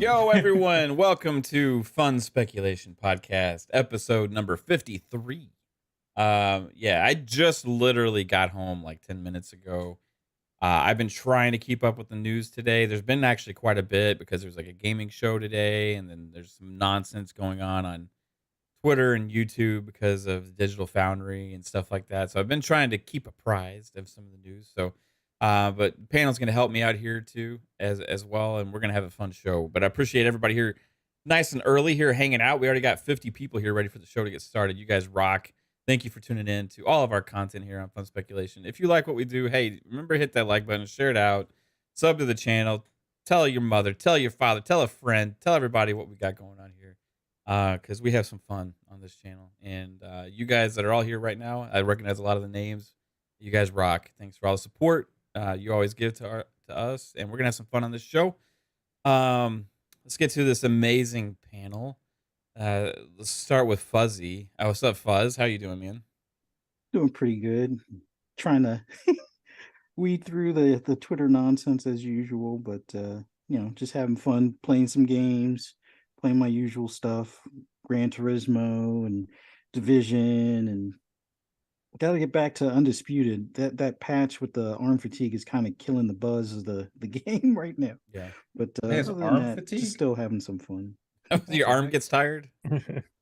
Yo, everyone, welcome to Fun Speculation Podcast, episode number 53. Yeah, I just literally got home like 10 minutes ago. I've been trying to keep up with the news today. There's been actually quite a bit because there's like a gaming show today, and then there's some nonsense going on Twitter and YouTube because of Digital Foundry and stuff like that. So I've been trying to keep apprised of some of the news. So but the panel's going to help me out here too as well, and we're going to have a fun show. But I appreciate everybody here nice and early here hanging out. We already got 50 people here ready for the show to get started. You guys rock. Thank you for tuning in to all of our content here on Fun Speculation. If you like what we do, hey, remember to hit that like button, share it out, sub to the channel, tell your mother, tell your father, tell a friend, tell everybody what we got going on here, because we have some fun on this channel. And you guys that are all here right now, I recognize a lot of the names. You guys rock. Thanks for all the support you always give to us, and we're gonna have some fun on this show. Let's get to this amazing panel. Let's start with Fuzzy. Oh, what's up, Fuzz? How you doing, man? Doing pretty good. Trying to weed through the Twitter nonsense as usual, but you know, just having fun playing some games, playing my usual stuff, Gran Turismo and Division, and got to get back to Undisputed. That patch with the arm fatigue is kind of killing the buzz of the game right now. Yeah, but There's other than arm that, fatigue? just still having some fun. your arm gets tired.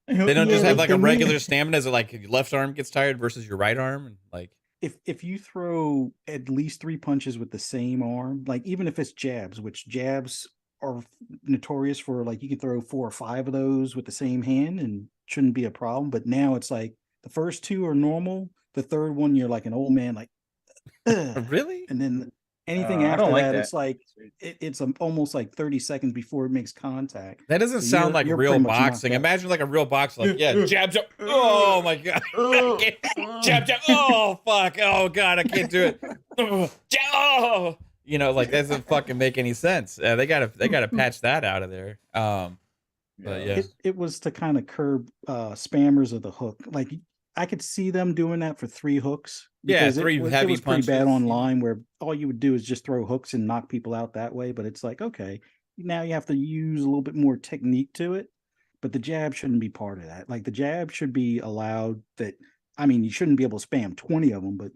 They don't just have like a regular stamina. Is it like your left arm gets tired versus your right arm? And like if you throw at least 3 punches with the same arm, like even if it's jabs, which jabs are notorious for, like you can throw 4 or 5 of those with the same hand and shouldn't be a problem. But now it's like the first 2 are normal, the third one you're like an old man, like really, and then anything I after don't like that, that. it's like it's almost like 30 seconds before it makes contact. that doesn't So sound like you're real pretty much knocked boxing. out. Imagine like a real boxer, like jab, jab. Oh my god, jab, jab. Oh fuck. Oh god, I can't do it. Oh, you know, like that doesn't fucking make any sense. They gotta patch that out of there. But yeah, it was to kind of curb spammers of the hook. Like I could see them doing that for 3 hooks. Yeah, Because three it heavy was pretty bad punches, online where all you would do is just throw hooks and knock people out that way. But it's like, okay, now you have to use a little bit more technique to it. But the jab shouldn't be part of that. Like the jab should be allowed that, I mean, you shouldn't be able to spam 20 of them, but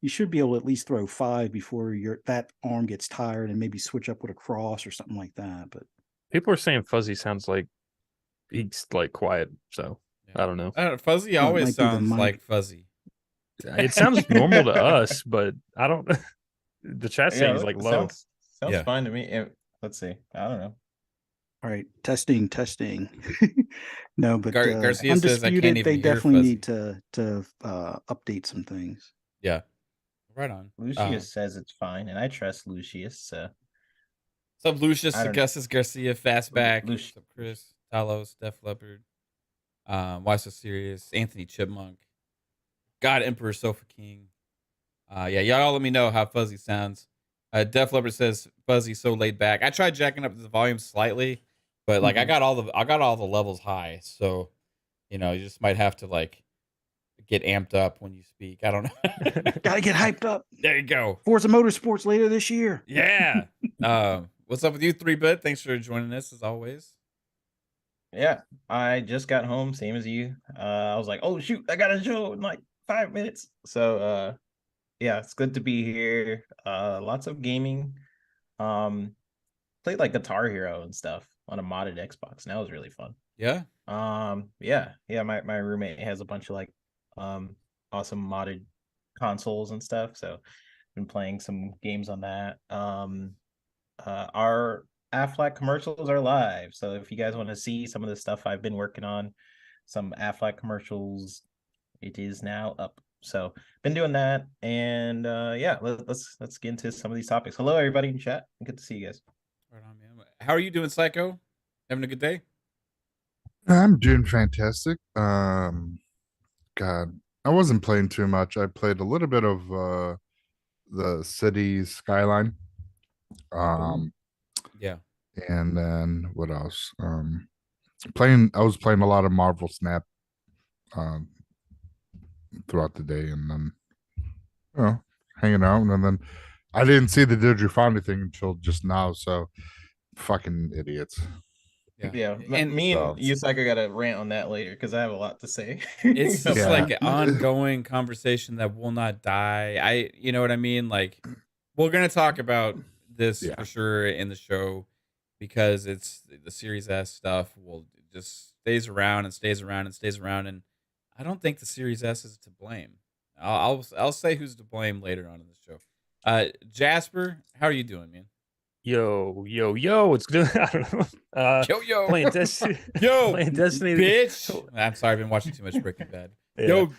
you should be able to at least throw 5 before that arm gets tired and maybe switch up with a cross or something like that. But people are saying Fuzzy sounds like he's like quiet, so I don't know. Fuzzy Oh, it always might be the sounds mic. like Fuzzy. It sounds normal to us, but I don't. The chat saying is like low. Sounds Yeah. fine to me. Let's see. I don't know. all right, testing. No, but Garcia says, "I can't Undisputed, even they hear definitely need Fuzzy." to update some things. Yeah, right on. Lucius says it's fine, and I trust Lucius. So What's up, Lucius, I don't- Augustus Garcia, Fastback, Lucius. what's up, Chris, Talos, Def Leopard, Why So Serious, Anthony Chipmunk, God, Emperor SofaKing. Yeah, y'all let me know how Fuzzy sounds. Def Leopard says Fuzzy so laid back. I tried jacking up the volume slightly, but like I got all the levels high, so you know you just might have to like get amped up when you speak. I don't know. Gotta get hyped up. There you go. Forza Motorsports later this year. Yeah. What's up with you, 3-Bit? Thanks for joining us as always. Yeah, I just got home, same as you. I was like, oh shoot, I got a show in like 5 minutes. So yeah, it's good to be here. Lots of gaming. Played like Guitar Hero and stuff on a modded Xbox, and that was really fun. Yeah. Yeah. My roommate has a bunch of like awesome modded consoles and stuff. So been playing some games on that. Our Aflac commercials are live. So if you guys want to see some of the stuff I've been working on, some Aflac commercials, it is now up. So been doing that, and yeah, let's get into some of these topics. Hello, everybody in chat. Good to see you guys. Right on, man. How are you doing, Psycho? Having a good day? I'm doing fantastic. God, I wasn't playing too much. I played a little bit of the city skyline. Yeah. And then what else? I was playing a lot of Marvel Snap throughout the day, and then hanging out, and then I didn't see the Did You Find Anything until just now, so fucking idiots. Yeah, And me and so- Yusaka got to rant on that later because I have a lot to say. it's just Yeah. like an ongoing conversation that will not die. You know what I mean? Like, we're gonna talk about this Yeah. for sure in the show because it's the Series S stuff will just stays around and stays around and stays around, and I don't think the Series S is to blame. I'll say who's to blame later on in the show. Jasper, how are you doing, man? Yo, it's good. I don't know. Yo, Playing Destiny. yo, playing Destiny. bitch. I'm sorry, I've been watching too much Breaking Bad. Yeah. Yo,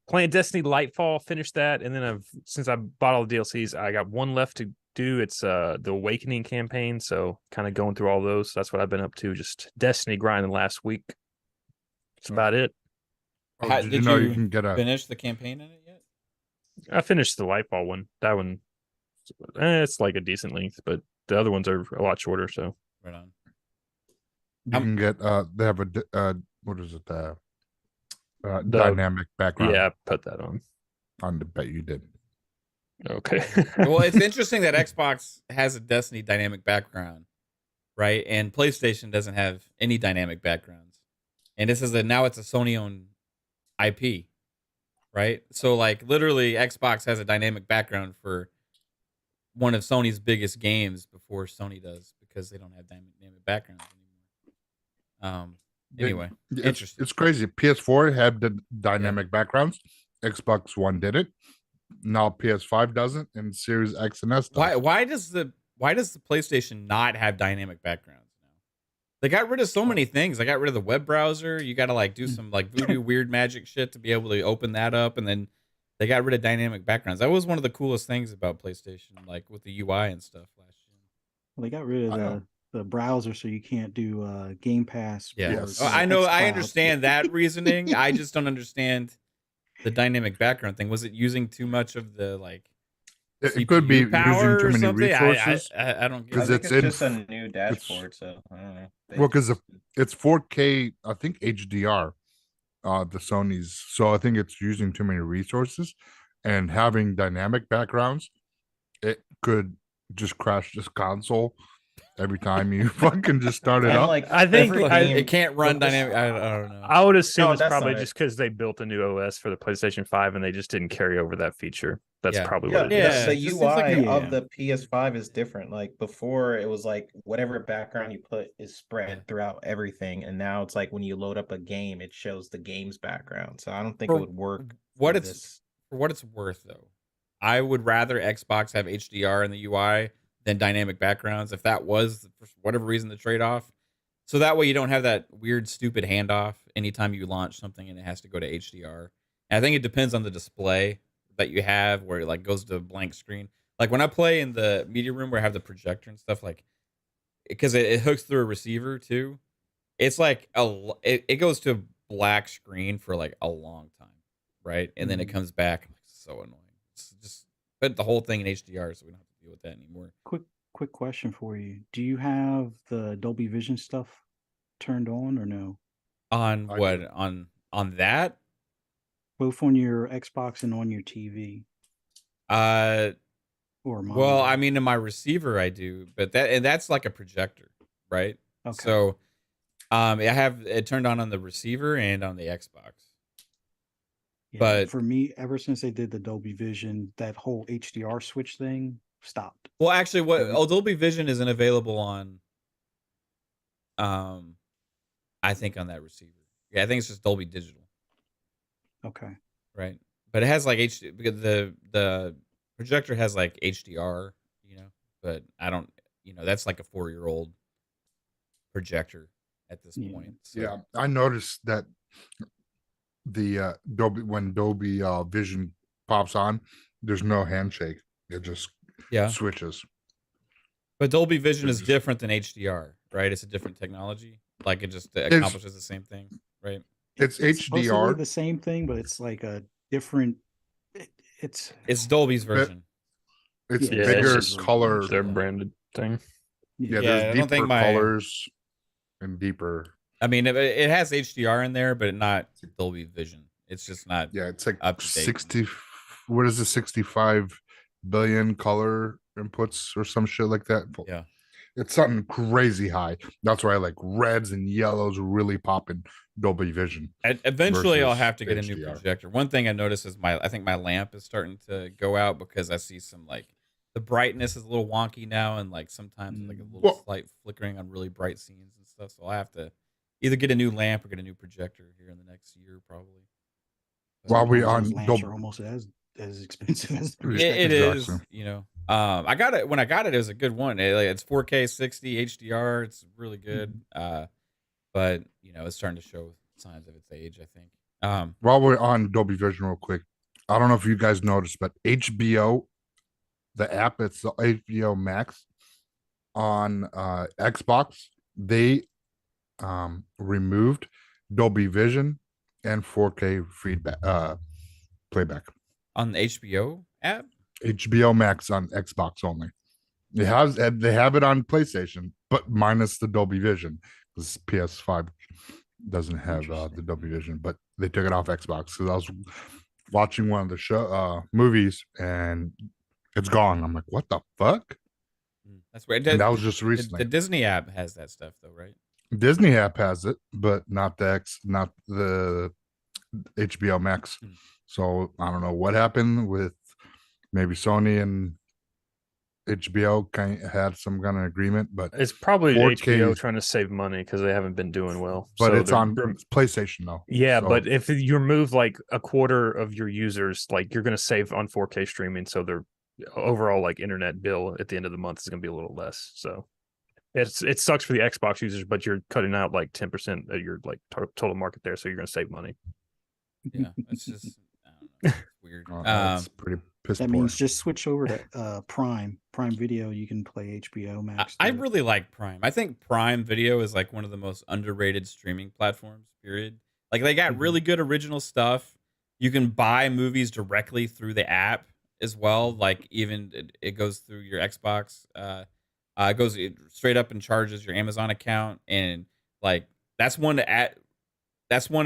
Playing Destiny Lightfall, finished that, and then since I bought all the DLCs, I got one left to do. It's the Awakening campaign, so kind of going through all those. So that's what I've been up to. Just Destiny grinding last week. That's about it. Oh, did you know you can get a finish the campaign in it yet? I finished the Lightfall one. That one, it's like a decent length, but the other ones are a lot shorter. So Right on. you can get they have a what is it dynamic background. yeah, I put that on. The bet you did. Okay. Well, it's interesting that Xbox has a Destiny dynamic background, right? And PlayStation doesn't have any dynamic backgrounds. And this is now it's a Sony-owned IP, right? So like literally Xbox has a dynamic background for one of Sony's biggest games before Sony does because they don't have dynamic backgrounds anymore. Anyway, interesting. It's crazy. PS4 had the dynamic backgrounds. Xbox One did it. Now PS5 doesn't, and Series X and S does. Why does the PlayStation not have dynamic backgrounds now? They got rid of so many things. They got rid of the web browser. You got to like do some like voodoo weird magic shit to be able to open that up, and then they got rid of dynamic backgrounds. That was one of the coolest things about PlayStation, like with the UI and stuff last year. Well, they got rid of the browser, so you can't do Game Pass. Yeah, Yes. I know. I xCloud. understand that reasoning. I just don't understand the dynamic background thing. Was it using too much of the like? It could be CPU power using too or many something? resources. I don't get I it. think it's it's in- just a new dashboard, so I don't know. Well, because it's 4K, I think HDR, the Sony's. So I think it's using too many resources, and having dynamic backgrounds, it could just crash this console every time you fucking just start it And, up. like, I think every I- game- It can't run dynamic. I don't know. I would assume No, it's that's probably not it. just because they built a new OS for the PlayStation 5 and they just didn't carry over that feature. That's Yeah. probably Yeah, what it Yeah. is. the it just seems UI like a- of Yeah. the PS5 is different. Like before, it was like whatever background you put is spread throughout everything, and now it's like when you load up a game, it shows the game's background. So I don't think For it would work. what for it's this. for what it's worth, though, I would rather Xbox have HDR in the UI than dynamic backgrounds. If that was for whatever reason the trade off, so that way you don't have that weird stupid handoff anytime you launch something and it has to go to HDR. And I think it depends on the display that you have where it like goes to a blank screen. Like when I play in the media room where I have the projector and stuff, like because it hooks through a receiver too. It's like it goes to a black screen for like a long time, right? And then it comes back. I'm like, so annoying. It's just put the whole thing in HDR so we don't have to deal with that anymore. Quick question for you: do you have the Dolby Vision stuff turned on or no? On I what do. on that? Both on your Xbox and on your TV Well, or I mean, in my receiver I do, but that's like a projector, right? Okay. So, I have it turned on the receiver and on the Xbox. Yeah, but- for me, ever since they did the Dolby Vision, that whole HDR switch thing stopped. Well, actually, Mhm. Dolby Vision isn't available on, I think on that receiver. Yeah, I think it's just Dolby Digital, Okay. right? But it has like because the projector has like HDR, but I don't, that's like a 4-year-old projector at this Yeah. point. So. Yeah, I noticed that the when Dolby Vision pops on, there's no handshake. It just Yeah. switches. But Dolby Vision is It's- different than HDR, right? It's a different technology. Like it just accomplishes the same thing, right? It's supposed to be HDR. the same thing, but it's like a different. It's It's Dolby's version. It's Yeah, it's bigger just color. Their branded thing. Yeah, Yeah, I there's don't deeper think my- colors and deeper. I mean, it has HDR in there, but not Dolby Vision. It's just not. Yeah, it's like Up to date. 60. What is it? 65 billion color inputs or some shit like that. Yeah. It's something crazy high. That's why like reds and yellows really pop in Dolby Vision. Eventually, I'll versus have to get a new HDR. projector. One thing I noticed is I think my lamp is starting to go out because I see some like the brightness is a little wonky now, and like sometimes like a little Well- slight flickering on really bright scenes and stuff. So I'll have to either get a new lamp or get a new projector here in the next year, probably. While we Sometimes on those lamps Dolby, are almost as expensive as the Yeah, It projector. is, exactly. you know. I got it when I got it. It was a good one. It's 4K 60 HDR. It's really good. But you know, it's starting to show signs of its age, I think. while we're on Dolby Vision, real quick, I don't know if you guys noticed, but HBO, the app, it's the HBO Max on Xbox. They removed Dolby Vision and 4K feedback playback. On the HBO app. HBO Max on Xbox only. They have it on PlayStation, but minus the Dolby Vision because PS5 doesn't have the Dolby Vision. But they took it off Xbox because I was watching one of the movies and it's gone. I'm like, what the fuck? That's weird. And that was just recently. The Disney app has that stuff though, right? Disney app has it, but not the HBO Max. So I don't know what happened with maybe Sony and HBO had some kind of agreement, but It's probably 4K HBO trying to save money because they haven't been doing well. but So it's they're- on PlayStation though. Yeah, So- but if you remove like a quarter of your users, like you're going to save on 4K streaming, so their overall like internet bill at the end of the month is going to be a little less. So it sucks for the Xbox users, but you're cutting out like 10% of your like total market there, so you're going to save money. Yeah, it's just I don't know, it's weird. That's pretty piss That poor. means just switch over to Prime Video. You can play HBO Max. I through it. really like Prime. I think Prime Video is like one of the most underrated streaming platforms, period. Like they got really good original stuff. You can buy movies directly through the app as well. Like even it goes through your Xbox. It goes straight up and charges your Amazon account. And like that's one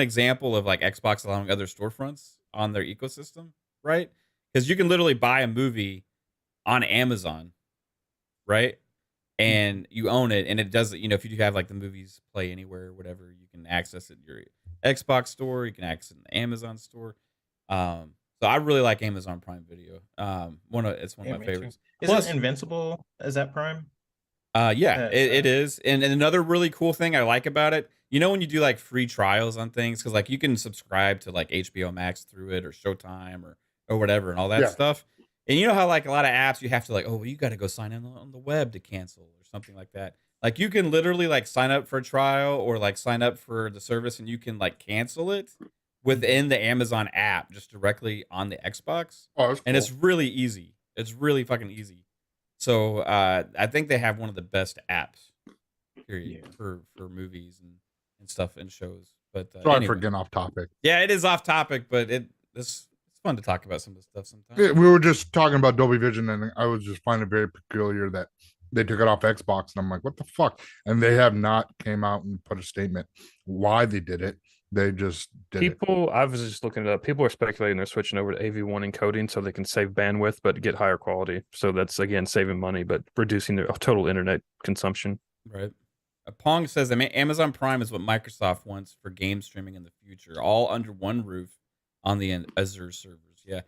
example of like Xbox allowing other storefronts on their ecosystem, right? Because you can literally buy a movie on Amazon, right? And you own it, and it does. You know, if you have like the movies play anywhere or whatever, you can access it in your Xbox store. You can access it in the Amazon store. So I really like Amazon Prime Video. It's one of my me too. favorites. Isn't Invincible, is that Prime? Yeah, it is. And another really cool thing I like about it, you know, when you do like free trials on things, because like you can subscribe to like HBO Max through it or Showtime or whatever and all that stuff. And you know how like a lot of apps you have to like, oh, well, you got to go sign in on the web to cancel or something like that. Like you can literally like sign up for a trial or like sign up for the service and you can like cancel it within the Amazon app just directly on the Xbox. Oh, that's cool. And it's really easy. It's really fucking easy. So I think they have one of the best apps, period, for movies and stuff and shows. But Sorry anyway. for getting off topic. Yeah, it is off topic, but it's fun to talk about some of the stuff sometimes. Yeah, we were just talking about Dolby Vision, and I was just finding it very peculiar that they took it off Xbox, and I'm like, what the fuck? And they have not came out and put a statement why they did it. They just did it. I was just looking it up. People are speculating they're switching over to AV1 encoding so they can save bandwidth but get higher quality. So that's again saving money but reducing their total internet consumption. Right. Pong says Amazon Prime is what Microsoft wants for game streaming in the future, all under one roof on the Azure servers. Yeah,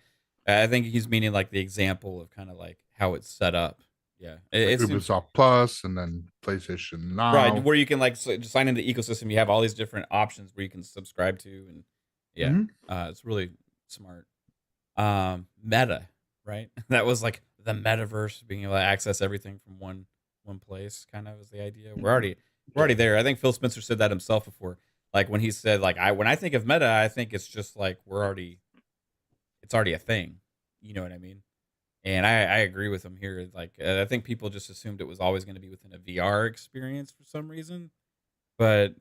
I think he's meaning like the example of kind of like how it's set up. Yeah, Like Ubisoft Plus and then PlayStation Now. Right, where you can like just sign into the ecosystem. You have all these different options where you can subscribe to, and yeah, it's really smart. Meta, right? That was like the metaverse, being able to access everything from one place. Kind of was the idea. We're already there. I think Phil Spencer said that himself before. Like when he said, like when I think of Meta, I think it's just like it's already a thing. You know what I mean? And I agree with him here. Like I think people just assumed it was always going to be within a VR experience for some reason, but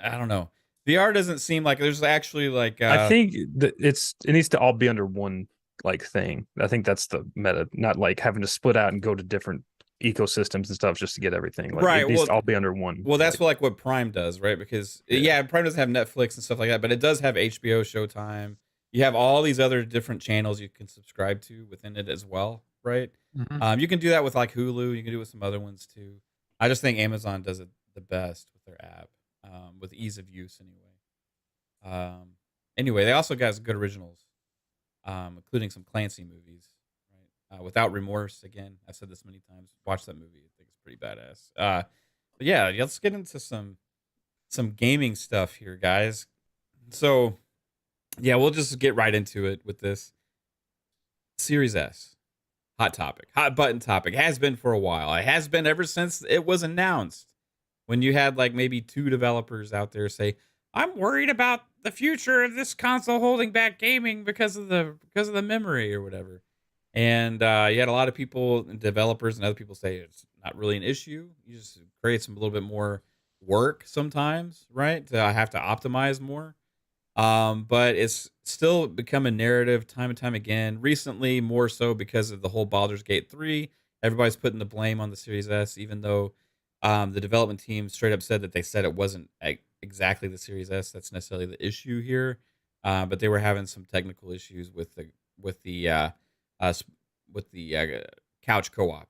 I don't know. VR doesn't seem like there's actually like. I think it needs to all be under one like thing. I think that's the meta, not like having to split out and go to different ecosystems and stuff just to get everything. Like, right. It needs to all be under one. Well, that's like what Prime does, right? Because Prime doesn't have Netflix and stuff like that, but it does have HBO, Showtime. You have all these other different channels you can subscribe to within it as well, right? You can do that with like Hulu. You can do it with some other ones too. I just think Amazon does it the best with their app, with ease of use anyway. Anyway, they also got some good originals, including some Clancy movies. Right, Without Remorse. Again, I've said this many times. Watch that movie. I think it's pretty badass. But yeah, let's get into some gaming stuff here, guys. So yeah, we'll just get right into it with this Series S. Hot topic, hot button topic. Has been for a while. It has been ever since it was announced. When you had like maybe 2 developers out there say, "I'm worried about the future of this console holding back gaming because of the memory or whatever," and you had a lot of people, developers, and other people say it's not really an issue. You just create some a little bit more work sometimes, right? To have to optimize more. But it's still become a narrative time and time again. Recently, more so because of the whole Baldur's Gate 3. Everybody's putting the blame on the Series S, even though the development team straight up said that they said it wasn't exactly the Series S that's necessarily the issue here. But they were having some technical issues with the couch co-op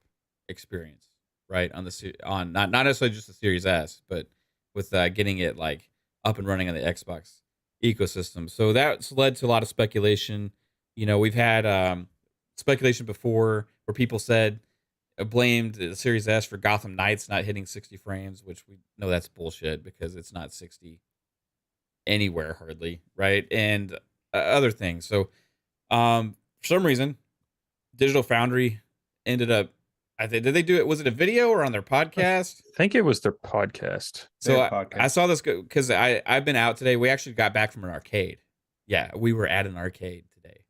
experience, right? On not necessarily just the Series S, but with getting it like up and running on the Xbox ecosystem. So that's led to a lot of speculation. We've had speculation before where people said blamed the Series S for Gotham Knights not hitting 60 frames, which we know that's bullshit because it's not 60 anywhere hardly, right? And other things. So for some reason, Digital Foundry ended up, did they do it? Was it a video or on their podcast? I think it was their podcast. So I saw this because I've been out today. We actually got back from an arcade. Yeah, we were at an arcade today.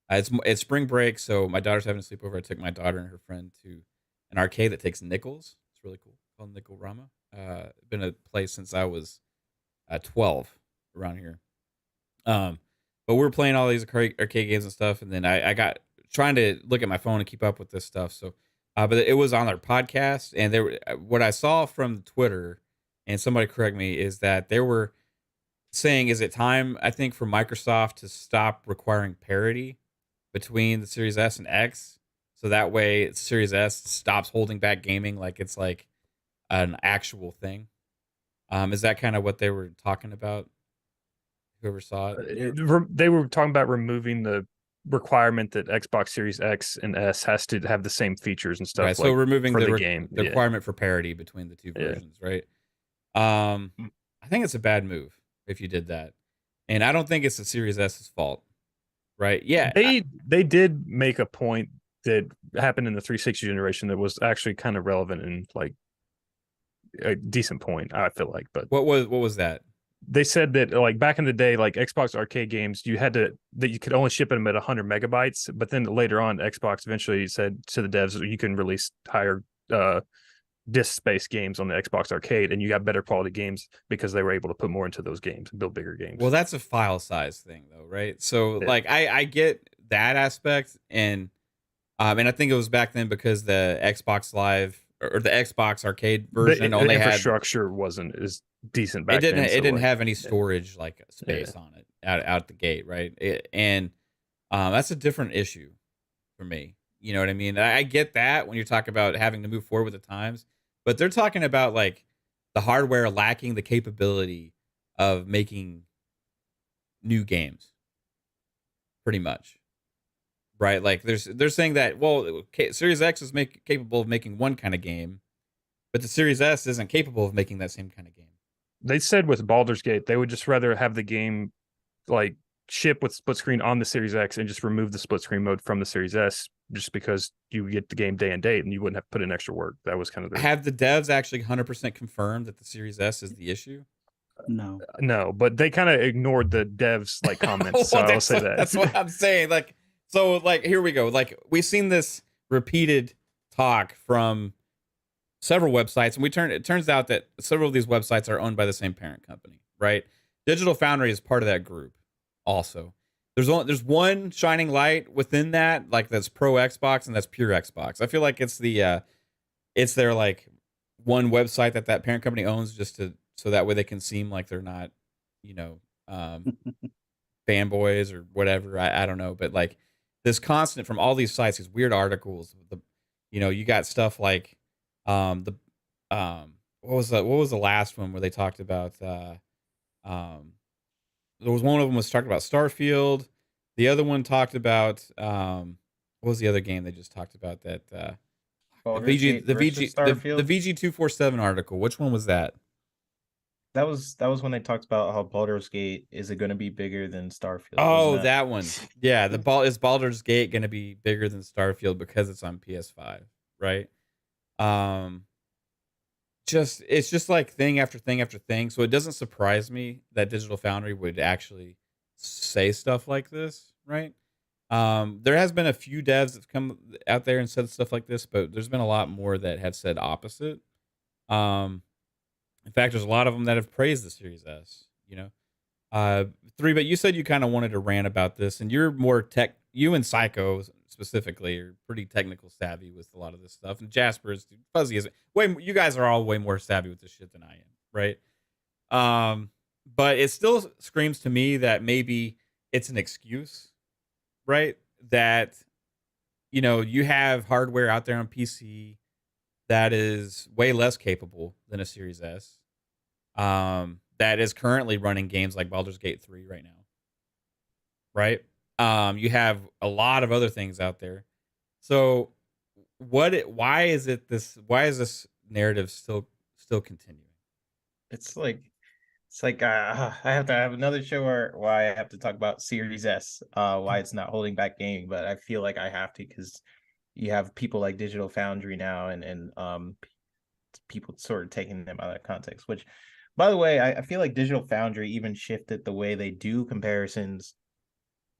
It's spring break, so my daughter's having a sleepover. I took my daughter and her friend to an arcade that takes nickels. It's really cool, called Nickel Rama. Been a place since I was 12 around here. But we were playing all these arcade games and stuff, and then I got trying to look at my phone and keep up with this stuff. So. But it was on their podcast, and what I saw from Twitter, and somebody correct me, is that they were saying, is it time, I think, for Microsoft to stop requiring parity between the Series S and X, so that way Series S stops holding back gaming like it's like an actual thing? Is that kind of what they were talking about? Whoever saw it? They were talking about removing the requirement that Xbox Series X and S has to have the same features and stuff. Right, so removing for the game, the requirement for parity between the two versions, right? I think it's a bad move if you did that, and I don't think it's the Series S's fault, right? Yeah, they did make a point that happened in the 360 generation that was actually kind of relevant and like a decent point, I feel like. But what was that? They said that like back in the day, like Xbox arcade games, you could only ship them at 100 megabytes. But then later on, Xbox eventually said to the devs, you can release higher disk space games on the Xbox arcade, and you got better quality games because they were able to put more into those games and build bigger games. Well, that's a file size thing, though, right? So like I get that aspect, and I think it was back then because the Xbox Live or the Xbox arcade version only had infrastructure wasn't as decent back then. It didn't have any storage like space on it out the gate, right? And that's a different issue for me. You know what I mean? I get that when you're talking about having to move forward with the times, but they're talking about like the hardware lacking the capability of making new games, pretty much, right? Like they're saying that, well, Series X is capable of making one kind of game, but the Series S isn't capable of making that same kind of game. They said with Baldur's Gate, they would just rather have the game like ship with split screen on the Series X and just remove the split screen mode from the Series S, just because you get the game day and date and you wouldn't have to put in extra work. That was kind of Have the devs actually 100% confirmed that the Series S is the issue? No, but they kind of ignored the devs like comments. So I'll say that. That's what I'm saying. Like, so like, here we go. Like, we've seen this repeated talk from several websites, and it turns out that several of these websites are owned by the same parent company, right? Digital Foundry is part of that group also. There's one shining light within that, like that's pro Xbox, and that's pure Xbox. I feel like it's their like one website that parent company owns, just so that way they can seem like they're not, fanboys or whatever. I don't know, but like this constant from all these sites, these weird articles. You got stuff like the what was the last one where they talked about there was one of them was talking about Starfield. The other one talked about what was the other game they just talked about that the Baldur's Gate versus Starfield. the VG247 article. Which one was that? That was when they talked about how Baldur's Gate is it going to be bigger than Starfield. Oh, that one. Yeah, is Baldur's Gate going to be bigger than Starfield because it's on PS5, right? It's just like thing after thing after thing. So it doesn't surprise me that Digital Foundry would actually say stuff like this, right? There has been a few devs that have come out there and said stuff like this, but there's been a lot more that have said opposite. In fact, there's a lot of them that have praised the Series S, you know. 3, but you said you kind of wanted to rant about this, and you're more tech. You and Psycho specifically are pretty technical savvy with a lot of this stuff, and Jasper is fuzzy as way. You guys are all way more savvy with this shit than I am, right? But it still screams to me that maybe it's an excuse, right? That you know you have hardware out there on PC that is way less capable than a Series S. That is currently running games like Baldur's Gate 3 right now, right? You have a lot of other things out there. So why is this narrative still continuing? It's like I have to have another show why I have to talk about Series S, why it's not holding back gaming, but I feel like I have to because you have people like Digital Foundry now and people sort of taking them out of context, which by the way, I feel like Digital Foundry even shifted the way they do comparisons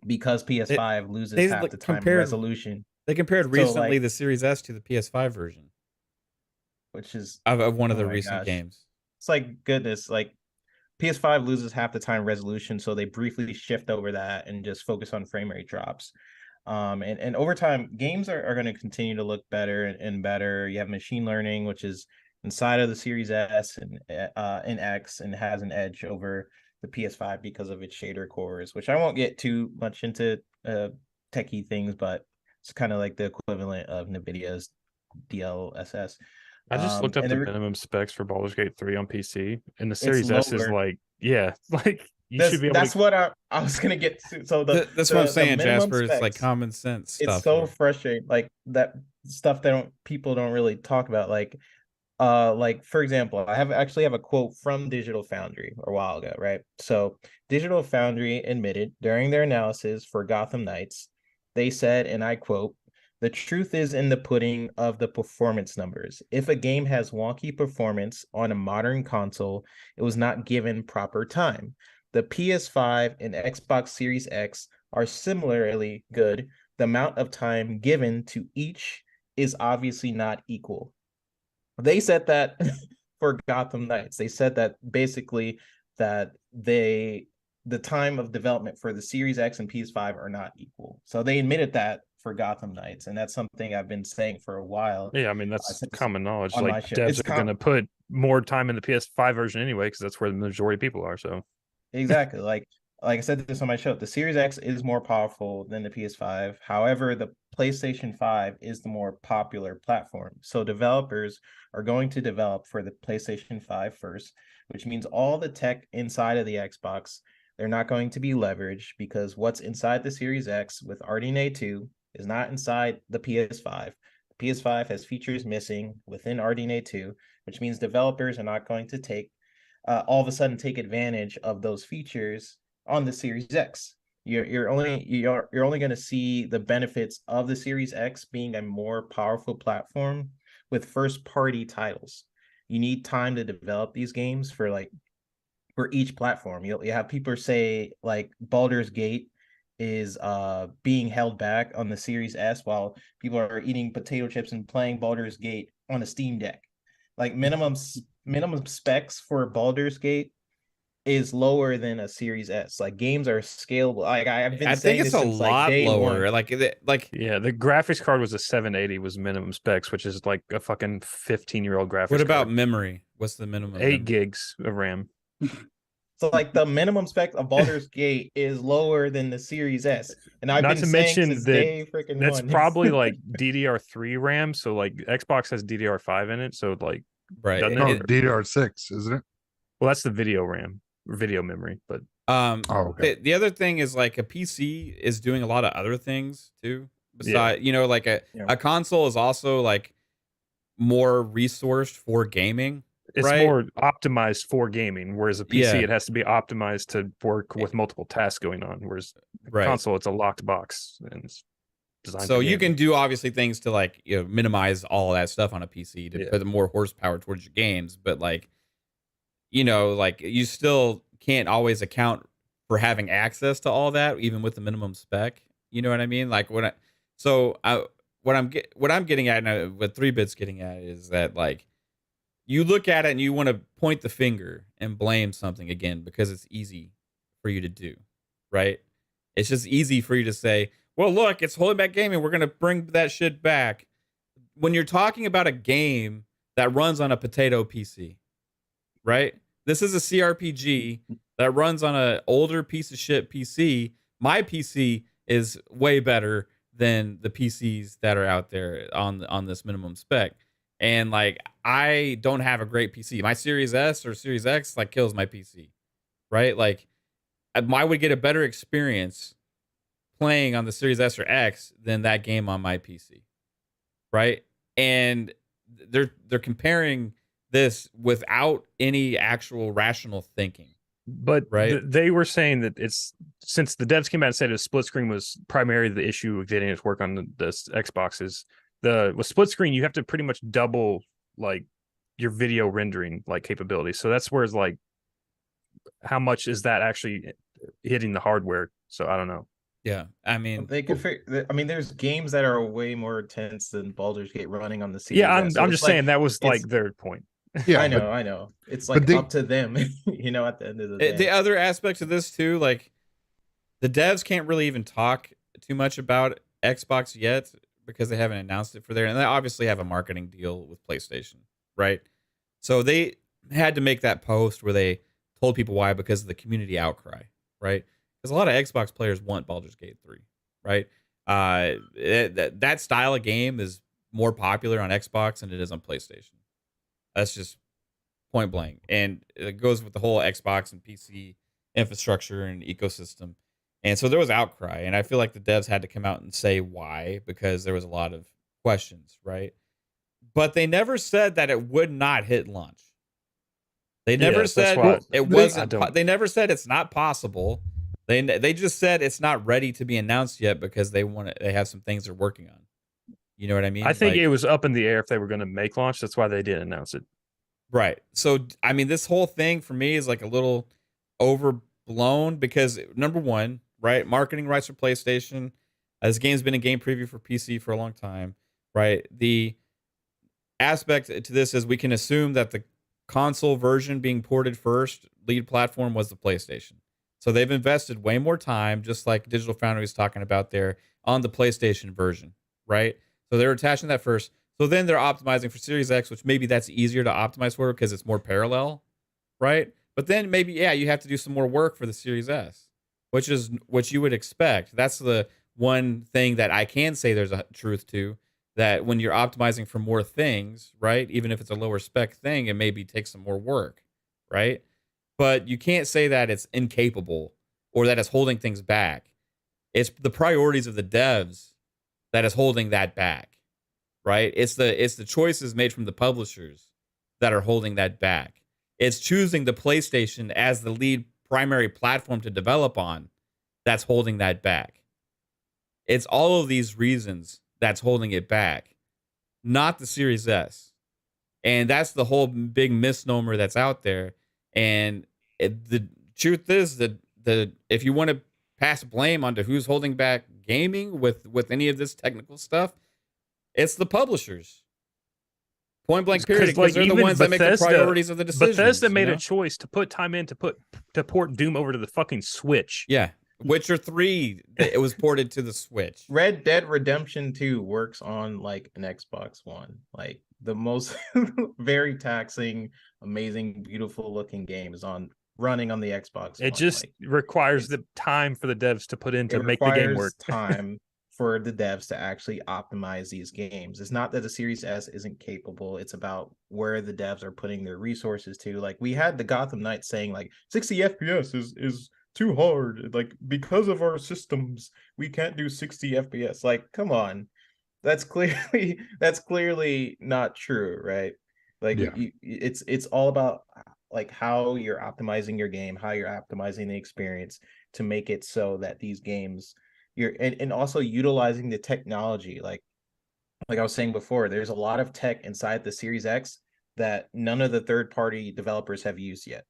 because PS5 loses half the time resolution. They compared recently the Series S to the PS5 version, which is of one of the recent games. It's like goodness, like PS5 loses half the time resolution, so they briefly shift over that and just focus on frame rate drops. And over time, games are going to continue to look better and better. You have machine learning, which is inside of the Series S and X, and has an edge over the PS5 because of its shader cores, which I won't get too much into techie things, but it's kind of like the equivalent of NVIDIA's DLSS. I just looked up the minimum specs for Baldur's Gate 3 on PC, and the Series S is like, yeah, like you should be able that's what I was gonna get to. So that's what I'm saying, Jasper. It's like common sense stuff. It's so frustrating, like that stuff that people don't really talk about. Like for example, I actually have a quote from Digital Foundry a while ago, right? So Digital Foundry admitted during their analysis for Gotham Knights, they said, and I quote, "The truth is in the pudding of the performance numbers. If a game has wonky performance on a modern console, it was not given proper time. The PS5 and Xbox Series X are similarly good. The amount of time given to each is obviously not equal." They said that for Gotham Knights. They said that basically that the time of development for the Series X and PS5 are not equal. So they admitted that for Gotham Knights, and that's something I've been saying for a while. Yeah, I mean that's common knowledge. Like devs are going to put more time in the PS5 version anyway, because that's where the majority of people are. So exactly, like I said this on my show, the Series X is more powerful than the PS5. However, the PlayStation 5 is the more popular platform. So developers are going to develop for the PlayStation 5 first, which means all the tech inside of the Xbox, they're not going to be leveraged, because what's inside the Series X with RDNA 2 is not inside the PS5. The PS5 has features missing within RDNA 2, which means developers are not going to take all of a sudden take advantage of those features on the Series X. You're only going to see the benefits of the Series X being a more powerful platform with first party titles. You need time to develop these games for each platform. You have people say like Baldur's Gate is being held back on the Series S while people are eating potato chips and playing Baldur's Gate on a Steam Deck. Like minimum specs for Baldur's Gate is lower than a Series S. Like games are scalable. Like I've been saying it's a lot lower. Like yeah, the graphics card was a 780 was minimum specs, which is like a fucking 15-year-old graphics. What about memory? What's the minimum? 8 gigs of RAM. So like the minimum spec of Baldur's Gate is lower than the Series S, and I've been saying since day freaking that's one. probably like DDR3 RAM. So like Xbox has DDR5 in it, so like Right. doesn't No, it? DDR6, isn't it? Well, that's the video RAM, or video memory. But Oh, okay. The other thing is like a PC is doing a lot of other things too. Yeah. Besides, like Yeah. a console is also like more resourced for gaming. it's right? more optimized for gaming, whereas a PC Yeah. it has to be optimized to work with multiple tasks going on. Whereas Right. console, it's a locked box and it's designed. So for you gaming. can do obviously things to like minimize all of that stuff on a PC to Yeah. put more horsepower towards your games, but like like you still can't always account for having access to all that, even with the minimum spec. You know what I mean? Like what I'm getting at, and what 3-Bit's getting at, is that like you look at it and you want to point the finger and blame something again because it's easy for you to do, right? It's just easy for you to say, well, look, it's holding back gaming. We're going to bring that shit back. When you're talking about a game that runs on a potato PC, right? This is a CRPG that runs on an older piece of shit PC. My PC is way better than the PCs that are out there on this minimum spec. And like, I don't have a great PC. My Series S or Series X like kills my PC, right? Like, I would get a better experience playing on the Series S or X than that game on my PC, right? And they're comparing this without any actual rational thinking. But right? They were saying that it's, since the devs came out and said a split screen was primarily the issue of getting it to work on the Xboxes. With split screen, you have to pretty much double like your video rendering like capability. So that's where it's like, how much is that actually hitting the hardware? So I don't know. Yeah, I mean, they could. I mean, there's games that are way more intense than Baldur's Gate running on the Series. Yeah, I'm S. So just like, saying that was like their point. Yeah, I know. It's like up to them, at the end of the day. The other aspect of this too, like the devs can't really even talk too much about Xbox yet because they haven't announced it for there, and they obviously have a marketing deal with PlayStation, right? So they had to make that post where they told people why, because of the community outcry, right? Because a lot of Xbox players want Baldur's Gate 3, right? That style of game is more popular on Xbox than it is on PlayStation. That's just point blank. And it goes with the whole Xbox and PC infrastructure and ecosystem. And so there was outcry. And I feel like the devs had to come out and say why, because there was a lot of questions, right? But they never said that it would not hit launch. They never said it wasn't. They never said it's not possible. They just said it's not ready to be announced yet because they have some things they're working on. You know what I mean? I think it was up in the air if they were going to make launch. That's why they didn't announce it. Right. So, I mean, this whole thing for me is like a little overblown because, number one, right, marketing rights for PlayStation. This game's been in game preview for PC for a long time, right? The aspect to this is we can assume that the console version being ported first, lead platform, was the PlayStation. So they've invested way more time, just like Digital Foundry was talking about there, on the PlayStation version, right? So they're attaching that first. So then they're optimizing for Series X, which maybe that's easier to optimize for because it's more parallel, right? But then maybe, yeah, you have to do some more work for the Series S, which is what you would expect. That's the one thing that I can say there's a truth to, that when you're optimizing for more things, right, even if it's a lower spec thing, it maybe takes some more work, right? But you can't say that it's incapable or that it's holding things back. It's the priorities of the devs that is holding that back, right? It's the choices made from the publishers that are holding that back. It's choosing the PlayStation as the lead primary platform to develop on that's holding that back. It's all of these reasons that's holding it back, not the Series S. And that's the whole big misnomer that's out there. And the truth is that if you want to pass blame onto who's holding back gaming with any of this technical stuff, it's the publishers. Point blank period, because they're the ones that make the priorities of the decisions. Bethesda made a choice to put time in to port Doom over to the fucking Switch. Yeah. Witcher 3, it was ported to the Switch. Red Dead Redemption 2 works on like an Xbox One. Like the most very taxing, amazing, beautiful looking game is running on the Xbox One. It just requires the time for the devs to put in to make the game work. Time for the devs to actually optimize these games. It's not that the Series S isn't capable. It's about where the devs are putting their resources to. Like we had the Gotham Knights saying like 60 FPS is too hard. Like because of our systems, we can't do 60 FPS. Like, come on. That's clearly not true, right? Like Yeah. it's all about like how you're optimizing your game, how you're optimizing the experience to make it so that these games and also utilizing the technology. Like I was saying before, there's a lot of tech inside the Series X that none of the third-party developers have used yet,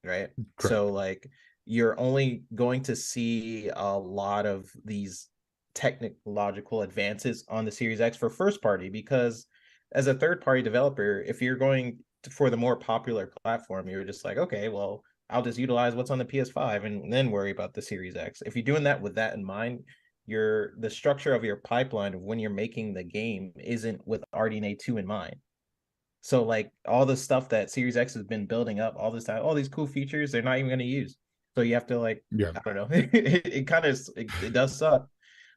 right? Correct. So like you're only going to see a lot of these technological advances on the Series X for first party, because as a third-party developer, if you're going for the more popular platform, you're just like, okay, well, I'll just utilize what's on the PS5 and then worry about the Series X. If you're doing that with that in mind, the structure of your pipeline of when you're making the game isn't with RDNA2 in mind. So like all the stuff that Series X has been building up all this time, all these cool features, they're not even going to use. So you have to like, Yeah. I don't know, it kind of it does suck,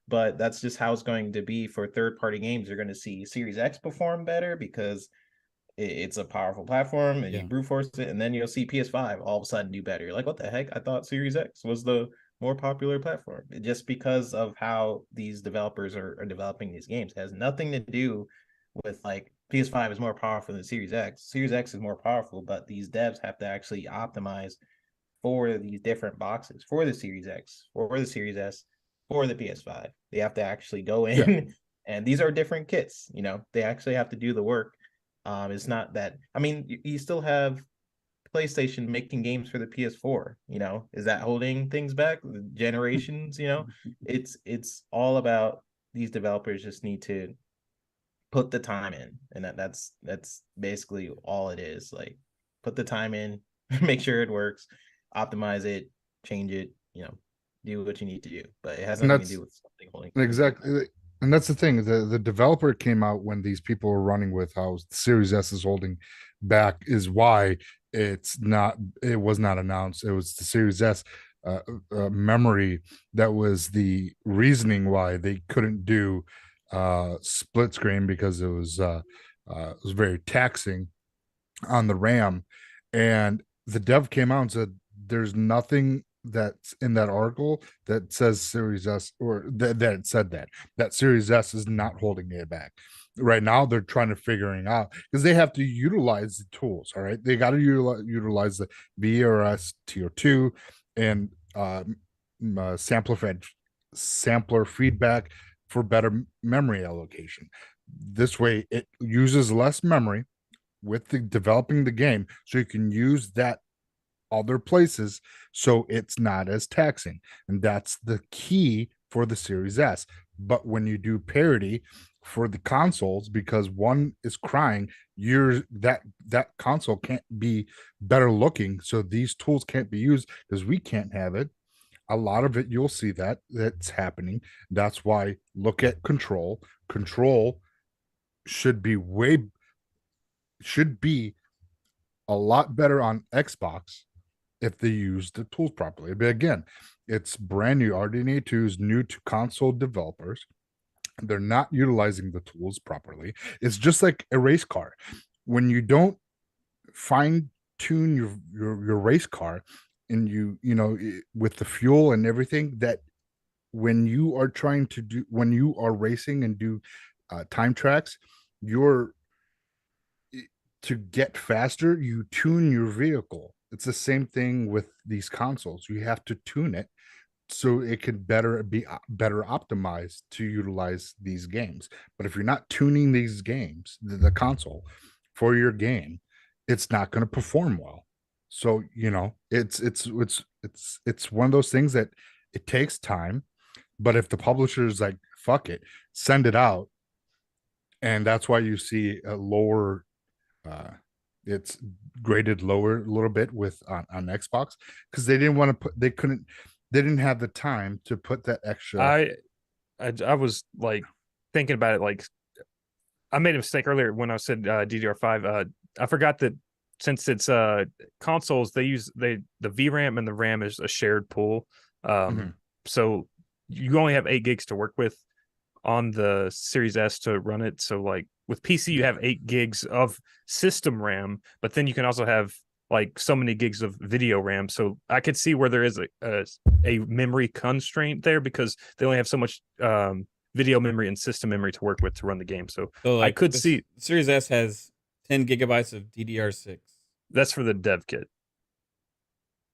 but that's just how it's going to be for third-party games. You're going to see Series X perform better because it's a powerful platform and you brute force it, and then you'll see PS5 all of a sudden do better. You're like, what the heck? I thought Series X was the more popular platform. Just because of how these developers are developing these games. It has nothing to do with like PS5 is more powerful than Series X. Series X is more powerful, but these devs have to actually optimize for these different boxes, for the Series X, for the Series S, for the PS5. They have to actually go in and these are different kits, you know, they actually have to do the work. It's not that, I mean, you still have PlayStation making games for the PS4, you know, is that holding things back? Generations, you know, it's all about these developers just need to put the time in, and that's basically all it is. Like, put the time in, make sure it works, optimize it, change it, you know, do what you need to do. But it has nothing to do with something holding. Exactly. And that's the thing. The developer came out when these people were running with how the Series S is holding back is why it was not announced. It was the Series S memory that was the reasoning why they couldn't do split screen, because it was very taxing on the RAM. And the dev came out and said there's nothing that's in that article that says Series S, or that said that Series S is not holding it back. Right now they're trying to figuring out, because they have to utilize the tools. All right, they got to utilize the VRS TO2 and sampler feedback for better memory allocation. This way it uses less memory with the developing the game, so you can use that other places, so it's not as taxing. And that's the key for the Series S. But when you do parity for the consoles, because one is crying, that console can't be better looking, so these tools can't be used because we can't have it. A lot of it, you'll see that's happening. That's why look at Control should be a lot better on Xbox if they use the tools properly. But again, it's brand new. RDNA2 is new to console developers. They're not utilizing the tools properly. It's just like a race car. When you don't fine tune your race car, and you know, with the fuel and everything, that when you are racing and do time tracks, to get faster, you tune your vehicle. It's the same thing with these consoles. You have to tune it so it can be better optimized to utilize these games. But if you're not tuning these games, the console for your game, it's not going to perform well. So, you know, it's one of those things that it takes time. But if the publisher's like, fuck it, send it out, and that's why you see a lower it's graded lower a little bit with on Xbox, because they didn't have the time to put that extra. I was like thinking about it, like I made a mistake earlier when I said DDR5. I forgot that since it's consoles, they use the VRAM and the RAM is a shared pool. So you only have 8 gigs to work with. on the Series S to run it. So like with PC, you have 8 gigs of system RAM, but then you can also have like so many gigs of video RAM. So I could see where there is a memory constraint there because they only have so much video memory and system memory to work with to run the game. So like I could see Series S has 10 gigabytes of DDR6. that's for the dev kit.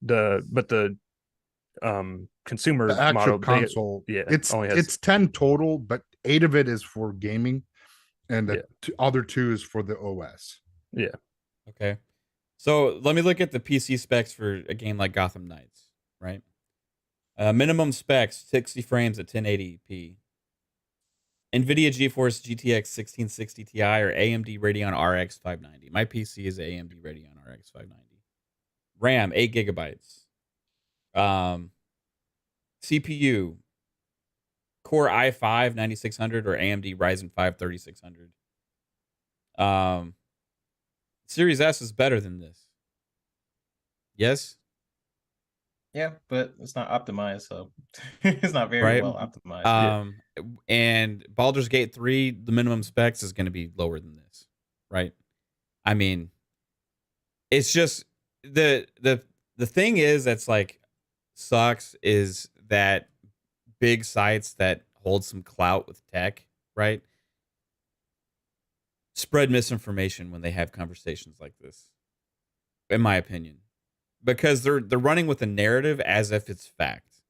But the consumer The actual model console, it's only has, it's 10 total, but 8 of it is for gaming, and the other 2 is for the OS. Yeah. Okay. So let me look at the PC specs for a game like Gotham Knights, right? Minimum specs, 60 frames at 1080p. NVIDIA GeForce GTX 1660 Ti or AMD Radeon RX 590. My PC is AMD Radeon RX 590. RAM, 8 gigabytes. CPU, Core i5 9600 or AMD Ryzen 5 3600. Series S is better than this. Yes? Yeah, but it's not optimized, so it's not very well optimized. And Baldur's Gate 3, the minimum specs is going to be lower than this, right? I mean, it's just the thing is that's like sucks is that big sites that hold some clout with tech, right, spread misinformation when they have conversations like this, in my opinion, because they're running with a narrative as if it's fact,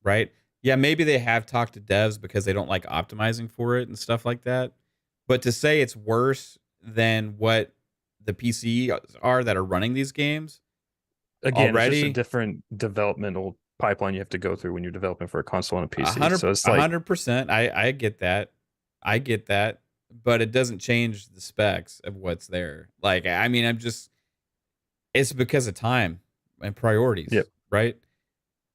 right? Yeah, maybe they have talked to devs because they don't like optimizing for it and stuff like that, but to say it's worse than what the PC are that are running these games, again, already, it's just a different developmental pipeline you have to go through when you're developing for a console and a PC. So it's like 100%. I get that. I get that. But it doesn't change the specs of what's there. Like, I mean, it's because of time and priorities, right?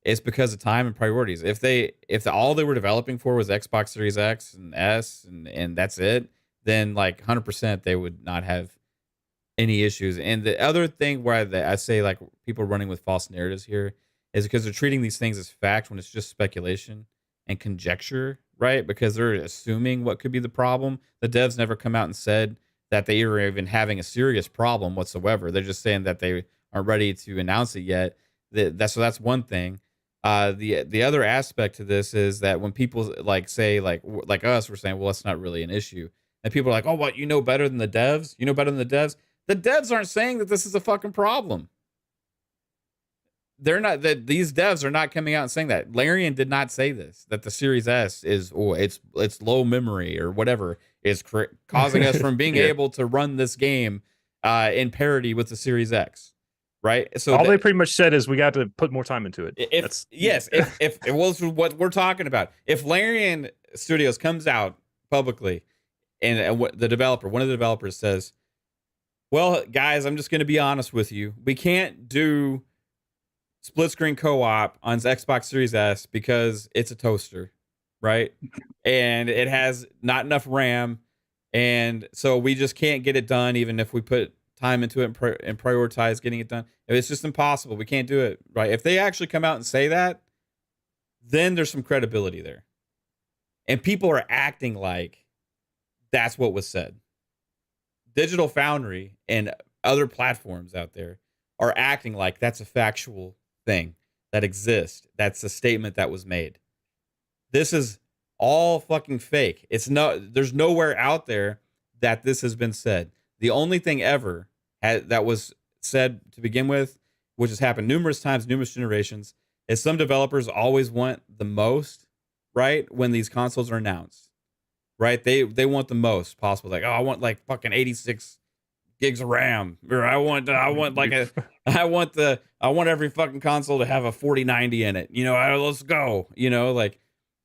It's because of time and priorities. If all they were developing for was Xbox Series X and S and that's it, then like 100% they would not have any issues. And the other thing where I say like people are running with false narratives here is because they're treating these things as fact when it's just speculation and conjecture, right? Because they're assuming what could be the problem. The devs never come out and said that they are even having a serious problem whatsoever. They're just saying that they aren't ready to announce it yet. That's one thing. The other aspect to this is that when people like say like us, we're saying, well, it's not really an issue, and people are like, oh, what, you know better than the devs? You know better than the devs? The devs aren't saying that this is a fucking problem. They're not, that these devs are not coming out and saying that. Larian did not say this, that the Series S is, it's low memory or whatever is causing us from being able to run this game in parity with the Series X, right? So all they pretty much said is we got to put more time into it. If it was what we're talking about, if Larian Studios comes out publicly and one of the developers says, well, guys, I'm just going to be honest with you. We can't do split screen co-op on Xbox Series S because it's a toaster, right? And it has not enough RAM. And so we just can't get it done, even if we put time into it and prioritize getting it done. It's just impossible. We can't do it, right? If they actually come out and say that, then there's some credibility there. And people are acting like that's what was said. Digital Foundry and other platforms out there are acting like that's a factual thing that exists. That's a statement that was made. This is all fucking fake. There's nowhere out there that this has been said. The only thing ever that was said to begin with, which has happened numerous times, numerous generations, is some developers always want the most, right? When these consoles are announced. Right, they want the most possible. Like, oh, I want like fucking 86 gigs of RAM, or I want every fucking console to have a 4090 in it. You know, let's go. You know, like,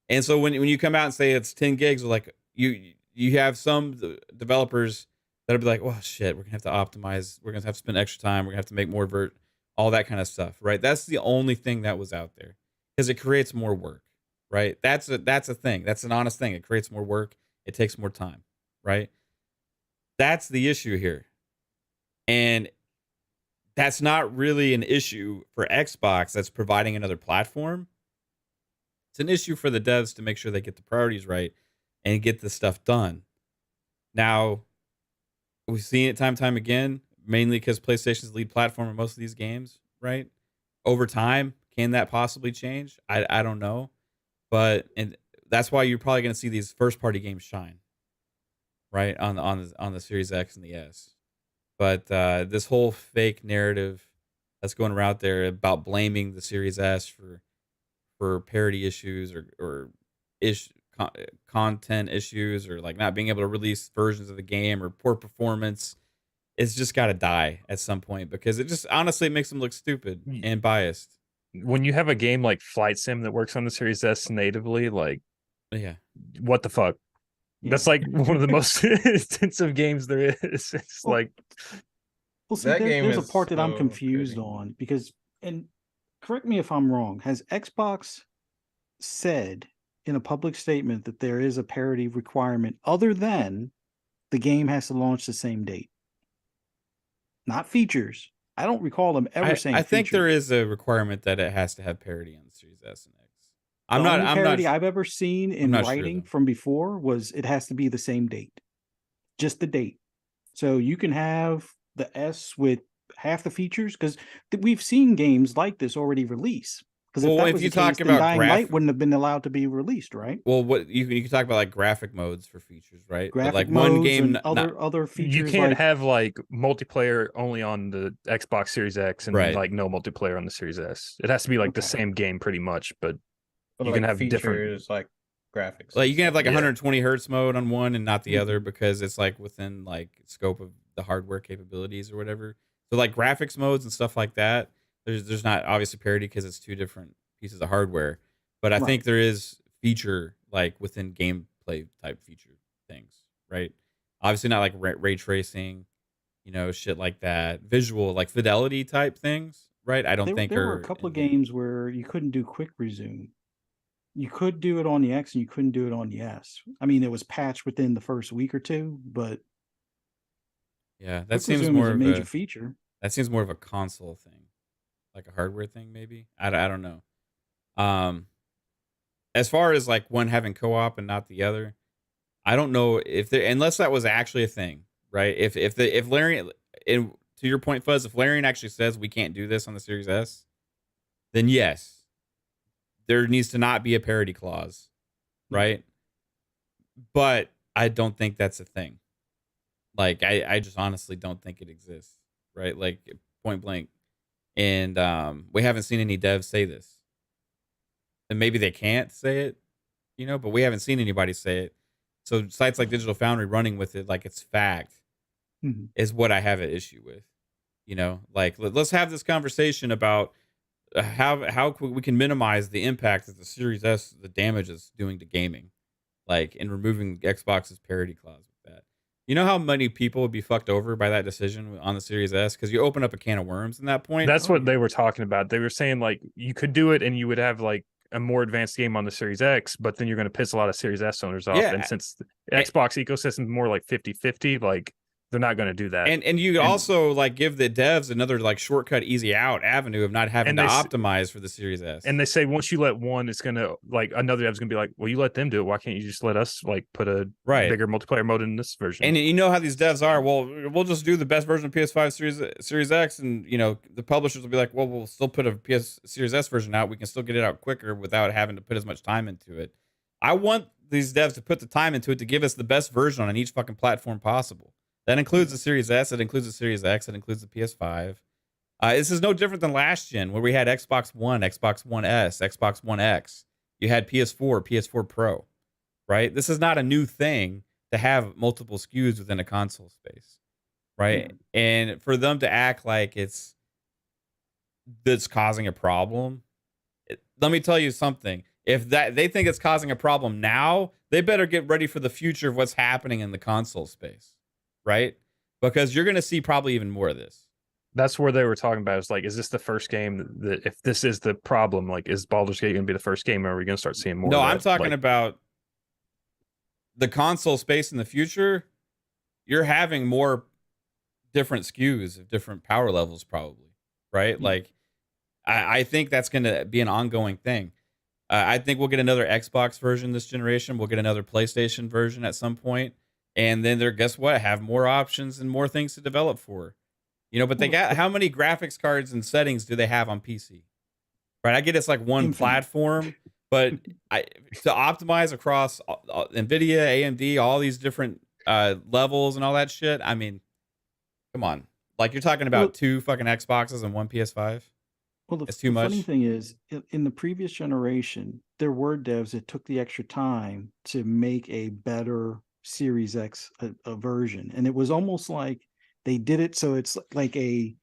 and so when you come out and say it's 10 gigs, like you have some developers that'll be like, well, shit, we're gonna have to optimize. We're gonna have to spend extra time. We're gonna have to make more all that kind of stuff. Right, that's the only thing that was out there because it creates more work. Right, that's a thing. That's an honest thing. It creates more work. It takes more time, right? That's the issue here. And that's not really an issue for Xbox that's providing another platform. It's an issue for the devs to make sure they get the priorities right and get this stuff done. Now, we've seen it time and time again, mainly because PlayStation's the lead platform in most of these games, right? Over time, can that possibly change? I don't know. But and that's why you're probably going to see these first-party games shine, right, on the Series X and the S. But this whole fake narrative that's going around there about blaming the Series S for parity issues or content issues or like not being able to release versions of the game or poor performance, it's just got to die at some point because it just honestly makes them look stupid and biased. When you have a game like Flight Sim that works on the Series S natively, like, Yeah, what the fuck? That's like one of the most extensive games there is. It's Well, like, Well, see, That game there's a is part that I'm so confused crazy. on because, and correct me if I'm wrong, has Xbox said in a public statement that there is a parity requirement other than the game has to launch the same date? Not features. I don't recall them ever saying I think there features. is a requirement that it has to have parity on the Series S and X. The only parity I've ever seen in not sure, writing though. from before was it has to be the same date, just the date. So you can have the S with half the features because we've seen games like this already release. Because if Well, that if was you the case, talk then about Dying Light wouldn't have been allowed to be released, right? well, what you can talk about like graphic modes for features, right? But Graphic like one modes game, and other features. you can't like, have like multiplayer only on the Xbox Series X and Right. like no multiplayer on the Series S. It has to be like the Okay. same game pretty much, but But you like can have different. features like graphics. like and you can have stuff. like Yeah. 120 hertz mode on one and not the Mhm. other because it's like within like scope of the hardware capabilities or whatever. So like graphics modes and stuff like that, there's not obviously parity because it's two different pieces of hardware. But I Right. think there is feature like within gameplay type feature things, right? Obviously not like ray tracing, shit like that, visual like fidelity type things, right? I don't think there were a are couple of in there. games where you couldn't do quick resume. You could do it on the X and you couldn't do it on the S. I mean, it was patched within the first week or two, but Yeah, that quick seems resume is more a of major a feature. that seems more of a console thing, like a hardware thing, maybe. I don't know. Um, as far as like one having co-op and not the other, I don't know if there unless that was actually a thing, right? If Larian, to your point, Fuzz, if Larian actually says we can't do this on the Series S, then yes, there needs to not be a parity clause, right? But I don't think that's a thing. Like I just honestly don't think it exists, right? Like point blank. And we haven't seen any devs say this. And maybe they can't say it, but we haven't seen anybody say it. So sites like Digital Foundry running with it like it's fact Mhm. is what I have an issue with. Like let's have this conversation about how we can minimize the impact that the Series S, the damage is doing to gaming, like in removing Xbox's parity clause with that. You know how many people would be fucked over by that decision on the Series S because you open up a can of worms in that point. That's Oh, what yeah. they were talking about. They were saying like you could do it and you would have like a more advanced game on the Series X, but then you're going to piss a lot of Series S owners off. Yeah. And since the And- Xbox ecosystem is more like 50-50, like they're not going to do that. And you could also like give the devs another like shortcut, easy out avenue of not having And to they optimize for the Series S. And they say once you let one, it's going to like another dev's going to be like, well, you let them do it. Why can't you just let us like put a bigger multiplayer mode in this version? And you know how these devs are. Well, we'll just do the best version of PS5 Series X, and the publishers will be like, well, we'll still put a PS Series S version out. We can still get it out quicker without having to put as much time into it. I want these devs to put the time into it to give us the best version on each fucking platform possible. That includes the Series S. It includes the Series X. It includes the PS5. This is no different than last gen where we had Xbox One, Xbox One S, Xbox One X. You had PS4, PS4 Pro, right? This is not a new thing to have multiple SKUs within a console space, right? And for them to act like that's causing a problem, let me tell you something. If they think it's causing a problem now, they better get ready for the future of what's happening in the console space, right? Because you're going to see probably even more of this. That's where they were talking about. It's like, is this the first game that if this is the problem, like, is Baldur's Gate going to be the first game, or are we going to start seeing more? No, of I'm that? talking Like, about the console space in the future. You're having more different SKUs of different power levels, probably, right? Like, I think that's going to be an ongoing thing. I think we'll get another Xbox version this generation. We'll get another PlayStation version at some point, and then they're guess what? Have more options and more things to develop for. But they got how many graphics cards and settings do they have on PC? Right, I get it's like one Infinite. platform, but to optimize across NVIDIA, AMD, all these different levels and all that shit. I mean, come on, like you're talking about two fucking Xboxes and one PS5. Well, It's too the funny much. thing is, in the previous generation, there were devs that took the extra time to make a better Series X a version, and it was almost like they did it so it's like a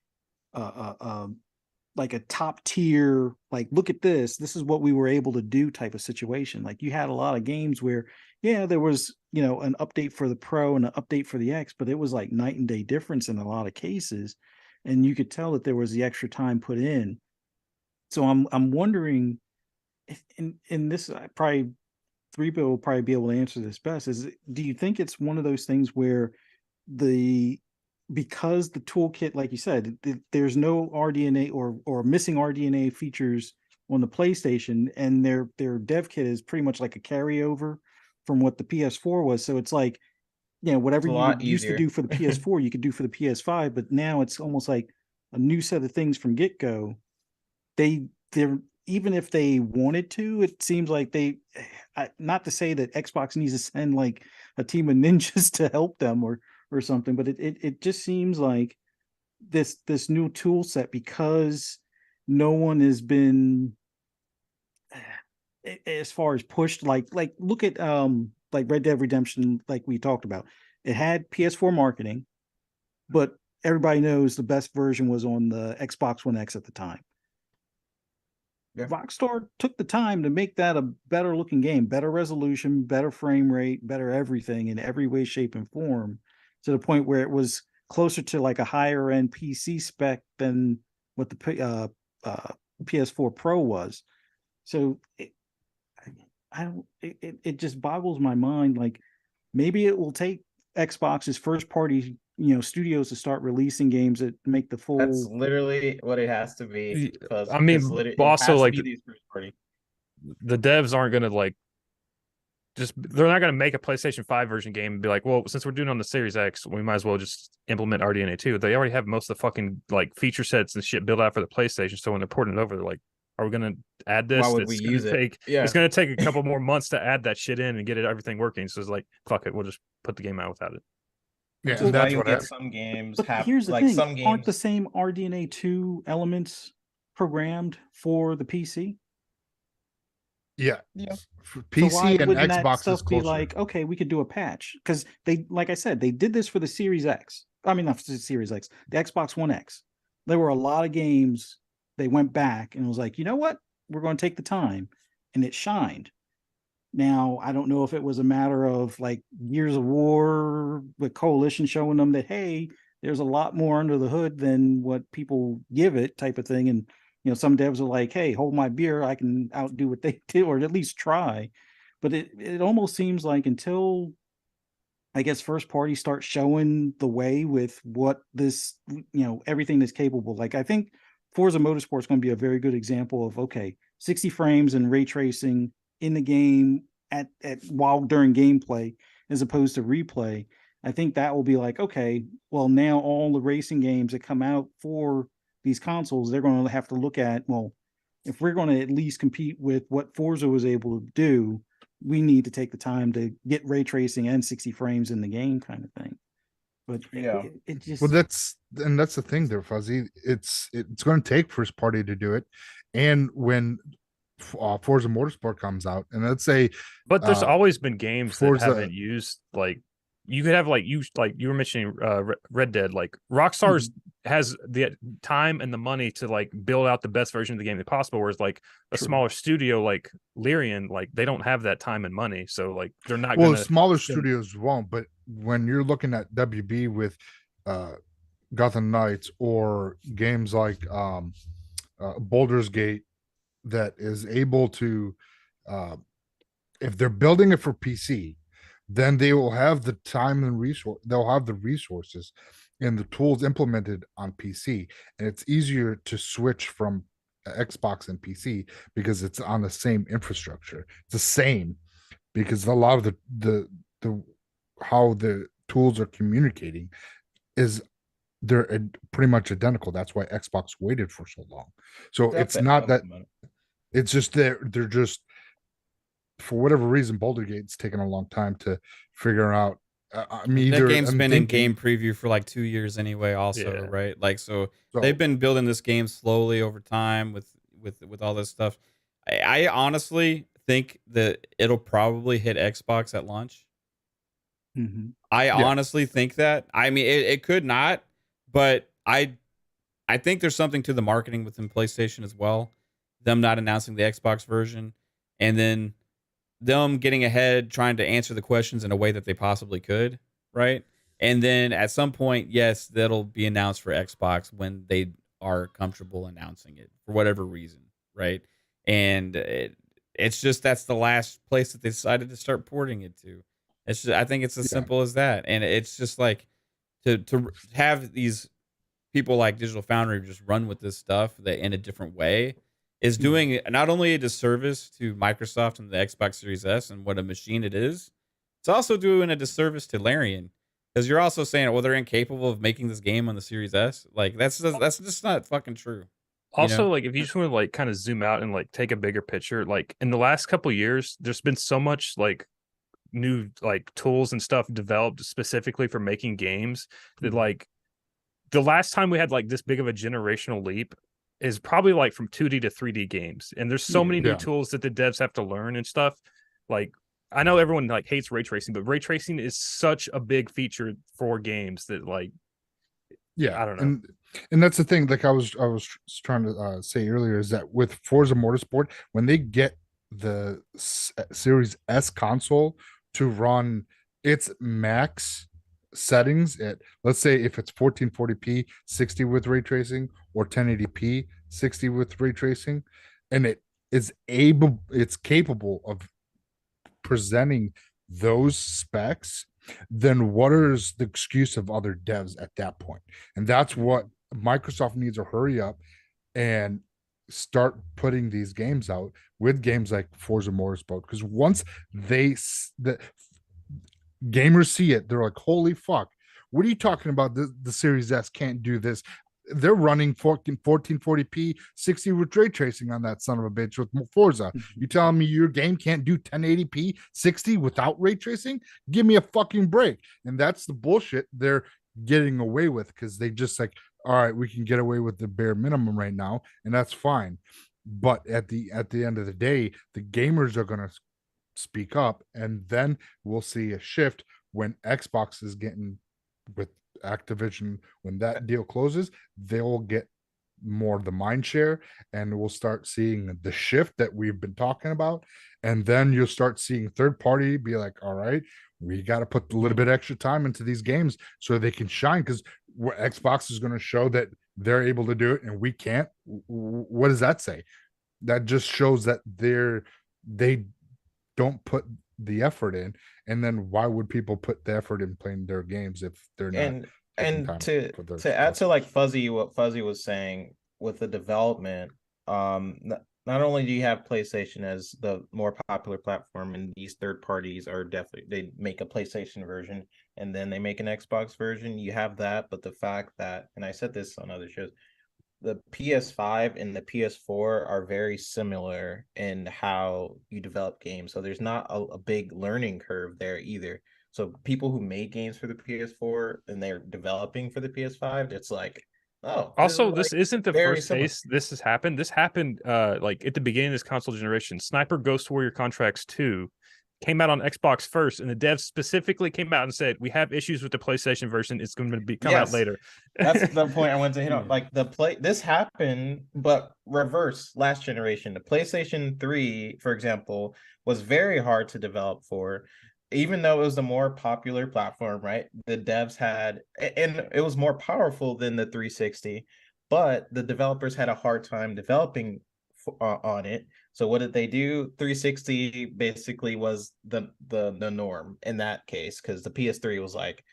top tier, like, look at this is what we were able to do type of situation. Like you had a lot of games where there was an update for the Pro and an update for the X, but it was like night and day difference in a lot of cases, and you could tell that there was the extra time put in. So I'm wondering if in this, probably 3-Bit will probably be able to answer this best, do you think it's one of those things where because the toolkit, like you said, there's no RDNA or missing RDNA features on the PlayStation, and their dev kit is pretty much like a carryover from what the PS4 was. So it's like, whatever you used to do for the PS4, you could do for the PS5, but now it's almost like a new set of things from get-go. They're even if they wanted to, it seems like not to say that Xbox needs to send like a team of ninjas to help them or something, but it just seems like this new tool set, because no one has been as far as pushed, like look at like Red Dead Redemption, like we talked about. It had PS4 marketing, but everybody knows the best version was on the Xbox One X at the time. Rockstar took the time to make that a better looking game, better resolution, better frame rate, better everything in every way, shape, and form, to the point where it was closer to like a higher end PC spec than what the PS4 Pro was. So it just boggles my mind. Like maybe it will take Xbox's first party studios to start releasing games that make the full. That's literally what it has to be. I mean, also like these first party. The devs aren't gonna like they're not gonna make a PlayStation 5 version game and be like, well, since we're doing on the Series X, we might as well just implement RDNA 2. They already have most of the fucking like feature sets and shit built out for the PlayStation. So when they're porting it over, they're like, are we gonna add this? Why would we use it? It's gonna take a couple more months to add that shit in and get everything working. So it's like, fuck it, we'll just put the game out without it. Yeah, so that's what get some games have. Here's the like thing: some games aren't the same RDNA 2 elements programmed for the PC? Yeah. For PC so and wouldn't Xbox that stuff is closer. be like, okay, we could do a patch, because they, like I said, they did this for the Series X. I mean, not the Series X, the Xbox One X. There were a lot of games they went back and was like, you know what, we're going to take the time, and it shined. Now, I don't know if it was a matter of like Years of War with Coalition showing them that, hey, there's a lot more under the hood than what people give it, type of thing. And, some devs are like, hey, hold my beer, I can outdo what they did, or at least try. But it almost seems like until, I guess, first party starts showing the way with what this, everything is capable. Like, I think Forza Motorsport is going to be a very good example of, okay, 60 frames and ray tracing in the game while during gameplay, as opposed to replay. I think that will be like, okay, well, now all the racing games that come out for these consoles, they're going to have to look at, well, if we're going to at least compete with what Forza was able to do, we need to take the time to get ray tracing and 60 frames in the game, kind of thing. But it just, well, that's the thing there, Fuzzy. It's going to take first party to do it, and when Forza Motorsport comes out, and let's say, but there's always been games Forza, that haven't used, like, you could have like you were mentioning Red Dead. Like Rockstar's has the time and the money to like build out the best version of the game possible, whereas like a smaller studio like Larian, like they don't have that time and money, so like they're not. Well, smaller studios won't, but when you're looking at WB with Gotham Knights or games like Baldur's Gate, that is able to, if they're building it for PC, then they will have the time and resource. They'll have the resources and the tools implemented on PC, and it's easier to switch from Xbox and PC because it's on the same infrastructure. It's the same because a lot of the how the tools are communicating is they're pretty much identical. That's why Xbox waited for so long. So it's not that it's just they're just for whatever reason Boulder Gate's taken a long time to figure out. I mean, that game's I'm been thinking, in game preview for like 2 years anyway. Also, Yeah. right? Like, so so they've been building this game slowly over time with all this stuff. I honestly think that it'll probably hit Xbox at launch. Mm-hmm. I Yeah. honestly think that. I mean, it could not, but I think there's something to the marketing within PlayStation as well. Them not announcing the Xbox version, and then them getting ahead, trying to answer the questions in a way that they possibly could, right? And then at some point, yes, that'll be announced for Xbox when they are comfortable announcing it for whatever reason, right? And it's just that's the last place that they decided to start porting it to. It's just, I think it's as simple as that, and it's just like to have these people like Digital Foundry just run with this stuff that in a different way is doing not only a disservice to Microsoft and the Xbox Series S and what a machine it is, it's also doing a disservice to Larian because you're also saying, well, they're incapable of making this game on the Series S. Like that's just not fucking true. Also, like if you just want to like kind of zoom out and like take a bigger picture, like in the last couple of years, there's been so much like new like tools and stuff developed specifically for making games that like the last time we had like this big of a generational leap is probably like from 2D to 3D games. And there's so many new tools that the devs have to learn and stuff. Like I know everyone like hates ray tracing, but ray tracing is such a big feature for games that like I don't know. And that's the thing, like I was trying to say earlier, is that with Forza Motorsport, when they get the Series S console to run its max settings at, let's say if it's 1440p 60 with ray tracing or 1080p 60 with ray tracing, and it's capable of presenting those specs, then what is the excuse of other devs at that point? And that's what Microsoft needs to hurry up and start putting these games out with games like Forza Motorsport, because once the gamers see it, they're like, holy fuck, what are you talking about? The Series S can't do this. They're running 1440p 60 with ray tracing on that son of a bitch with Forza. You telling me your game can't do 1080p 60 without ray tracing? Give me a fucking break. And that's the bullshit they're getting away with, because they just like, all right, we can get away with the bare minimum right now, and that's fine. But at the end of the day, the gamers are going to speak up, and then we'll see a shift when Xbox is getting with Activision. When that deal closes, they'll get more of the mind share, and we'll start seeing the shift that we've been talking about. And then you'll start seeing third party be like, all right, we got to put a little bit extra time into these games so they can shine, because Xbox is going to show that they're able to do it and we can't. What does that say? That just shows that they don't put the effort in. And then why would people put the effort in playing their games if they're not? And to add to like what Fuzzy was saying with the development, not only do you have PlayStation as the more popular platform, and these third parties are definitely, they make a PlayStation version and then they make an Xbox version. You have that, but the fact that, and I said this on other shows, the PS5 and the PS4 are very similar in how you develop games. So there's not a big learning curve there either. So people who made games for the PS4 and they're developing for the PS5, it's like, oh. Also, this isn't the first case this has happened. This happened like at the beginning of this console generation. Sniper Ghost Warrior Contracts 2 came out on Xbox first, and the devs specifically came out and said, we have issues with the PlayStation version. It's going to come out later. That's the point I wanted to hit on. Like this happened, but reverse last generation. The PlayStation 3, for example, was very hard to develop for, even though it was the more popular platform, right? The devs had, and it was more powerful than the 360, but the developers had a hard time developing on it. So what did they do? 360 basically was the norm in that case, because the PS3 was like,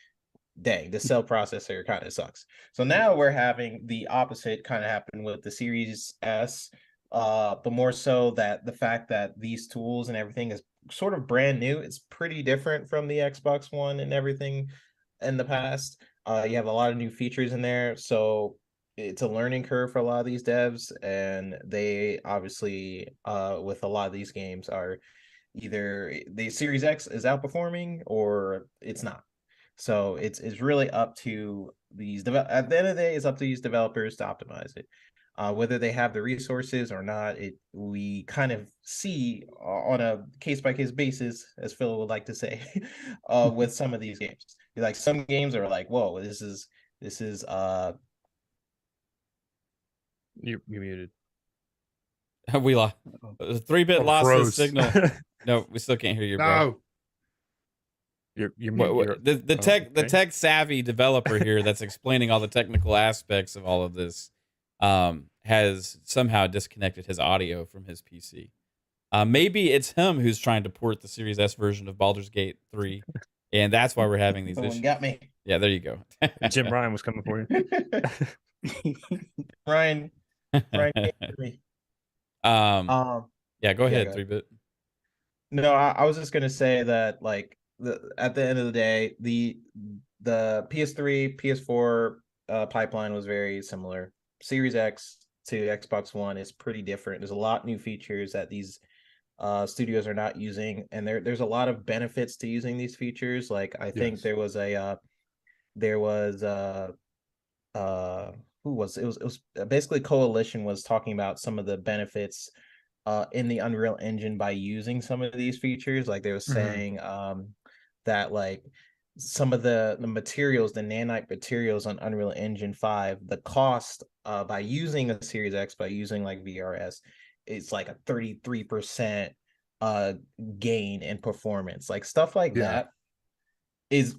dang, the cell processor kind of sucks. So now we're having the opposite kind of happen with the Series S, but more so that the fact that these tools and everything is sort of brand new. It's pretty different from the Xbox One and everything in the past. You have a lot of new features in there, so it's a learning curve for a lot of these devs, and they obviously, with a lot of these games, are either the Series X is outperforming or it's not. So it's really up to these at the end of the day, it's up to these developers to optimize it. Whether they have the resources or not, we kind of see on a case by case basis, as Phil would like to say, with some of these games. Like some games are like, whoa, this is You're muted. We lost. 3-bit lost his froze. signal. No, we still can't hear you, bro. No. The tech savvy developer here that's explaining all the technical aspects of all of this has somehow disconnected his audio from his PC. Maybe it's him who's trying to port the Series S version of Baldur's Gate 3, and that's why we're having these someone issues. got me. Yeah, there you go. Jim Ryan was coming for you. Ryan can't hear me. Yeah, go ahead, go 3-bit. No, I was just gonna say that, like, at the end of the day, the PS3, PS4 pipeline was very similar. Series X to Xbox One is pretty different. There's a lot new features that these studios are not using, and there's a lot of benefits to using these features. Like, I think there was who was it was basically Coalition was talking about some of the benefits in the Unreal Engine by using some of these features. Like they were saying that, like, some of the materials, the nanite materials on Unreal Engine 5, the cost by using a Series X, by using like VRS, it's like a 33% gain in performance. Like stuff like that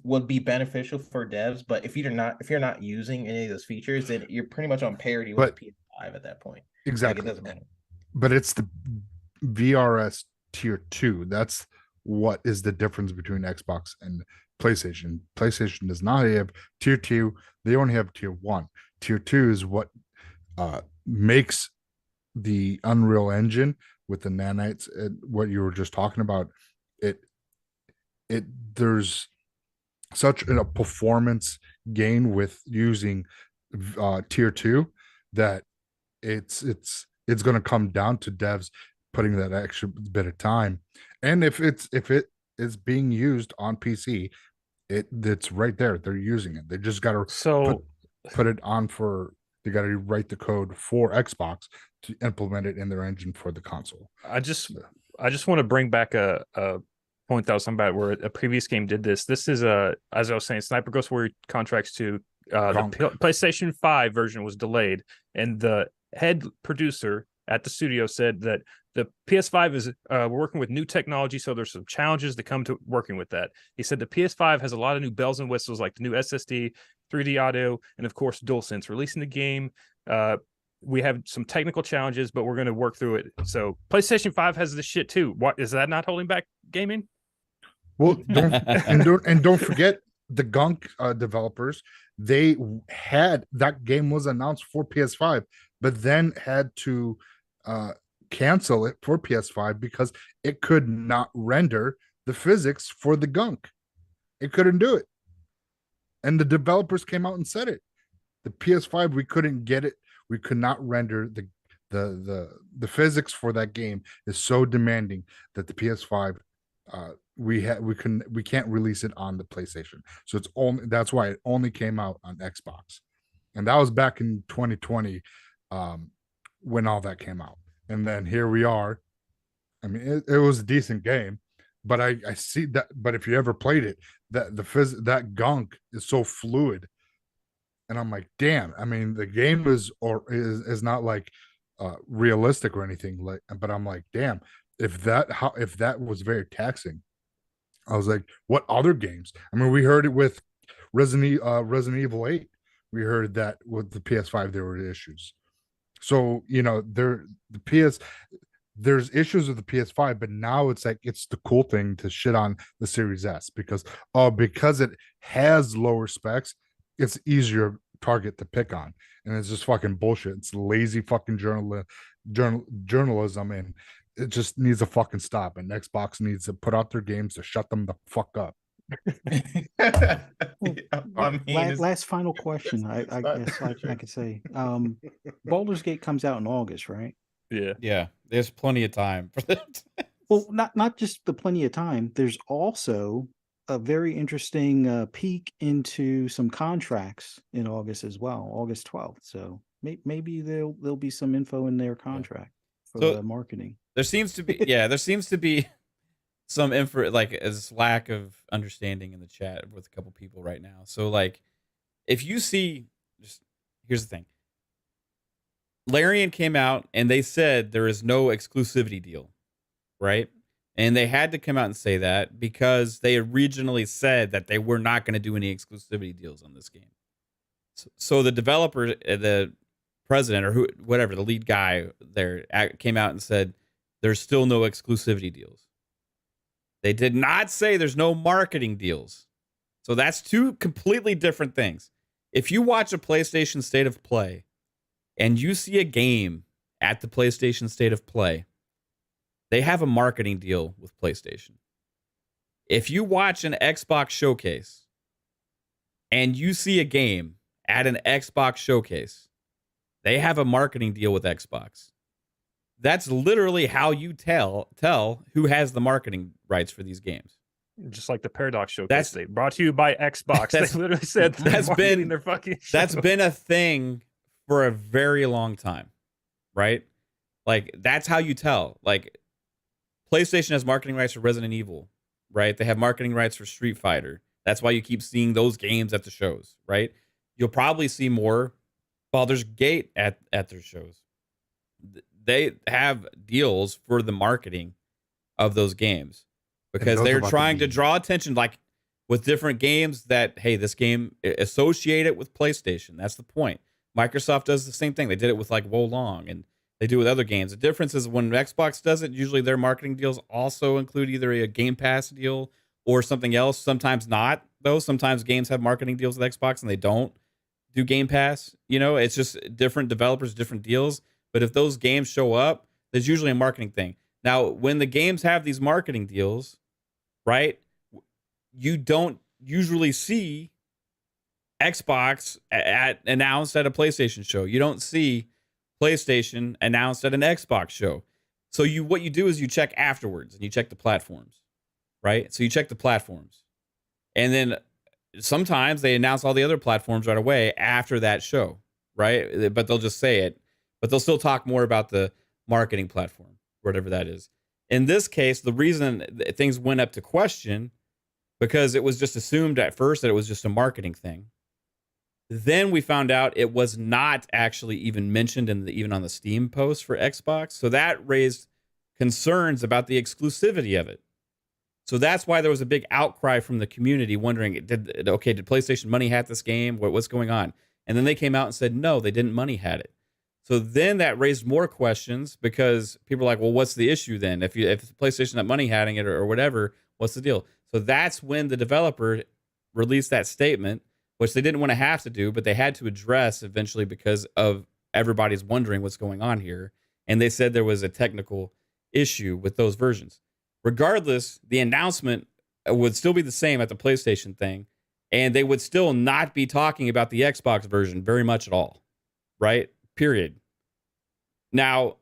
would be beneficial for devs, but if you're not using any of those features, then you're pretty much on parity with PS5 at that point. Exactly. Like, it doesn't matter. But it's the VRS tier 2. That's what is the difference between Xbox and PlayStation. PlayStation does not have tier 2. They only have tier 1. Tier 2 is what makes the Unreal Engine with the nanites, what you were just talking about. There's such a performance gain with using tier 2 that it's going to come down to devs putting that extra bit of time. And if it is being used on PC, it's right there. They're using it. They just got to put it on for. They got to write the code for Xbox to implement it in their engine for the console. I just want to bring back a point that was something about where a previous game did this. This is as I was saying, Sniper Ghost Warrior Contracts 2. The PlayStation 5 version was delayed, and the head producer at the studio said that the PS5 is we're working with new technology, so there's some challenges that come to working with that. He said the PS5 has a lot of new bells and whistles, like the new SSD, 3D audio, and of course DualSense. Releasing the game, we have some technical challenges, but we're going to work through it. So PlayStation 5 has this shit too. What is that not holding back gaming? Well, don't forget the gunk developers. They had that game was announced for PS5, but then had to cancel it for PS5 because it could not render the physics for the gunk. It couldn't do it, and the developers came out and said it. The PS5, we couldn't get it. We could not render the physics for that game is so demanding that the PS5 we can't release it on the PlayStation. So that's why it only came out on Xbox. And that was back in 2020 when all that came out. And then here we are. I mean, it was a decent game, but I see that. But if you ever played it, that gunk is so fluid, and I'm like, damn. I mean, the game is not like realistic or anything. Like, but I'm like, damn. If that was very taxing, I was like, what other games? I mean, we heard it with Resident Evil 8. We heard that with the PS5 there were issues. So, the there's issues with the PS5, but now it's like it's the cool thing to shit on the Series S because it has lower specs, it's easier target to pick on. And it's just fucking bullshit. It's lazy fucking journalism, and it just needs to fucking stop. And Xbox needs to put out their games to shut them the fuck up. Last final question. I guess I could say, Baldur's Gate comes out in August, right? Yeah. There's plenty of time for that. Well, not just the plenty of time. There's also a very interesting peek into some contracts in August as well, August 12th. So maybe there'll be some info in their contract for the marketing. There seems to be some info, like as lack of understanding in the chat with a couple people right now. So like, if you see, here's the thing. Larian came out and they said there is no exclusivity deal, right? And they had to come out and say that because they originally said that they were not going to do any exclusivity deals on this game. So the developer, the president or whatever, the lead guy there came out and said there's still no exclusivity deals. They did not say there's no marketing deals. So that's two completely different things. If you watch a PlayStation State of Play and you see a game at the PlayStation State of Play, they have a marketing deal with PlayStation. If you watch an Xbox showcase and you see a game at an Xbox showcase, they have a marketing deal with Xbox. That's literally how you tell who has the marketing rights for these games. Just like the Paradox showcase, they brought to you by Xbox. They literally said that's been a thing for a very long time, right? Like that's how you tell. Like PlayStation has marketing rights for Resident Evil, right? They have marketing rights for Street Fighter. That's why you keep seeing those games at the shows, right? You'll probably see more Baldur's Gate at their shows. They have deals for the marketing of those games because they're trying to draw attention, like with different games that, hey, this game, associate it with PlayStation. That's the point. Microsoft does the same thing. They did it with like Wo Long, and they do with other games. The difference is when Xbox does it, usually their marketing deals also include either a Game Pass deal or something else. Sometimes not, though. Sometimes games have marketing deals with Xbox and they don't do Game Pass. You know, it's just different developers, different deals. But if those games show up, there's usually a marketing thing. Now, when the games have these marketing deals, right, you don't usually see Xbox announced at a PlayStation show. You don't see PlayStation announced at an Xbox show. So what you do is you check afterwards and you check the platforms, right? So you check the platforms. And then sometimes they announce all the other platforms right away after that show, right? But they'll just say it. But they'll still talk more about the marketing platform, whatever that is. In this case, the reason things went up to question, because it was just assumed at first that it was just a marketing thing. Then we found out it was not actually even mentioned even on the Steam post for Xbox. So that raised concerns about the exclusivity of it. So that's why there was a big outcry from the community wondering, did PlayStation money hat this game? What's going on? And then they came out and said, no, they didn't money hat it. So then that raised more questions because people are like, well, what's the issue then? If PlayStation not money hatting it or whatever, what's the deal? So that's when the developer released that statement, which they didn't want to have to do, but they had to address eventually because of everybody's wondering what's going on here. And they said there was a technical issue with those versions. Regardless, the announcement would still be the same at the PlayStation thing, and they would still not be talking about the Xbox version very much at all, right? Period. Now,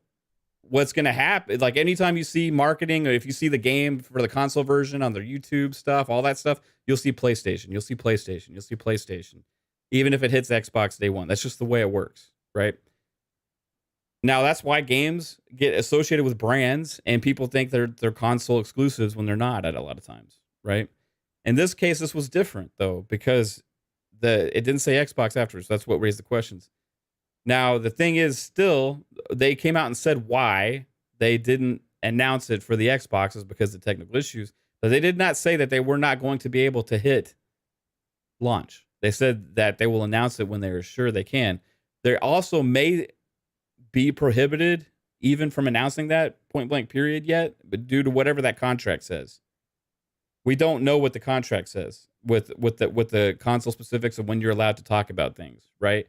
what's going to happen, like anytime you see marketing or if you see the game for the console version on their YouTube stuff, all that stuff, you'll see PlayStation, you'll see PlayStation, you'll see PlayStation, even if it hits Xbox day one. That's just the way it works, right? Now, that's why games get associated with brands and people think they're console exclusives when they're not at a lot of times, right? In this case, this was different, though, because it didn't say Xbox afterwards. So that's what raised the questions. Now, the thing is still, they came out and said why they didn't announce it for the Xboxes because of technical issues, but they did not say that they were not going to be able to hit launch. They said that they will announce it when they're sure they can. They also may be prohibited even from announcing that point blank period yet, but due to whatever that contract says. We don't know what the contract says with the console specifics of when you're allowed to talk about things, right?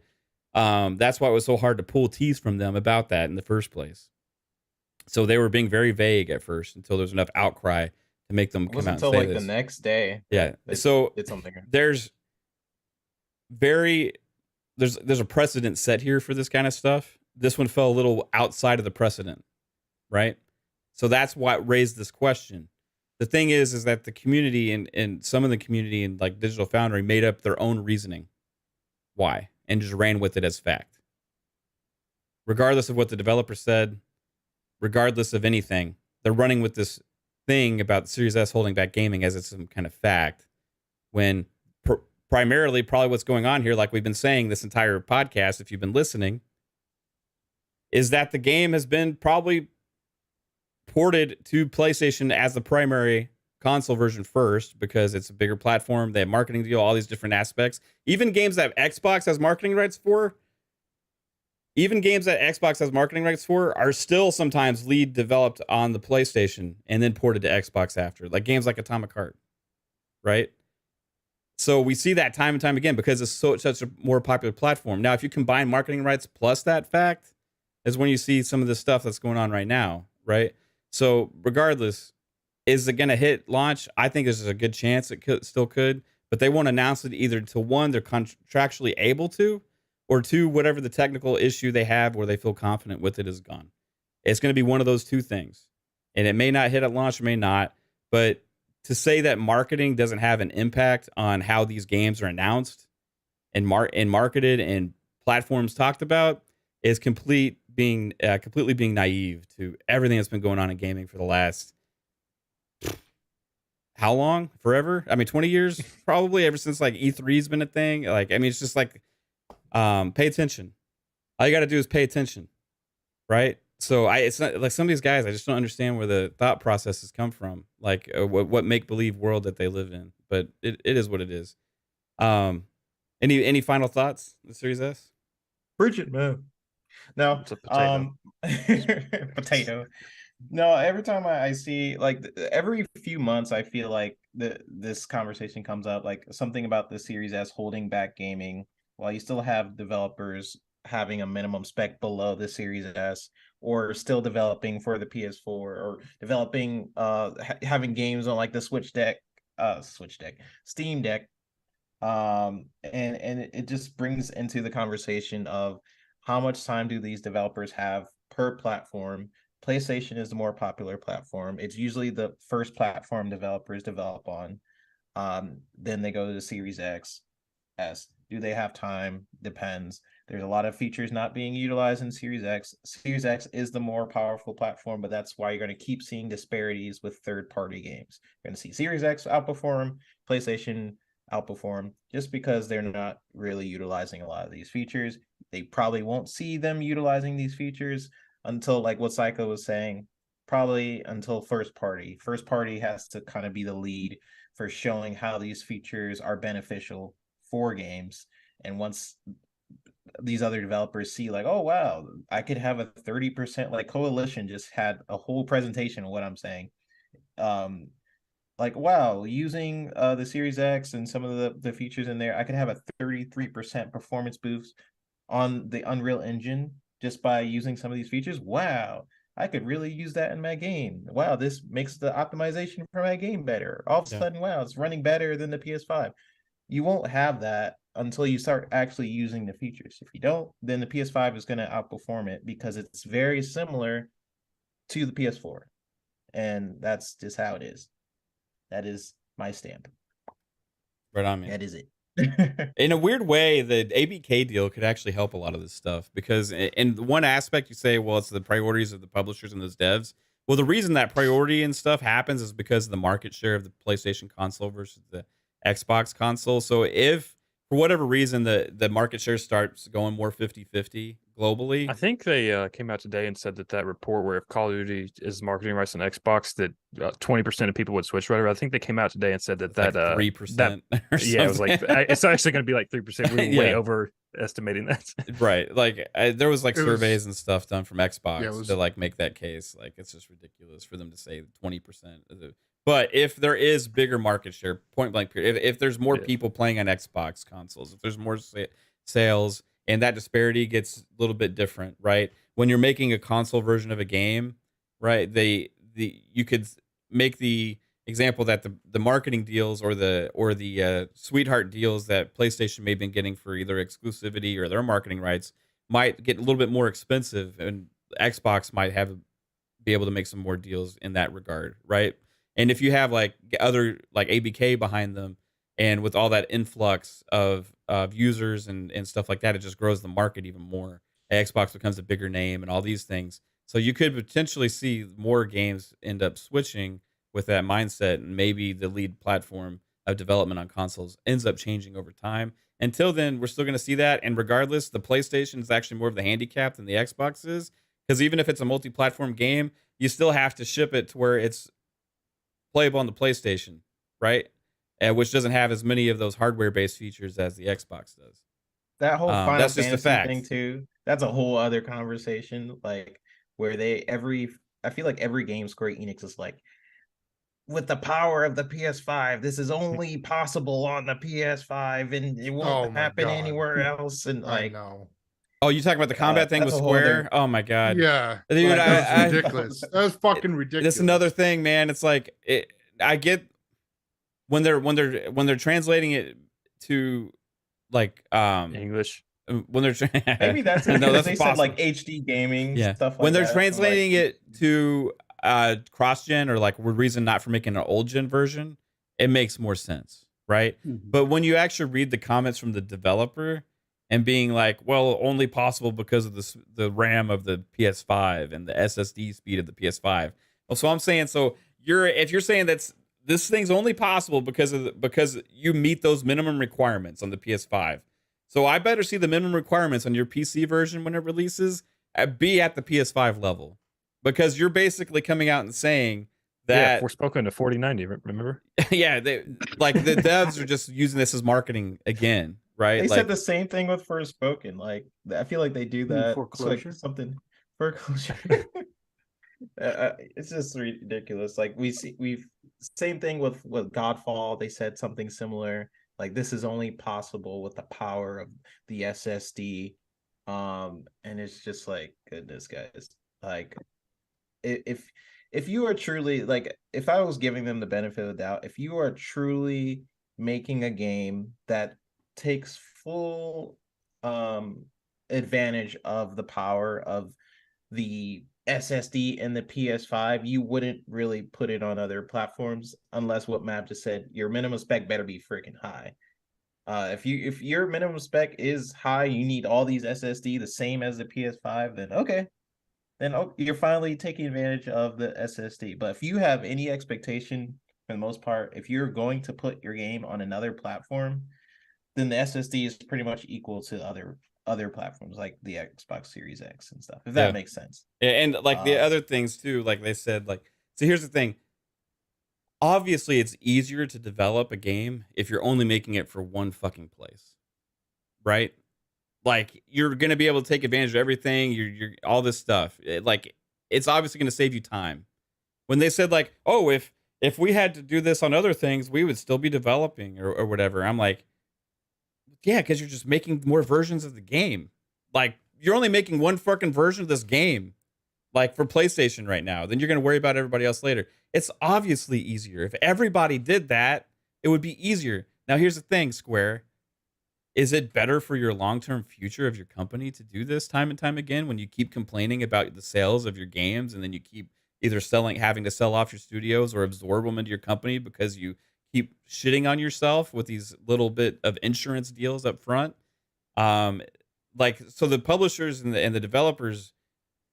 That's why it was so hard to pull teeth from them about that in the first place. So they were being very vague at first until there was enough outcry to make them come out and say until like this. the next day. Yeah. They So did something. there's a precedent set here for this kind of stuff. This one fell a little outside of the precedent, right? So that's what raised this question. The thing is that the community and some of the community in like Digital Foundry made up their own reasoning why and just ran with it as fact. Regardless of what the developer said, regardless of anything, they're running with this thing about the Series S holding back gaming as it's some kind of fact, when primarily probably what's going on here, like we've been saying this entire podcast, if you've been listening, is that the game has been probably ported to PlayStation as the primary console version first because it's a bigger platform. They have marketing deal, all these different aspects. Even games that Xbox has marketing rights for, are still sometimes lead developed on the PlayStation and then ported to Xbox after, like games like Atomic Heart, right? So we see that time and time again because it's such a more popular platform. Now, if you combine marketing rights plus that fact, is when you see some of the stuff that's going on right now, right? So regardless, is it going to hit launch? I think there's a good chance it still could, but they won't announce it either until one, they're contractually able to, or two, whatever the technical issue they have where they feel confident with it is gone. It's going to be one of those two things. And it may not hit at launch, it may not, but to say that marketing doesn't have an impact on how these games are announced and marketed and platforms talked about is completely being naive to everything that's been going on in gaming for the last how long? Forever? I mean, 20 years probably, ever since like E3's been a thing. Like, I mean, it's just like, pay attention. All you got to do is pay attention, right? So it's not like some of these guys, I just don't understand where the thought processes come from, like what make believe world that they live in. But it is what it is. Any final thoughts? The Series S? Bridget, man. No, It's a potato. Potato. No, every time I see, like, every few months, I feel like this conversation comes up, like something about the Series S holding back gaming while you still have developers having a minimum spec below the Series S, or still developing for the PS4, or developing having games on like the Steam Deck. And it just brings into the conversation of how much time do these developers have per platform. PlayStation is the more popular platform. It's usually the first platform developers develop on. Then they go to the Series X, S. Do they have time? Depends. There's a lot of features not being utilized in Series X. Series X is the more powerful platform, but that's why you're going to keep seeing disparities with third-party games. You're going to see Series X outperform, PlayStation outperform, just because they're not really utilizing a lot of these features. They probably won't see them utilizing these features until, like what Psycho was saying, probably until first party. First party has to kind of be the lead for showing how these features are beneficial for games. And once these other developers see, like, oh wow, I could have a 30%, like Coalition just had a whole presentation of what I'm saying. Like, wow, using the Series X and some of the features in there, I could have a 33% performance boost on the Unreal Engine just by using some of these features. Wow, I could really use that in my game. Wow, this makes the optimization for my game better. All of a sudden, wow, it's running better than the PS5. You won't have that until you start actually using the features. If you don't, then the PS5 is going to outperform it because it's very similar to the PS4. And that's just how it is. That is my stamp. Right on, man. That is it. In a weird way, the ABK deal could actually help a lot of this stuff, because in one aspect you say, well, it's the priorities of the publishers and those devs. Well, the reason that priority and stuff happens is because of the market share of the PlayStation console versus the Xbox console. So if for whatever reason the market share starts going more 50-50 globally, I think they came out today and said that report where if Call of Duty is marketing rights on Xbox, that 20% of people would switch. Whatever. I think they came out today and said that like 3%. Or yeah, it was like it's actually going to be like 3%, way Yeah. over estimating that. Right. Like there was like It was- surveys and stuff done from Xbox Yeah, it was- to like make that case. Like it's just ridiculous for them to say 20%. But if there is bigger market share, point blank period, if there's more Yeah. people playing on Xbox consoles, if there's more sales and that disparity gets a little bit different, right? When you're making a console version of a game, right? You could make the example that the marketing deals or the sweetheart deals that PlayStation may have been getting for either exclusivity or their marketing rights might get a little bit more expensive, and Xbox might be able to make some more deals in that regard, right? And if you have like other like ABK behind them, and with all that influx of users and stuff like that, it just grows the market even more. Xbox becomes a bigger name and all these things. So you could potentially see more games end up switching with that mindset, and maybe the lead platform of development on consoles ends up changing over time. Until then, we're still going to see that. And regardless, the PlayStation is actually more of the handicap than the Xbox is, because even if it's a multi-platform game, you still have to ship it to where it's playable on the PlayStation, right? Which doesn't have as many of those hardware-based features as the Xbox does. That whole Final that's just a Fantasy fact. thing too. That's a whole other conversation. Like where I feel like every game Square Enix is like, with the power of the PS5, this is only possible on the PS5, and it Oh won't my happen God. anywhere else. And I like, know. Oh, you talking about the combat thing with that's a whole other- Square? Oh my god. Yeah, Dude, Like, that I, was ridiculous. That was fucking ridiculous. That's another thing, man. It's like I get when they're translating it to like English. when they're maybe that's no, because that's they said possible. like HD gaming Yeah, stuff like when they're that. translating it to cross gen or like reason not for making an old gen version, it makes more sense, right? Mhm. But when you actually read the comments from the developer and being like, well, only possible because of the RAM of the PS5 and the SSD speed of the PS5. Well, so I'm saying, if you're saying that's this thing's only possible because you meet those minimum requirements on the PS5. So I better see the minimum requirements on your PC version when it releases be at the PS5 level, because you're basically coming out and saying that Forspoken to 4090. Remember? yeah, the devs are just using this as marketing again, right? They like, said the same thing with Forspoken. Like I feel like they do that. Foreclosure? It's like something foreclosure. It's just ridiculous. Like we've same thing with Godfall. They said something similar. Like this is only possible with the power of the SSD. And it's just like, goodness, guys. Like if you are truly like, if I was giving them the benefit of the doubt, if you are truly making a game that takes full advantage of the power of the SSD and the PS5, you wouldn't really put it on other platforms unless what Matt just said, your minimum spec better be freaking high. If your minimum spec is high, you need all these SSD the same as the PS5, then okay. Then you're finally taking advantage of the SSD. But if you have any expectation, for the most part, if you're going to put your game on another platform, then the SSD is pretty much equal to other platforms like the Xbox Series X and stuff, if that makes sense. Yeah, and like the other things too, like they said, like, so here's the thing. Obviously, it's easier to develop a game if you're only making it for one fucking place, right? Like you're gonna be able to take advantage of everything. You're all this stuff. It's obviously gonna save you time. When they said like, oh, if we had to do this on other things, we would still be developing or whatever. I'm like, yeah, because you're just making more versions of the game. Like you're only making one fucking version of this game, like for PlayStation right now. Then you're gonna worry about everybody else later. It's obviously easier. If everybody did that, it would be easier. Now here's the thing, Square. Is it better for your long-term future of your company to do this time and time again when you keep complaining about the sales of your games and then you keep either having to sell off your studios or absorb them into your company because you keep shitting on yourself with these little bit of insurance deals up front? So the publishers and the developers'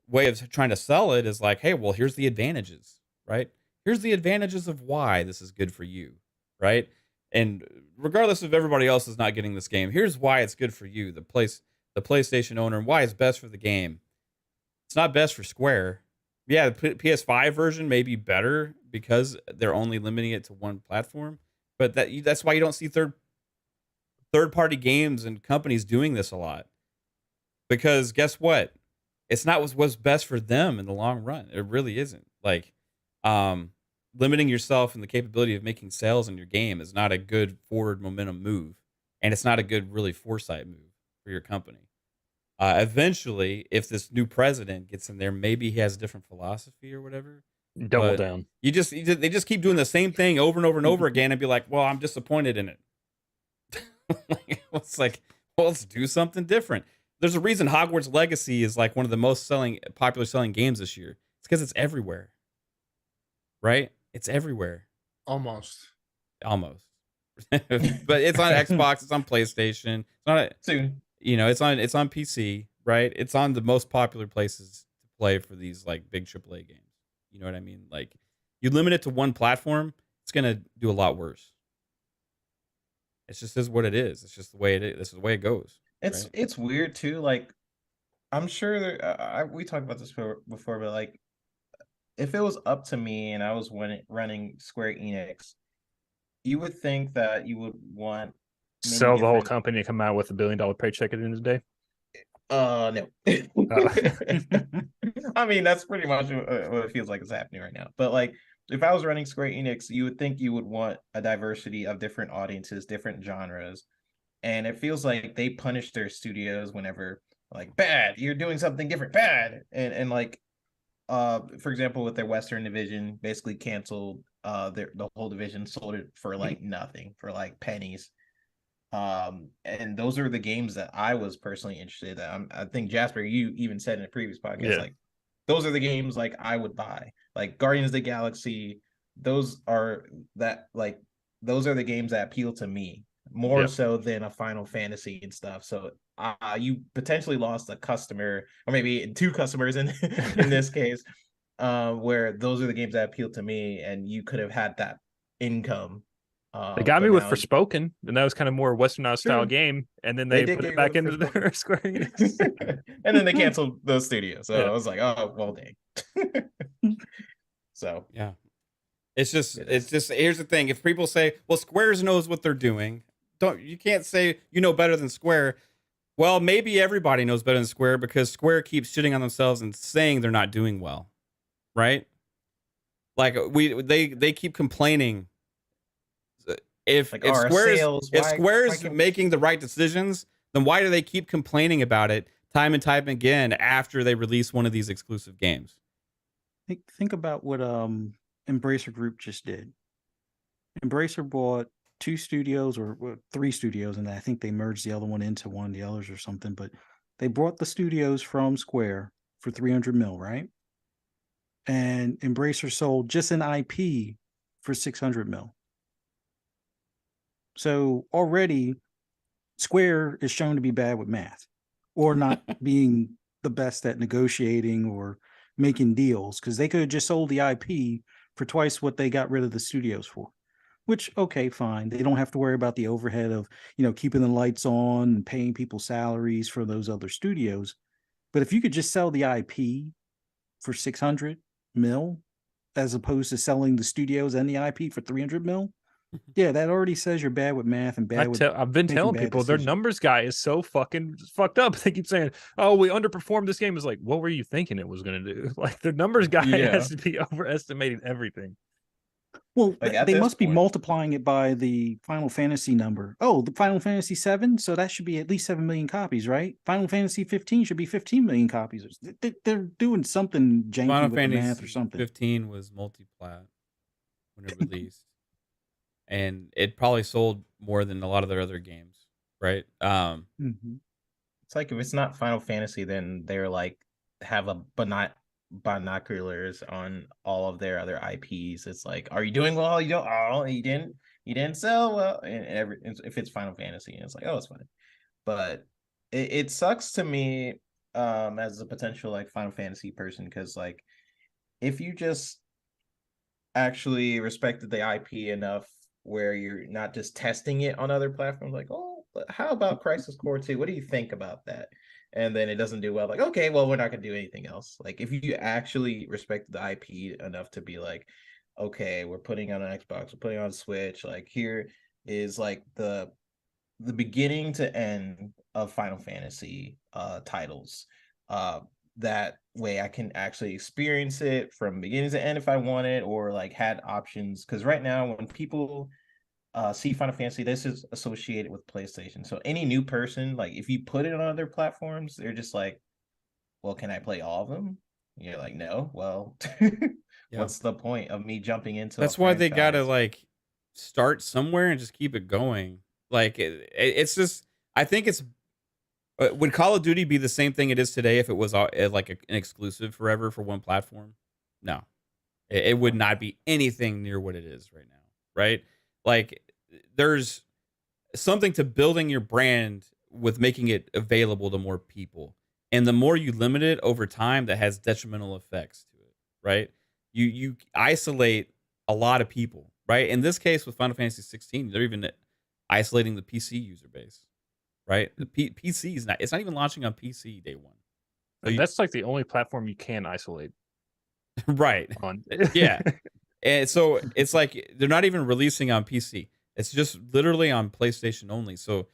way of trying to sell it is like, hey, well, here's the advantages, right? Here's the advantages of why this is good for you, right? And regardless of everybody else is not getting this game, here's why it's good for you, the PlayStation owner, and why it's best for the game. It's not best for Square. Yeah, the PS5 version may be better because they're only limiting it to one platform, but that's why you don't see third third-party games and companies doing this a lot. Because guess what? It's not what's best for them in the long run. It really isn't. Like, limiting yourself and the capability of making sales in your game is not a good forward momentum move, and it's not a good really foresight move for your company. Eventually, if this new president gets in there, maybe he has a different philosophy or whatever. Double But down. they just keep doing the same thing over and over and over again, and be like, "Well, I'm disappointed in it." It's like, well, let's do something different. There's a reason Hogwarts Legacy is like one of the most popular selling games this year. It's because it's everywhere, right? It's everywhere, Almost. almost. But it's on Xbox, it's on PlayStation, it's not Soon. it's on PC, right? It's on the most popular places to play for these like big AAA games. You know what I mean? Like, you limit it to one platform, it's gonna do a lot worse. It's just is what it is. It's just the way it is. This is the way it goes. Right? It's weird too. Like, I'm sure we talked about this before, but like, if it was up to me and I was running Square Enix, you would think that you would want Sell the whole company and come out with $1 billion paycheck at the end of the day. No. I mean, that's pretty much what it feels like is happening right now. But like, if I was running Square Enix, you would think you would want a diversity of different audiences, different genres. And it feels like they punish their studios whenever, like, bad, you're doing something different, bad. And like, for example, with their Western division, basically canceled the whole division, sold it for like nothing, for like pennies. And those are the games that I was personally interested in. I think, Jasper, you even said in a previous podcast, like, those are the games like I would buy. Like Guardians of the Galaxy, those are the games that appeal to me more so than a Final Fantasy and stuff. So you potentially lost a customer, or maybe two customers in this case, where those are the games that appeal to me, and you could have had that income. They got me with Forspoken, and that was kind of more westernized style game, and then they put it back into their Square Enix. And then they canceled the studio. So I was like, oh, well, dang. So yeah. It's just here's the thing. If people say, well, Squares knows what they're doing, you can't say you know better than Square. Well, maybe everybody knows better than Square, because Square keeps shitting on themselves and saying they're not doing well. Right? Like they keep complaining. If Square's making the right decisions, then why do they keep complaining about it time and time again after they release one of these exclusive games? Think about what Embracer Group just did. Embracer bought 2 studios or 3 studios, and I think they merged the other one into one of the others or something. But they bought the studios from Square for 300 mil, right? And Embracer sold just an IP for 600 mil. So already Square is shown to be bad with math, or not being the best at negotiating or making deals, because they could have just sold the IP for twice what they got rid of the studios for. Which, okay, fine. They don't have to worry about the overhead of, keeping the lights on and paying people salaries for those other studios. But if you could just sell the IP for 600 mil, as opposed to selling the studios and the IP for 300 mil, yeah, that already says you're bad with math and bad with. I've been telling people their numbers guy is so fucking fucked up. They keep saying, "Oh, we underperformed this game." Is like, what were you thinking it was going to do? Like, their numbers guy has to be overestimating everything. Well, they must be multiplying it by the Final Fantasy number. Oh, the Final Fantasy 7, so that should be at least 7 million copies, right? Final Fantasy 15 should be 15 million copies. They're doing something janky Final with Fantasy the math or something. 15 was multi-plat when it released. And it probably sold more than a lot of their other games, right? It's like, if it's not Final Fantasy, then they're like have a binoculars on all of their other IPs. It's like, are you doing well? You don't. Oh, you didn't sell well. And if it's Final Fantasy, and it's like, oh, it's fine. But it sucks to me as a potential like Final Fantasy person, because like, if you just actually respected the IP enough where you're not just testing it on other platforms, like, oh, but how about Crisis Core 2? What do you think about that? And then it doesn't do well, like, okay, well, we're not gonna do anything else. Like, if you actually respect the IP enough to be like, okay, we're putting on an Xbox, we're putting on Switch, like, here is like the the beginning to end of Final Fantasy titles. That way I can actually experience it from beginning to end if I wanted, or like had options. Because right now, when people see Final Fantasy, this is associated with PlayStation. So any new person, like if you put it on other platforms, they're just like, well, can I play all of them? And you're like, no. Well, what's the point of me jumping into That's a why they gotta franchise? like start somewhere and just keep it going. Like it's just, I think it's, would Call of Duty be the same thing it is today if it was like an exclusive forever for one platform? No, it would not be anything near what it is right now, right? Like there's something to building your brand with making it available to more people. And the more you limit it over time, that has detrimental effects to it, right? You isolate a lot of people, right? In this case with Final Fantasy 16, they're even isolating the PC user base, right? The PC is not, it's not even launching on PC day one. So And that's like the only platform you can isolate right. on. Yeah. And so it's like they're not even releasing on PC. It's just literally on PlayStation only. So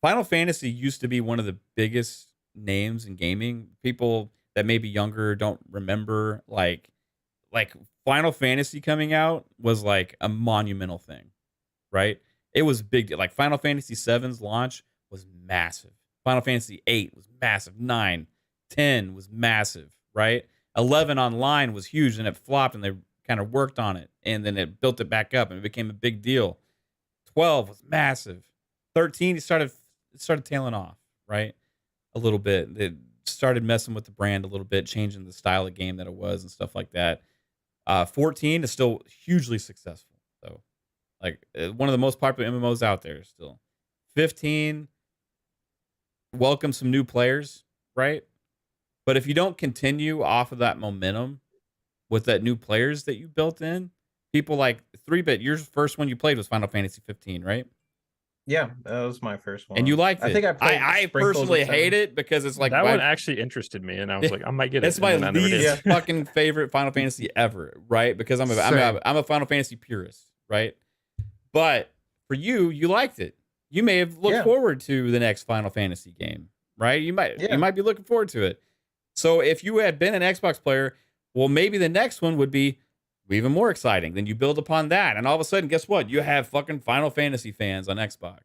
Final Fantasy used to be one of the biggest names in gaming. People that may be younger don't remember, like Final Fantasy coming out was like a monumental thing, right? It was big. Like Final Fantasy VII's launch was massive. Final Fantasy VIII was massive. 9, 10 was massive, right? 11 online was huge, and it flopped, and they kind of worked on it, and then it built it back up, and it became a big deal. 12 was massive. 13, it started tailing off, right? A little bit. It started messing with the brand a little bit, changing the style of game that it was and stuff like that. 14 is still hugely successful, though. Like one of the most popular MMOs out there still. 15 welcome some new players, right? But if you don't continue off of that momentum with that new players that you built in, people like 3-bit, your first one you played was Final Fantasy 15, right? Yeah, that was my first one. And you liked it. I think I played. I sprinkles personally of hate 7. it because it's like That one actually interested me, and I was like, I might get it. it's my and then I never did. least fucking favorite Final Fantasy ever, right? Because I'm a Final Fantasy purist, right? But for you, you liked it. You may have looked forward to the next Final Fantasy game, right? You might be looking forward to it. So if you had been an Xbox player, well, maybe the next one would be even more exciting. Then you build upon that, and all of a sudden, guess what? You have fucking Final Fantasy fans on Xbox,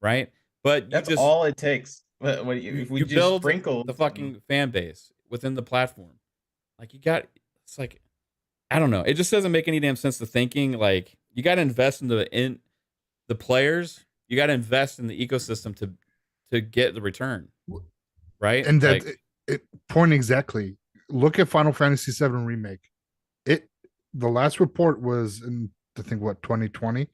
right? But That's you just, all it takes. But if we you just build sprinkle the fucking fan base within the platform, like it's like, I don't know. It just doesn't make any damn sense to thinking like you got to invest in the players. You got to invest in the ecosystem to get the return, right? And that like, it point exactly. Look at Final Fantasy VII Remake. The last report was in, I think, what, 2020.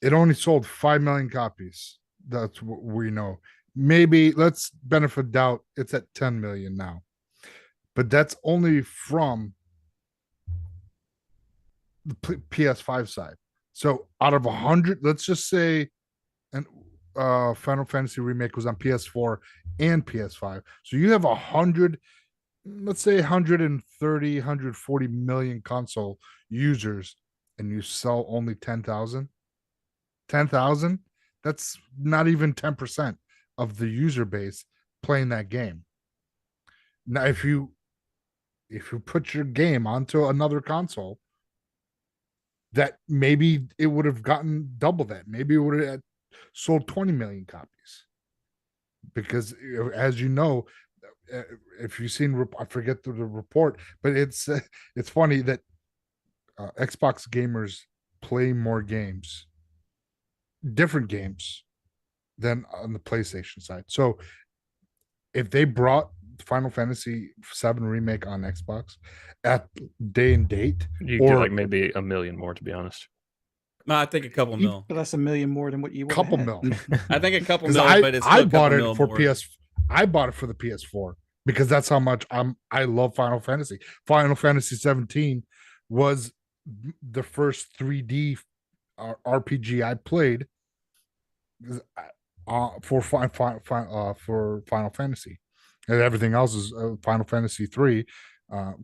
It only sold 5 million copies. That's what we know. Maybe let's benefit doubt. It's at 10 million now, but that's only from the PS5 side. So out of 100, let's just say, and Final Fantasy Remake was on PS4 and PS5. So you have 100, let's say 130, 140 million console users, and you sell only 10,000. 10,000. That's not even 10% of the user base playing that game. Now, if you put your game onto another console, that maybe it would have gotten double that. Maybe it would have sold 20 million copies. Because as you know, if you've seen, I forget the report, but it's funny that Xbox gamers play more games, different games, than on the PlayStation side. So if they brought Final Fantasy VII Remake on Xbox at day and date, you do like maybe a million more, to be honest. No, I think a couple mil. But that's a million more than what you couple had. mil. I think a couple mil, but it's still I bought it for more. I bought it for the PS4 because that's how much I love Final Fantasy. Final Fantasy 17 was the first 3D RPG I played for Final Fantasy, and everything else is Final Fantasy 3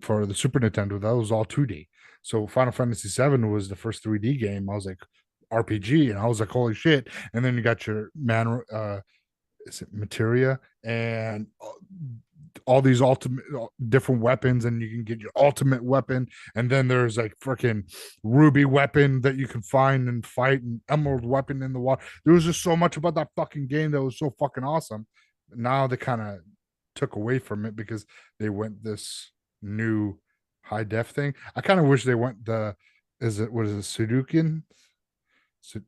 for the Super Nintendo. That was all 2D. So Final Fantasy 7 was the first 3D game. I was like, RPG, and I was like, holy shit. And then you got your is it materia and all these ultimate different weapons, and you can get your ultimate weapon, and then there's like freaking ruby weapon that you can find and fight, and emerald weapon in the water. There was just so much about that fucking game that was so fucking awesome. Now they kind of took away from it because they went this new high def thing. I kind of wish they went what is it Sudoku?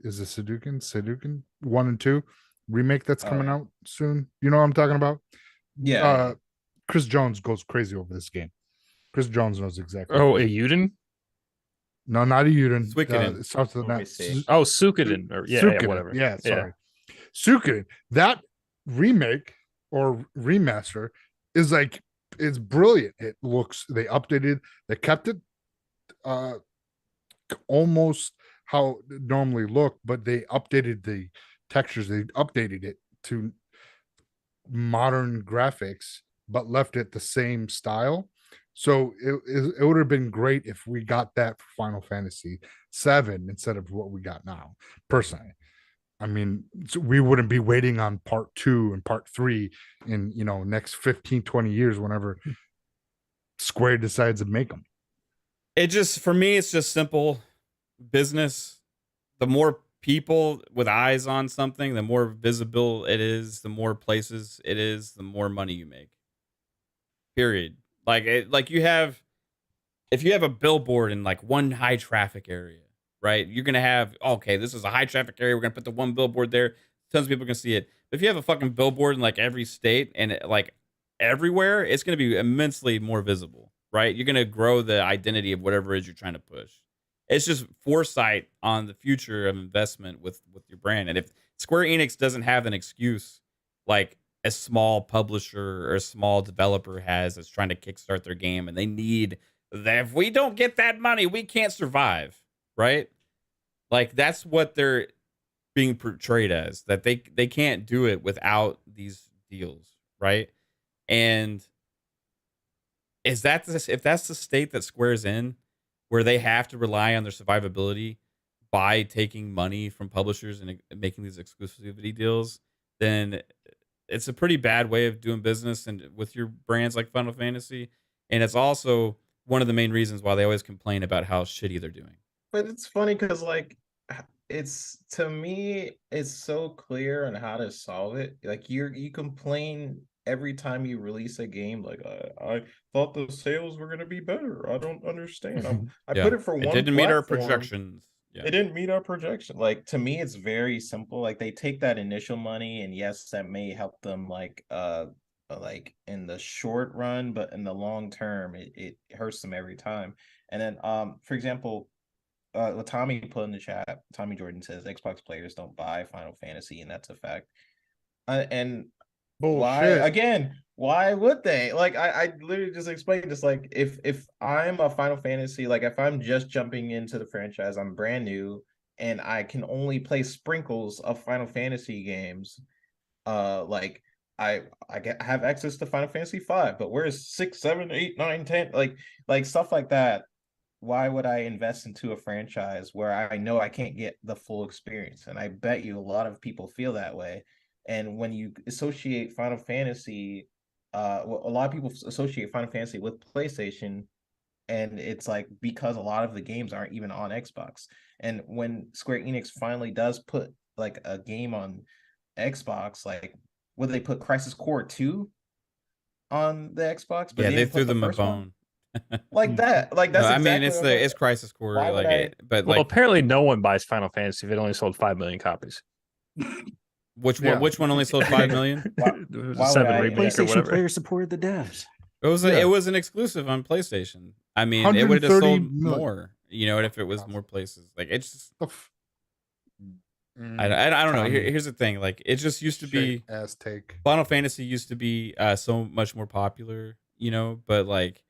Is it Sudoku 1 and 2 remake that's coming out soon? You know what I'm talking about? Yeah. Chris Jones goes crazy over this game. Chris Jones knows exactly. Oh, a Yuden? No, not a Yuden. Suikoden. It starts with that. Oh, Suikoden. Or Suikoden. whatever. Yeah, sorry. Suikoden. That remake or remaster is like, it's brilliant. It looks, they kept it almost how it normally looked, but they updated the textures. They updated it to modern graphics, but left it the same style. So it would have been great if we got that for Final Fantasy VII instead of what we got now, personally. I mean, so we wouldn't be waiting on part 2 and part 3 in, next 15, 20 years, whenever Square decides to make them. For me, it's just simple business. The more people with eyes on something, the more visible it is, the more places it is, the more money you make. Period. If you have a billboard in like one high traffic area, right? You're going to have, okay, this is a high traffic area. We're going to put the one billboard there. Tons of people can see it. But if you have a fucking billboard in like every state and like everywhere, it's going to be immensely more visible, right? You're going to grow the identity of whatever it is you're trying to push. It's just foresight on the future of investment with your brand. And if Square Enix doesn't have an excuse like a small publisher or a small developer has that's trying to kickstart their game, and they need that, if we don't get that money, we can't survive, right? Like, that's what they're being portrayed as, that they can't do it without these deals, right? And if that's the state that Square's in, where they have to rely on their survivability by taking money from publishers and making these exclusivity deals, then it's a pretty bad way of doing business and with your brands like Final Fantasy. And it's also one of the main reasons why they always complain about how shitty they're doing. But it's funny because, like, to me, it's so clear on how to solve it. Like, you complain every time you release a game, like, I thought the sales were going to be better. I don't understand. I put it for one. It didn't meet our projections. Yeah. It didn't meet our projection. Like, to me, it's very simple. Like, they take that initial money, and yes, that may help them like in the short run, but in the long term, it hurts them every time. And then for example, what Tommy put in the chat, Tommy Jordan says Xbox players don't buy Final Fantasy, and that's a fact. And bullshit. Why would they? Like, I literally just explained this. Like, if I'm a Final Fantasy, like if I'm just jumping into the franchise, I'm brand new, and I can only play sprinkles of Final Fantasy games, like I have access to Final Fantasy 5, but where's 6, 7, 8, 9, 10, like stuff like that. Why would I invest into a franchise where I know I can't get the full experience? And I bet you a lot of people feel that way. And when you associate Final Fantasy, a lot of people associate Final Fantasy with PlayStation, and it's like because a lot of the games aren't even on Xbox. And when Square Enix finally does put like a game on Xbox, like, would they put Crisis Core 2 on the Xbox? But yeah, they threw them a bone. Like that. Like, that's I mean, it's Crisis Core. Apparently no one buys Final Fantasy if it only sold 5 million copies. Which one only sold 5 million? 7 remake or PlayStation whatever. players supported the devs. It was an exclusive on PlayStation. I mean, it would have sold more, if it was more places. Like, it's just, I don't know. Here's the thing. Like, it just used to be Final Fantasy used to be so much more popular, but like,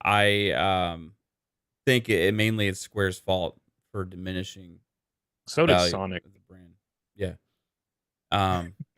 I think it mainly it's Square's fault for diminishing. So did Sonic. The brand. Yeah.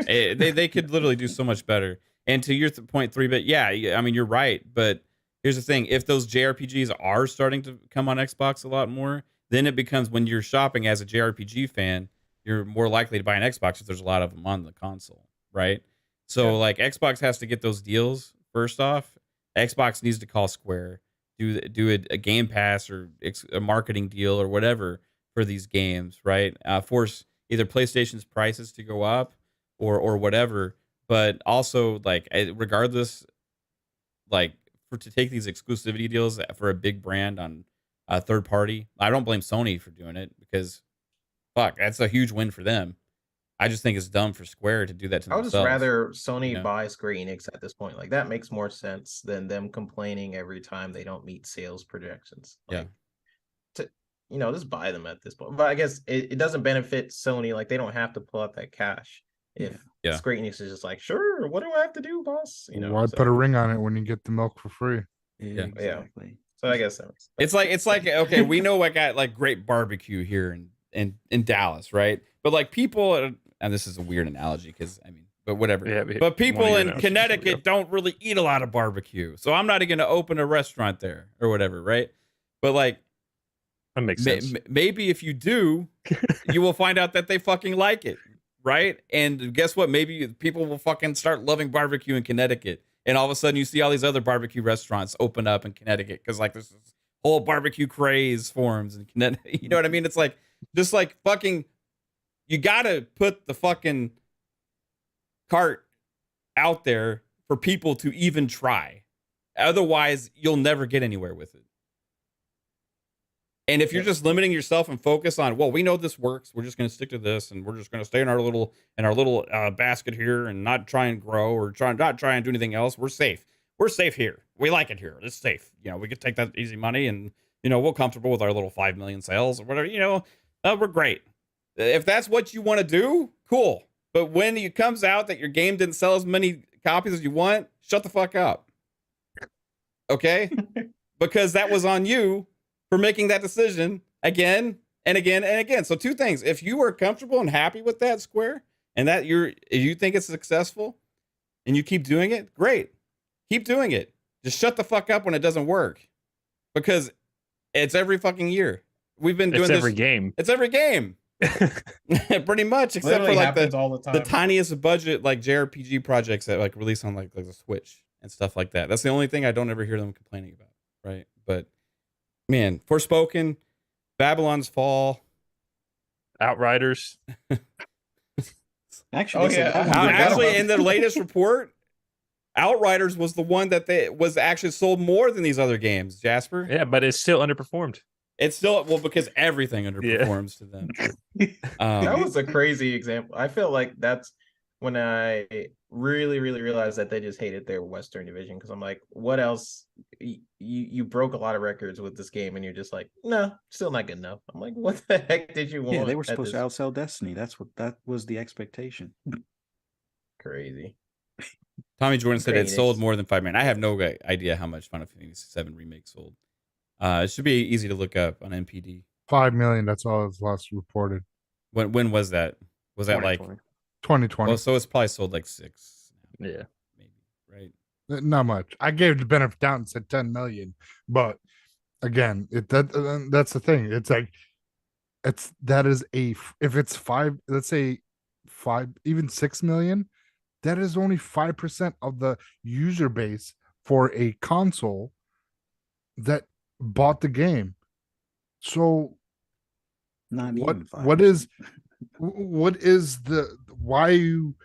They could literally do so much better. And to your point, 3-bit, yeah, I mean, you're right. But here's the thing: if those JRPGs are starting to come on Xbox a lot more, then it becomes when you're shopping as a JRPG fan, you're more likely to buy an Xbox if there's a lot of them on the console, right? So like Xbox has to get those deals first off. Xbox needs to call Square, do a Game Pass or a marketing deal or whatever for these games, right? Force either PlayStation's prices to go up or whatever, but also like regardless, like to take these exclusivity deals for a big brand on a third party, I don't blame Sony for doing it because fuck, that's a huge win for them. I just think it's dumb for Square to do that to I would themselves. just rather Sony you know? buy Square Enix at this point. Like that makes more sense than them complaining every time they don't meet sales projections. Like, just buy them at this point. But I guess it doesn't benefit Sony. Like they don't have to pull out that cash if Square Enix is just like, sure, what do I have to do, boss? Why put a ring on it when you get the milk for free? Exactly. So I guess it's like okay, we know I got like great barbecue here in Dallas, right? But like people, and this is a weird analogy because I mean, but whatever. Yeah, but people in Connecticut don't really eat a lot of barbecue, so I'm not going to open a restaurant there or whatever, right? But like, that makes sense. Maybe if you do, you will find out that they fucking like it, right? And guess what? Maybe people will fucking start loving barbecue in Connecticut. And all of a sudden you see all these other barbecue restaurants open up in Connecticut because like this whole barbecue craze forms in Connecticut. You know what I mean? It's like, just like fucking, you got to put the fucking cart out there for people to even try. Otherwise, you'll never get anywhere with it. And if you're just limiting yourself and focus on, well, we know this works, we're just going to stick to this, and we're just going to stay in our little basket here and not try and grow or not try and do anything else. We're safe. We're safe here. We like it here. It's safe. We could take that easy money, and we're comfortable with our little 5 million sales or whatever. We're great. If that's what you want to do, cool. But when it comes out that your game didn't sell as many copies as you want, shut the fuck up. Okay, because that was on you for making that decision again and again and again. So 2 things. If you are comfortable and happy with that, Square, and that you think it's successful and you keep doing it, great. Keep doing it. Just shut the fuck up when it doesn't work. Because it's every fucking year. We've been doing this. It's every game. Pretty much, except literally for like all the time. the tiniest budget like JRPG projects that like release on like the Switch and stuff like that. That's the only thing I don't ever hear them complaining about, right? But man, Forspoken, Babylon's Fall, Outriders. Actually, in the latest report, Outriders was the one that was actually sold more than these other games, Jasper. Yeah, but it's still underperformed. It's still, because everything underperforms to them. That was a crazy example. I feel like that's when I really, really realized that they just hated their Western division, because I'm like, what else? You broke a lot of records with this game, and you're just like, no, still not good enough. I'm like, what the heck did you want? Yeah, they were supposed to outsell Destiny. That was the expectation. Crazy. Tommy Jordan said it sold more than 5 million. I have no idea how much Final Fantasy VII Remake sold. It should be easy to look up on NPD. 5 million. That's all that's last reported. When was that? Was that like 2020? Well, so it's probably sold like 6. Yeah, maybe, right? Not much. I gave the benefit down and said 10 million, but again, that's the thing. It's like if it's 5, let's say 5, even 6 million, that is only 5% of the user base for a console that bought the game. So what is the, why are you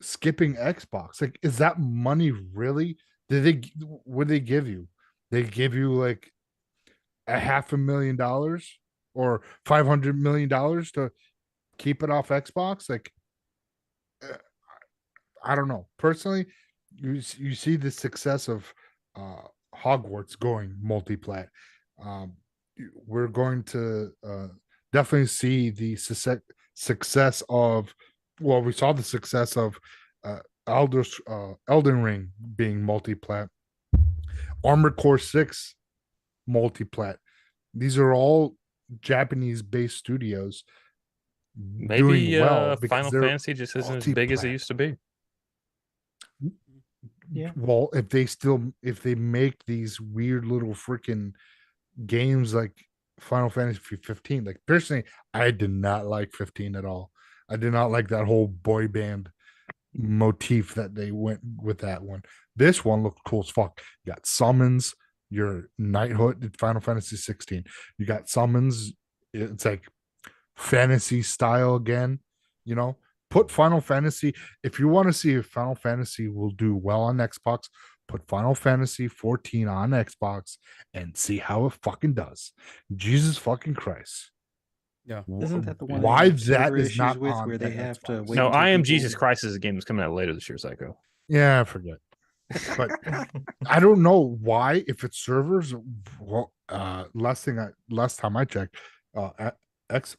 skipping Xbox? Like, is that money really? What did they give you? They give you like $500,000 or $500 million to keep it off Xbox? Like, I don't know. Personally, you see the success of Hogwarts going multi-plat. We're going to definitely see the success of, well, we saw the success of Elden Ring being multi-plat, Armored Core 6 multi-plat. These are all Japanese-based studios maybe Final Fantasy just isn't as big as it used to be. Yeah. Well, if they make these weird little freaking games like Final Fantasy 15. Like personally, I did not like 15 at all. I did not like that whole boy band motif that they went with that one. This one looked cool as fuck. You got summons, your knighthood in Final Fantasy 16. You got summons. It's like fantasy style again. You know, put Final Fantasy. If you want to see if Final Fantasy will do well on Xbox, put Final Fantasy 14 on Xbox and see how it fucking does. Jesus fucking Christ. Yeah. Isn't that the one Why they have that server is issues not with on where they the have to Xbox? wait? No, until I Am people- Jesus Christ is a game that's coming out later this year, Psycho. Yeah, I forget. But I don't know why. If it's servers, well, last time I checked,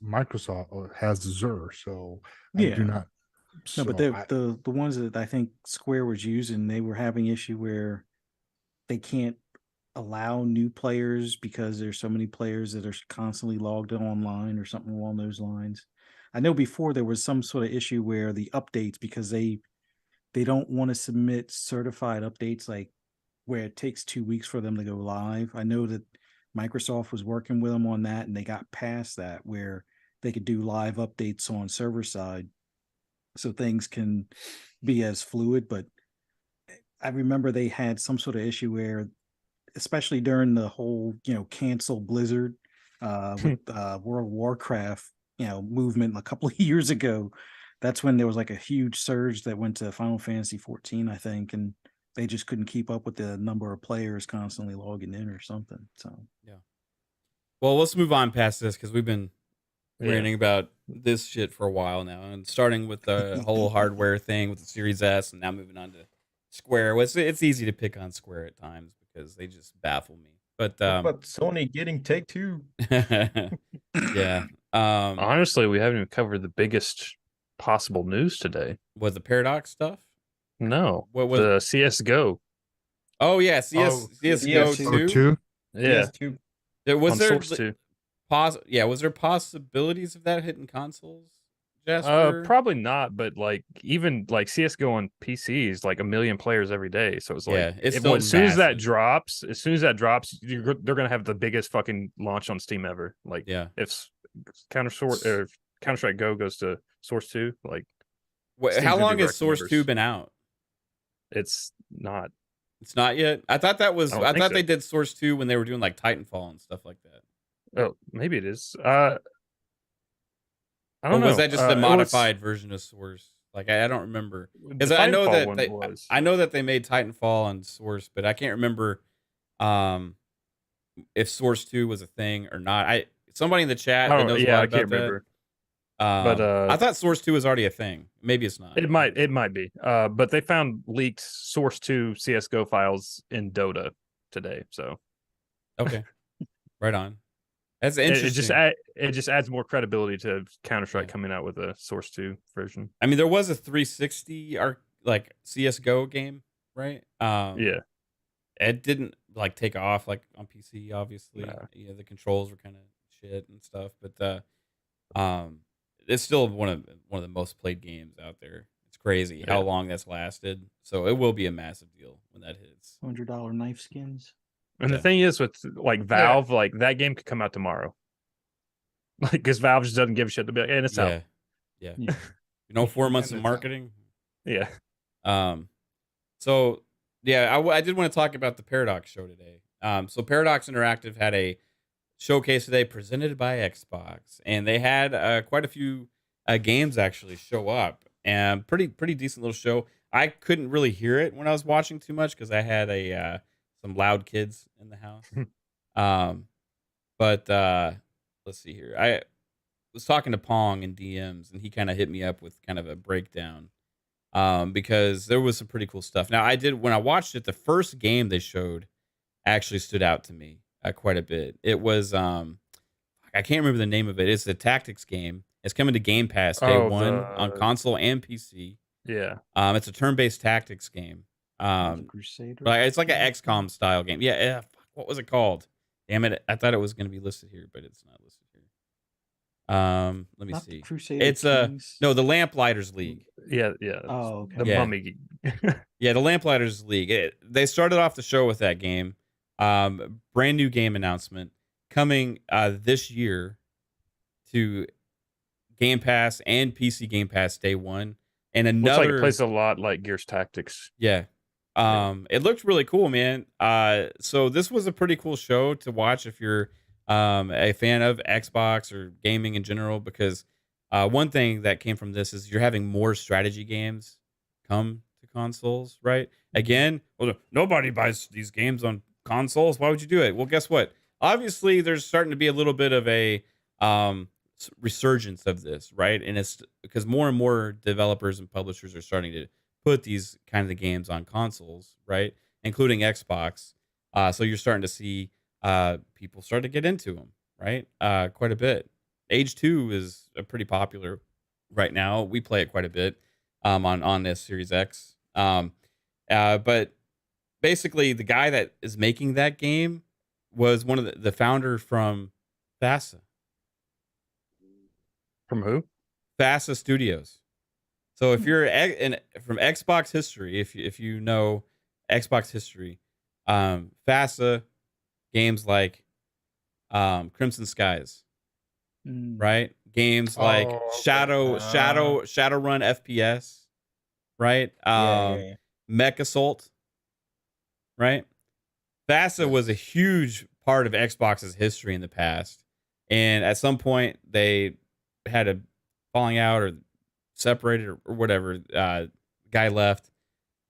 Microsoft has Azure, so I Yeah. do not. No, but so the ones that I think Square was using, they were having issue where they can't allow new players because there's so many players that are constantly logged in online or something along those lines. I know before there was some sort of issue where the updates, because they don't want to submit certified updates, like where it takes 2 weeks for them to go live. I know that Microsoft was working with them on that, and they got past that where they could do live updates on server side, so things can be as fluid. But I remember they had some sort of issue where, especially during the whole, cancel Blizzard with World of Warcraft, movement a couple of years ago. That's when there was like a huge surge that went to Final Fantasy 14, I think, and they just couldn't keep up with the number of players constantly logging in or something. So Well, let's move on past this because we've been Yeah. ranting about this shit for a while now, and starting with the whole hardware thing with the Series S, and now moving on to Square. Well, it's easy to pick on Square at times because they just baffle me. But What about Sony getting Take-Two? yeah, Honestly, we haven't even covered the biggest possible news today. was the Paradox stuff? No, What was? the CS:GO. Oh yeah, CS:GO CS2. 2. Yeah, PS2. Was on there Source 2. was there possibilities of that hitting consoles? Jasper? Probably not, but like even like CS:GO on PCs, like 1 million players every day. So it's like, Yeah, it's still as soon as that massive. drops, they're gonna have the biggest fucking launch on Steam ever. Like, Yeah. if Counter-Strike Go goes to Source 2, like Steam's How gonna long do has record Source numbers. 2 been out? It's not. It's not yet. I thought that was. I don't I think thought so. they did Source 2 when they were doing like Titanfall and stuff like that. Oh, maybe it is. I Or don't know. was that just a It was- modified version of Source? Like I don't remember. Because the I know Titanfall that one was. I know that they made Titanfall on Source, but I can't remember if Source 2 was a thing or not. Somebody in the chat that knows a lot I about can't that. remember. But I thought Source 2 was already a thing. Maybe it's not. It might be. But they found leaked Source 2 CS:GO files in Dota today. So Okay. Right on. That's it interesting. just adds more credibility to Counter-Strike Yeah. coming out with a Source 2 version. I mean, there was a 360 like CS:GO game, right? Yeah. It didn't like take off like on PC, obviously. Nah. Yeah, the controls were kind of shit and stuff, but it's still one of the most played games out there. It's crazy how Yeah. long that's lasted. So it will be a massive deal when that hits. $100 knife skins. And Yeah. the thing is with like Valve, like that game could come out tomorrow. Like, because Valve just doesn't give a shit to be like, and it's out. Yeah. Yeah. 4 months of And it's out. marketing. Yeah. So yeah, I did want to talk about the Paradox show today. So Paradox Interactive had a showcase today presented by Xbox, and they had quite a few games actually show up, and pretty decent little show. I couldn't really hear it when I was watching too much because I had some loud kids in the house. But let's see here. I was talking to Pong in DMs, and he kind of hit me up with kind of a breakdown because there was some pretty cool stuff. Now, when I watched it, the first game they showed actually stood out to me quite a bit. It was I can't remember the name of it. It's a tactics game. It's coming to Game Pass day one on console and PC. Yeah. It's a turn-based tactics game. Crusader. But it's like an XCOM style game. Yeah. What was it called? Damn it! I thought it was going to be listed here, but it's not listed here. Let me Not see. Crusader It's Kings. no, the Lamplighters League. Yeah. Oh, okay. The Yeah. Mummy. Yeah, the Lamplighters League. They started off the show with that game. Brand new game announcement. coming this year to Game Pass and PC Game Pass day one. And Looks like it another plays a lot like Gears Tactics. yeah. It looked really cool, man. So this was a pretty cool show to watch if you're a fan of Xbox or gaming in general, because one thing that came from this is you're having more strategy games come to consoles, right? Again, well, nobody buys these games on consoles. Why would you do it? Well, guess what? Obviously, there's starting to be a little bit of a resurgence of this, right? And it's because more and more developers and publishers are starting to put these kind of games on consoles, right? Including Xbox. So you're starting to see people start to get into them, right? Quite a bit. Age 2 is pretty popular right now. We play it quite a bit on this Series X. But basically, the guy that is making that game was one of the founder from FASA. From who? FASA Studios. So if you're from Xbox history, if you know Xbox history, FASA games like Crimson Skies, right? Games like Shadowrun FPS, right? Mech Assault, right? FASA was a huge part of Xbox's history in the past, and at some point they had a falling out or separated or whatever. Guy left,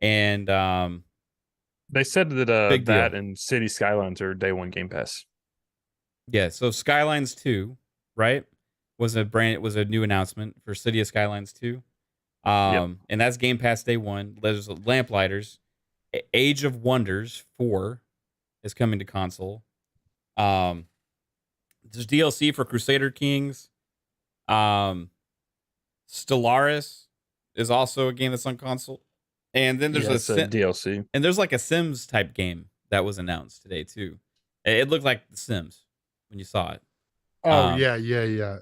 and they said that big that deal. and City Skylines are day one Game Pass. Yeah, so Skylines 2, right, was a new announcement for City of Skylines 2. And that's Game Pass day one. There's Lamplighters. Age of Wonders 4 is coming to console. There's DLC for Crusader Kings. Stellaris is also a game that's on console. And then there's a DLC. And there's like a Sims type game that was announced today too. It looked like The Sims when you saw it. Oh, yeah.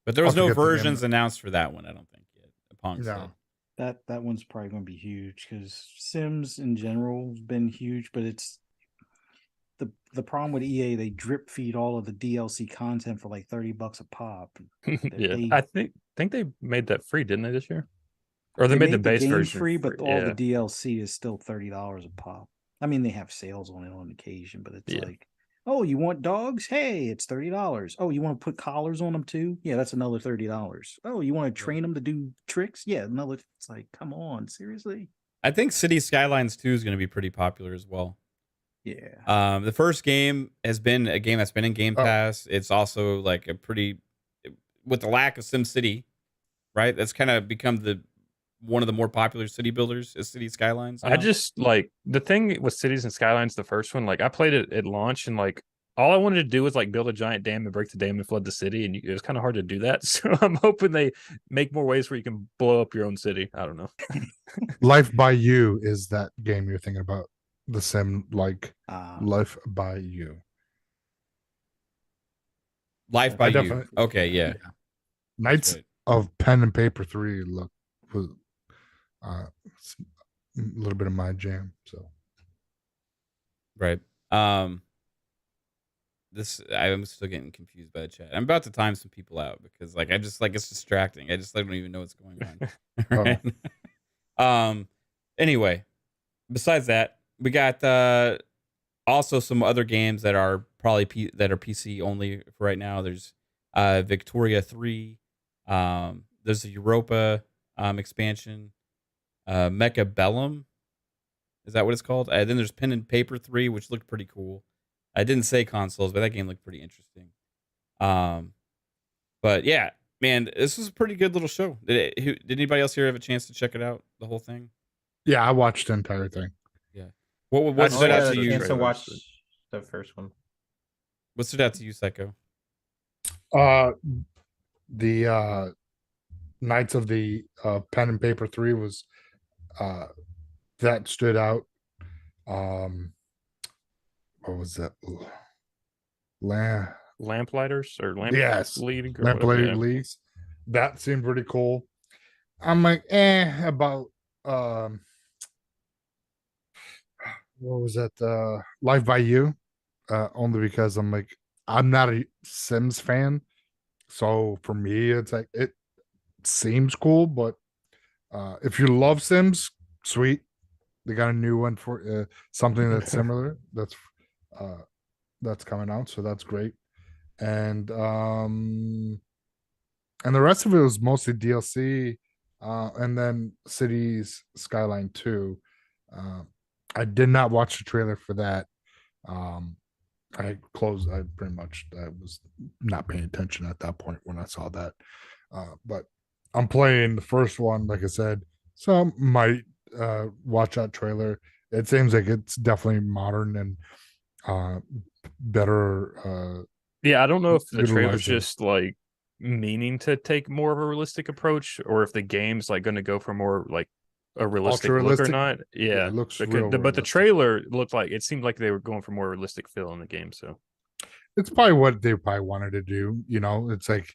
But there was no versions announced for that one, I don't think yet. Pong No. said. That one's probably going to be huge because Sims in general has been huge, but it's the problem with EA. They drip feed all of the DLC content for like $30 a pop. Yeah, I think they made that free, didn't they, this year? Or they made the base game version free, but all the DLC is still $30 a pop. I mean, they have sales on it on occasion, but it's like, oh, you want dogs? Hey, it's $30. Oh, you want to put collars on them too? Yeah, that's another $30. Oh, you want to train them to do tricks? Yeah, another. It's like, come on, seriously. I think City Skylines 2 is going to be pretty popular as well. Yeah. The first game has been a game that's been in Game Pass. It's also like a pretty, with the lack of SimCity, right? That's kind of become one of the more popular city builders is City Skylines now. I just like the thing with Cities and Skylines, the first one, like I played it at launch and like all I wanted to do was like build a giant dam and break the dam and flood the city, and it was kind of hard to do that. So I'm hoping they make more ways where you can blow up your own city. I don't know. Life by You is that game you're thinking about. The sim like Life by You. Life by You. Okay, yeah. Knights of Pen and Paper 3 was a little bit of my jam. So right. I'm still getting confused by the chat. I'm about to time some people out because like it's distracting. I don't even know what's going on. Right? Anyway, besides that, we got also some other games that are probably PC only for right now. There's Victoria 3. There's the Europa expansion. Mecha Bellum. Is that what it's called? Then there's Pen and Paper 3, which looked pretty cool. I didn't say consoles, but that game looked pretty interesting. But yeah, man, this was a pretty good little show. Did anybody else here have a chance to check it out, the whole thing? Yeah, I watched the entire thing. Yeah. What stood out to you? To watch the first one. What stood out to you, Psycho? The Knights of the Pen and Paper 3 was that stood out. What was that? Lamplighters or Lamplighter Lamplighter Leagues. That seemed pretty cool. I'm like, about what was that? Life by You. only because I'm not a Sims fan, so for me it's like it seems cool, but if you love Sims, sweet, they got a new one for something that's similar. That's coming out, so that's great. And the rest of it was mostly DLC, and then Cities Skyline 2. I did not watch the trailer for that. I was not paying attention at that point when I saw that. But I'm playing the first one, like I said, so I might watch that trailer. It seems like it's definitely modern and better. Yeah, I don't know if the trailer's utilizing. just like meaning to take more of a realistic approach, or if the game's like going to go for more like a realistic look or Ultra-realistic? not. Yeah, it looks but real the realistic. trailer looked like it seemed like they were going for more realistic feel in the game. So It's probably what they probably wanted to do. It's like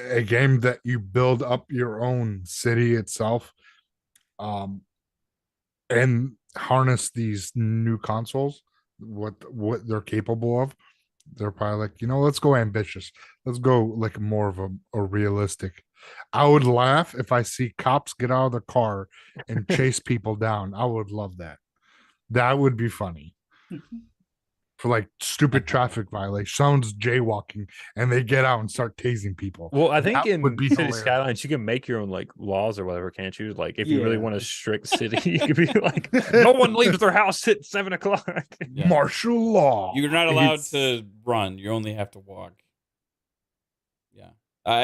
a game that you build up your own city itself, and harness these new consoles, what they're capable of. They're probably like, let's go ambitious. Let's go like more of a realistic. I would laugh if I see cops get out of the car and chase people down. I would love that. That would be funny. For like stupid traffic violation, someone's jaywalking and they get out and start tasing people. well, I think That in would be City hilarious. Skylines you can make your own like laws or whatever, can't you? Like if you really Yeah. want to strict city, you could be like, no one leaves their house at 7:00. Yeah. Martial law. You're not allowed It's- to run. You only have to walk. Yeah.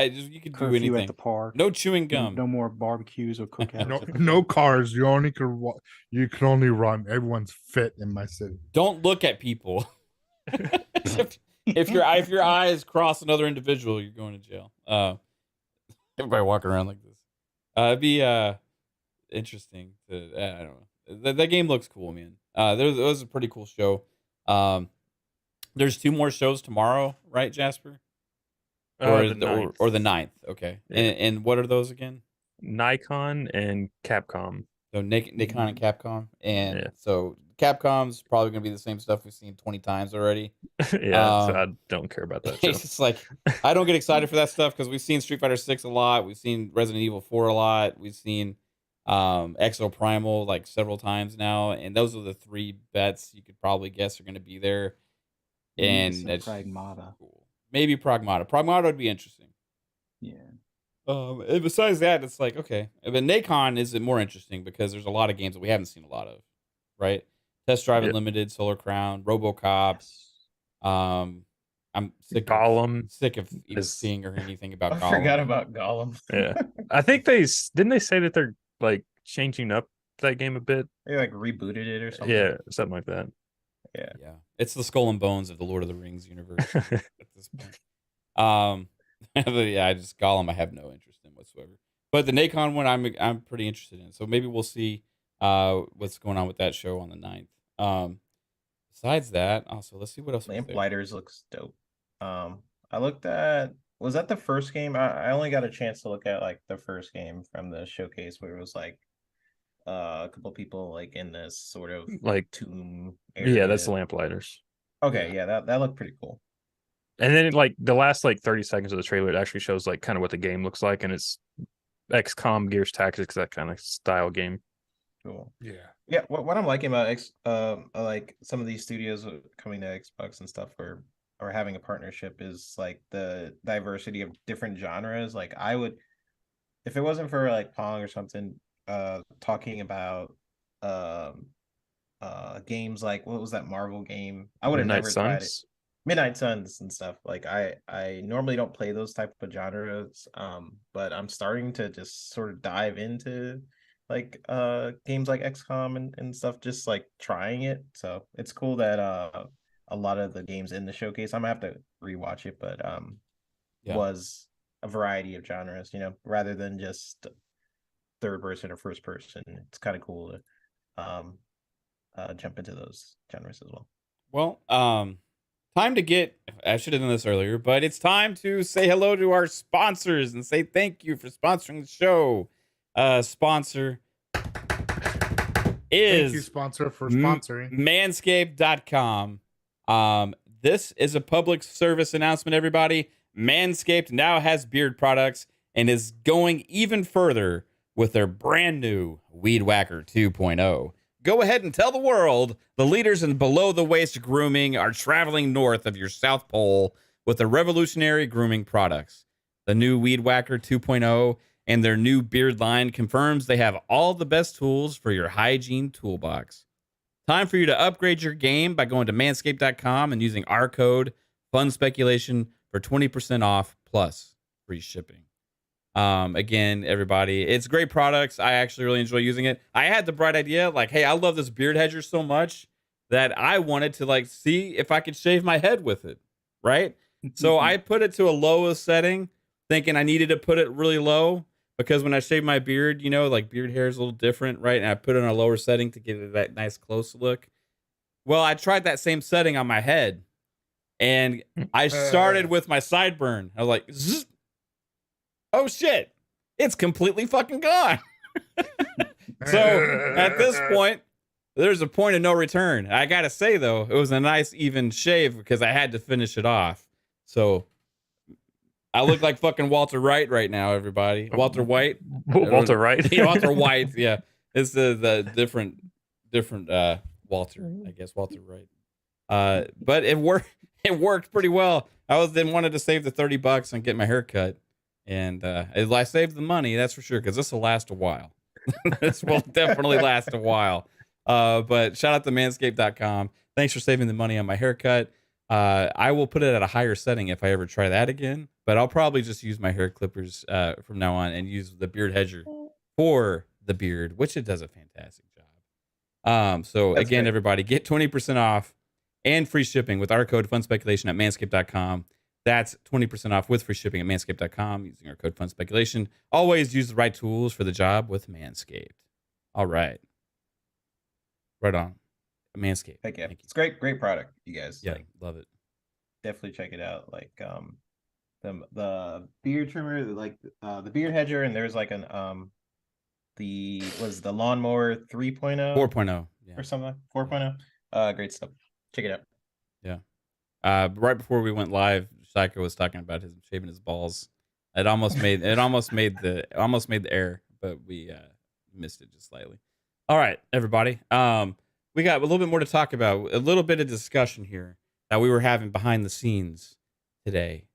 You could do Curfew anything. at the park. No chewing gum. No more barbecues or cookouts. no, at the no park. cars. You can only run. Everyone's fit in my city. Don't look at people. if your eyes cross another individual, you're going to jail. Everybody walking around like this. It'd be interesting to. I don't know. That game looks cool, man. That was a pretty cool show. There's 2 more shows tomorrow, right, Jasper? Or The 9th. or the 9th. Okay. Yeah. And what are those again? Nikon and Capcom. So Nikon and Capcom, and Yeah. so Capcom's probably gonna be the same stuff we've seen 20 times already. Yeah, so I don't care about that show. It's just like I don't get excited for that stuff because we've seen Street Fighter 6 a lot, we've seen Resident Evil 4 a lot, we've seen Exo Primal like several times now, and those are the 3 bets you could probably guess are gonna be there. And that's Pragmata. cool. Maybe Pragmata. Pragmata would be interesting. Yeah. And besides that, it's like, okay. But Nacon is more interesting because there's a lot of games that we haven't seen a lot of, right? Test Drive Unlimited, Solar Crown, RoboCop. I'm sick Gollum sick of even is- seeing or anything about I Gollum. forgot about Gollum. Yeah, I think didn't they say that they're like changing up that game a bit? They like rebooted it or something. Yeah, something like that. Yeah. It's the Skull and Bones of the Lord of the Rings universe at this point. But yeah, Gollum I have no interest in whatsoever. But the Nacon one I'm pretty interested in. So maybe we'll see what's going on with that show on the 9th. Besides that, also let's see what else. Lamplighters looks dope. I looked at, was that the first game? I only got a chance to look at like the first game from the showcase where it was like a couple people like in this sort of Like tomb yeah, area. that's the Lamplighters. Okay, yeah, that looked pretty cool. And then like the last like 30 seconds of the trailer, it actually shows like kind of what the game looks like, and it's XCOM, Gears Tactics, that kind of style game. Cool. Yeah. Yeah, what I'm liking about like some of these studios coming to Xbox and stuff or having a partnership is like the diversity of different genres. Like I would, if it wasn't for like Pong or something, talking about games like what was that Marvel game? I would have Midnight never tried it. Suns. Midnight Suns and stuff. Like I normally don't play those type of genres, but I'm starting to just sort of dive into like games like XCOM and stuff, just like trying it. So it's cool that a lot of the games in the showcase, I'm gonna have to rewatch it, but was a variety of genres, rather than just third person or first person. It's kind of cool to jump into those genres as well. Well, time to get, I should have done this earlier, but it's time to say hello to our sponsors and say thank you for sponsoring the show. Sponsor is Thank you, sponsor, for sponsoring. Manscaped.com. This is a public service announcement, everybody. Manscaped now has beard products and is going even further with their brand new Weed Whacker 2.0. Go ahead and tell the world the leaders in below-the-waist grooming are traveling north of your South Pole with their revolutionary grooming products. The new Weed Whacker 2.0 and their new beard line confirms they have all the best tools for your hygiene toolbox. Time for you to upgrade your game by going to manscaped.com and using our code FUNSPECULATION for 20% off plus free shipping. Again, everybody, it's great products. I actually really enjoy using it. I had the bright idea, like, hey, I love this beard hedger so much that I wanted to like see if I could shave my head with it, right? So I put it to a lowest setting, thinking I needed to put it really low because when I shave my beard, you know, like beard hair is a little different, right? And I put it on a lower setting to get it that nice close look. Well, I tried that same setting on my head, and I started with my sideburn. I was like, zzz. Oh shit, it's completely fucking gone. So at this point, there's a point of no return. I gotta say though, it was a nice even shave because I had to finish it off. So I look like fucking Walter White right now, everybody. Walter White. Walter White. Walter White, yeah. It's the different Walter, I guess, Walter White. But it worked pretty well. I wanted to save the $30 and get my hair cut. And I saved the money, that's for sure, because this will last a while. This will definitely last a while. But shout out to manscaped.com. Thanks for saving the money on my haircut. I will put it at a higher setting if I ever try that again. But I'll probably just use my hair clippers from now on and use the beard hedger for the beard, which it does a fantastic job. So that's again, great. Everybody, get 20% off and free shipping with our code FUNSPECULATION at manscaped.com. That's 20% off with free shipping at manscaped.com using our code FUNSPECULATION. Always use the right tools for the job with Manscaped. All right. Right on. Manscaped. Heck yeah. It's great product, you guys. Yeah, love it. Definitely check it out. Like the beard trimmer, like the beard hedger, and there's like an the lawnmower 3.0 4.0 yeah. or something like 4.0. Great stuff. Check it out. Yeah. Right before we went live, Psycho was talking about his shaving his balls. It almost made the air, but we missed it just slightly. All right, everybody. We got a little bit more to talk about. A little bit of discussion here that we were having behind the scenes today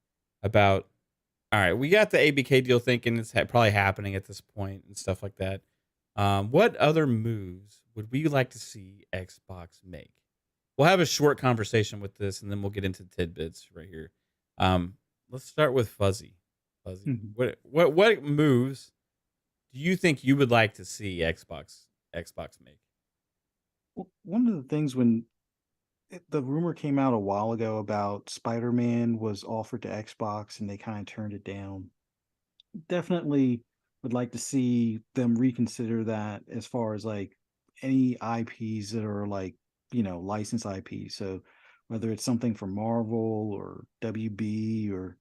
about. All right, we got the ABK deal thinking it's probably happening at this point and stuff like that. What other moves would we like to see Xbox make? We'll have a short conversation with this, and then we'll get into tidbits right here. Let's start with Fuzzy. Mm-hmm. What moves do you think you would like to see Xbox make? Well, one of the things when the rumor came out a while ago about Spider-Man was offered to Xbox and they kind of turned it down. Definitely would like to see them reconsider that as far as like any IPs that are like, you know, licensed IP. So whether it's something from Marvel or WB or,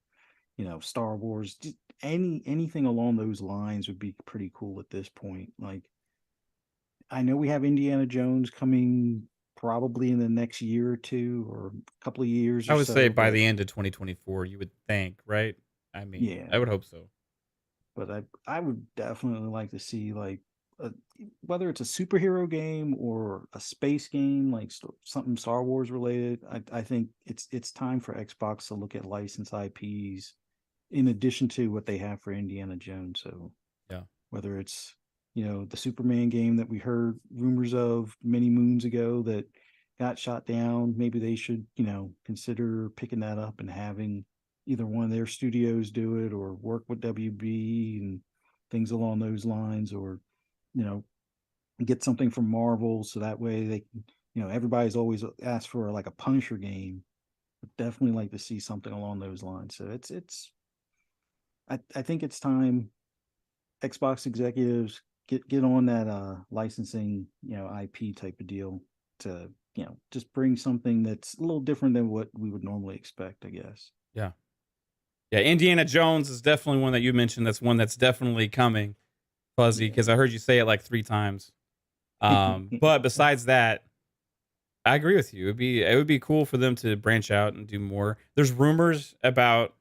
you know, Star Wars, just anything along those lines would be pretty cool at this point. Like, I know we have Indiana Jones coming probably in the next year or two or a couple of years. I would say by the end of 2024, you would think, right? I mean, yeah, I would hope so. But I would definitely like to see like whether it's a superhero game or a space game, like something Star Wars related. I think it's time for Xbox to look at licensed IPs in addition to what they have for Indiana Jones. So yeah, whether it's, you know, the Superman game that we heard rumors of many moons ago that got shot down, maybe they should, you know, consider picking that up and having either one of their studios do it or work with WB and things along those lines, or, you know, get something from Marvel so that way they can, you know, everybody's always asked for like a Punisher game. But definitely like to see something along those lines. So I think it's time Xbox executives get on that licensing, you know, IP type of deal to, you know, just bring something that's a little different than what we would normally expect, I guess. Yeah. Yeah, Indiana Jones is definitely one that you mentioned. That's one that's definitely coming, Fuzzy, because I heard you say it like 3 times. But besides that, I agree with you. It would be cool for them to branch out and do more. There's rumors about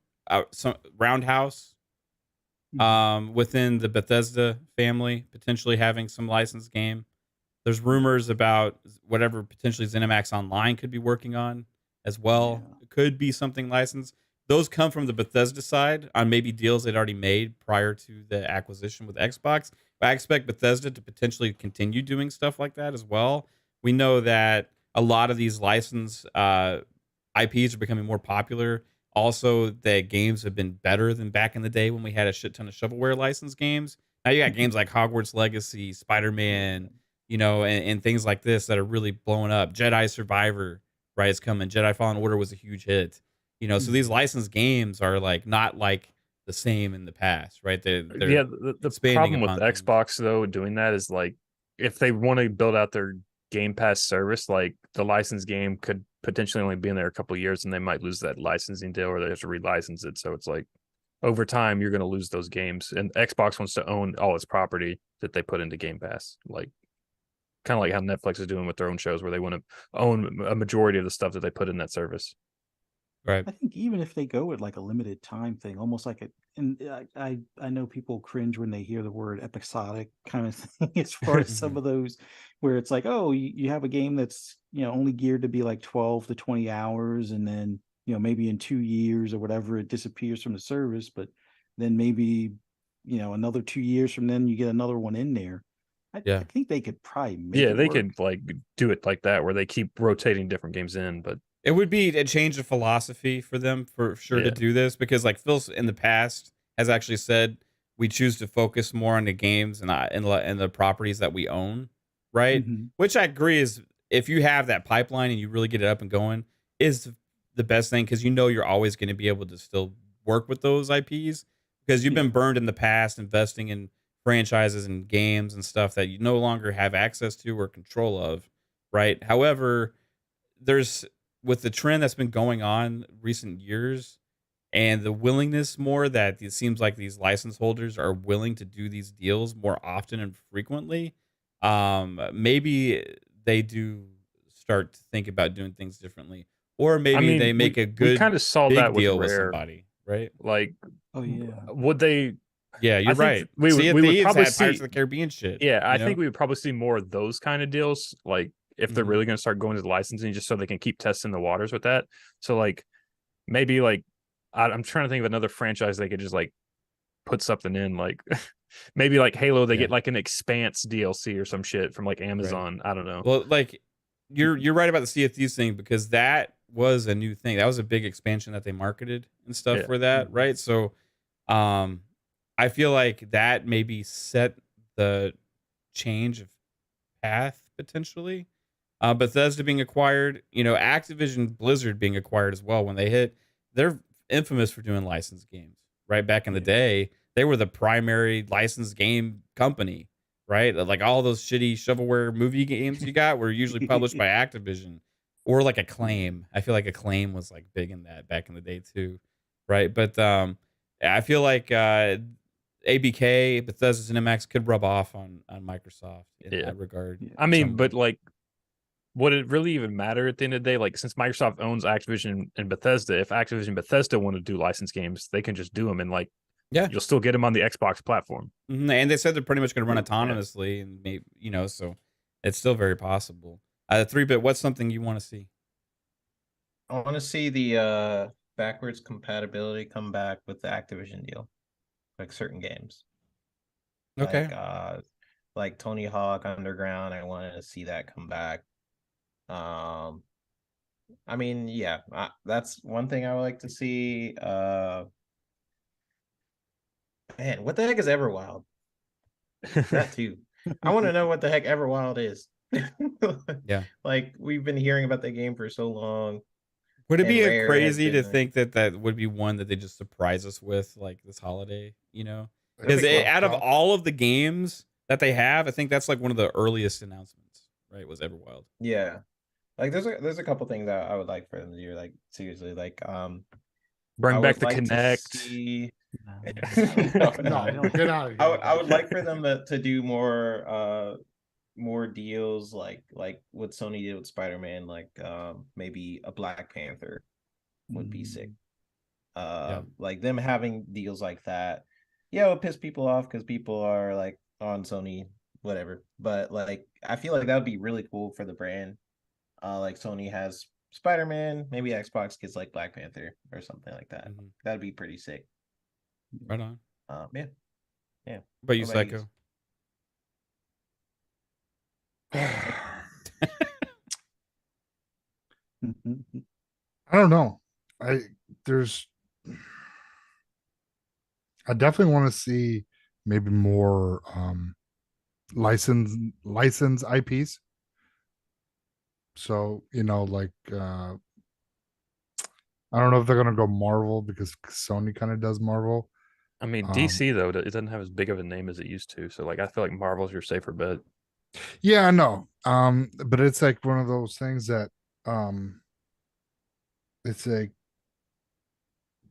some Roundhouse within the Bethesda family potentially having some licensed game. There's rumors about whatever potentially ZeniMax Online could be working on as well. Yeah. It could be something licensed. Those come from the Bethesda side on maybe deals they'd already made prior to the acquisition with Xbox. But I expect Bethesda to potentially continue doing stuff like that as well. We know that a lot of these licensed IPs are becoming more popular. Also, the games have been better than back in the day when we had a shit ton of shovelware licensed games. Now you got games like Hogwarts Legacy, Spider-Man, and things like this that are really blowing up. Jedi Survivor, right, is coming. Jedi Fallen Order was a huge hit. So these licensed games are like not like the same in the past, right? They're the expanding problem with upon things. Xbox though doing that is like if they want to build out their Game Pass service, like the licensed game could potentially only be in there a couple of years, and they might lose that licensing deal, or they have to relicense it. So it's like over time you're going to lose those games, and Xbox wants to own all its property that they put into Game Pass, like kind of like how Netflix is doing with their own shows, where they want to own a majority of the stuff that they put in that service. Right. I think even if they go with like a limited time thing, almost like and I know people cringe when they hear the word episodic kind of thing, as far as some of those where it's like, oh, you have a game that's only geared to be like 12 to 20 hours, and then maybe in 2 years or whatever it disappears from the service, but then maybe another 2 years from then you get another one in there. I think they could probably make it they work. could like do it like that where they keep rotating different games in, but it would be a change of philosophy for them for sure to do this, because like Phil in the past has actually said we choose to focus more on the games and the properties that we own, right? Which I agree is, if you have that pipeline and you really get it up and going, is the best thing, because you're always going to be able to still work with those IPs, because you've been burned in the past investing in franchises and games and stuff that you no longer have access to or control of, right? However, with the trend that's been going on recent years and the willingness more that it seems like these license holders are willing to do these deals more often and frequently, maybe they do start to think about doing things differently, or maybe they make a good kind of saw big that with deal with Rare. somebody, right? Like, oh yeah, would they? Yeah, you're right. We would probably see Pirates of the Caribbean shit. Yeah, I think we would probably see more of those kind of deals, like if they're really going to start going to the licensing, just so they can keep testing the waters with that. So like maybe like I'm trying to think of another franchise they could just like put something in, like maybe like Halo, they get like an Expanse DLC or some shit from like Amazon. Right. I don't know. Well, like you're right about the Sea of Thieves thing, because that was a new thing. That was a big expansion that they marketed and stuff for that, right? So I feel like that maybe set the change of path potentially. Bethesda being acquired, Activision Blizzard being acquired as well. When they hit, they're infamous for doing licensed games, right? Back in the day, they were the primary licensed game company, right? Like all those shitty shovelware movie games you got were usually published by Activision, or like Acclaim. I feel like Acclaim was like big in that back in the day too, right? But I feel like ABK, Bethesda, ZeniMax could rub off on Microsoft in that regard. Yeah. I mean, but like, would it really even matter at the end of the day? Like, since Microsoft owns Activision and Bethesda, if Activision and Bethesda want to do licensed games, they can just do them, and like, you'll still get them on the Xbox platform. And they said they're pretty much going to run autonomously, and maybe so it's still very possible. 3-bit, what's something you want to see? I want to see the backwards compatibility come back with the Activision deal, like certain games. Okay. Like Tony Hawk Underground, I wanted to see that come back. I mean, yeah, that's one thing I would like to see. Man, what the heck is Everwild? That too. I want to know what the heck Everwild is. Yeah, like we've been hearing about the game for so long. Would it be crazy to think that would be one that they just surprise us with, like this holiday? Because out of all of the games that they have, I think that's like one of the earliest announcements, right? Was Everwild. Yeah, like there's a couple things that I would like for them to do, like seriously, like bring back the Connect. No, get out of here. I would like for them to do more more deals like what Sony did with Spider-Man, like maybe a Black Panther would be sick. Like them having deals like that, yeah, it'll piss people off because people are like on Sony, whatever. But like, I feel like that would be really cool for the brand. Like Sony has Spider-Man, maybe Xbox gets like Black Panther or something like that. That'd be pretty sick. Right on. Yeah. What about you, What about Psycho? I don't know. I definitely want to see maybe more license IPs. So, like I don't know if they're gonna go Marvel because Sony kind of does Marvel. I mean, DC though, it doesn't have as big of a name as it used to. So like I feel like Marvel's your safer bet. Yeah, I know. But it's like one of those things that it's like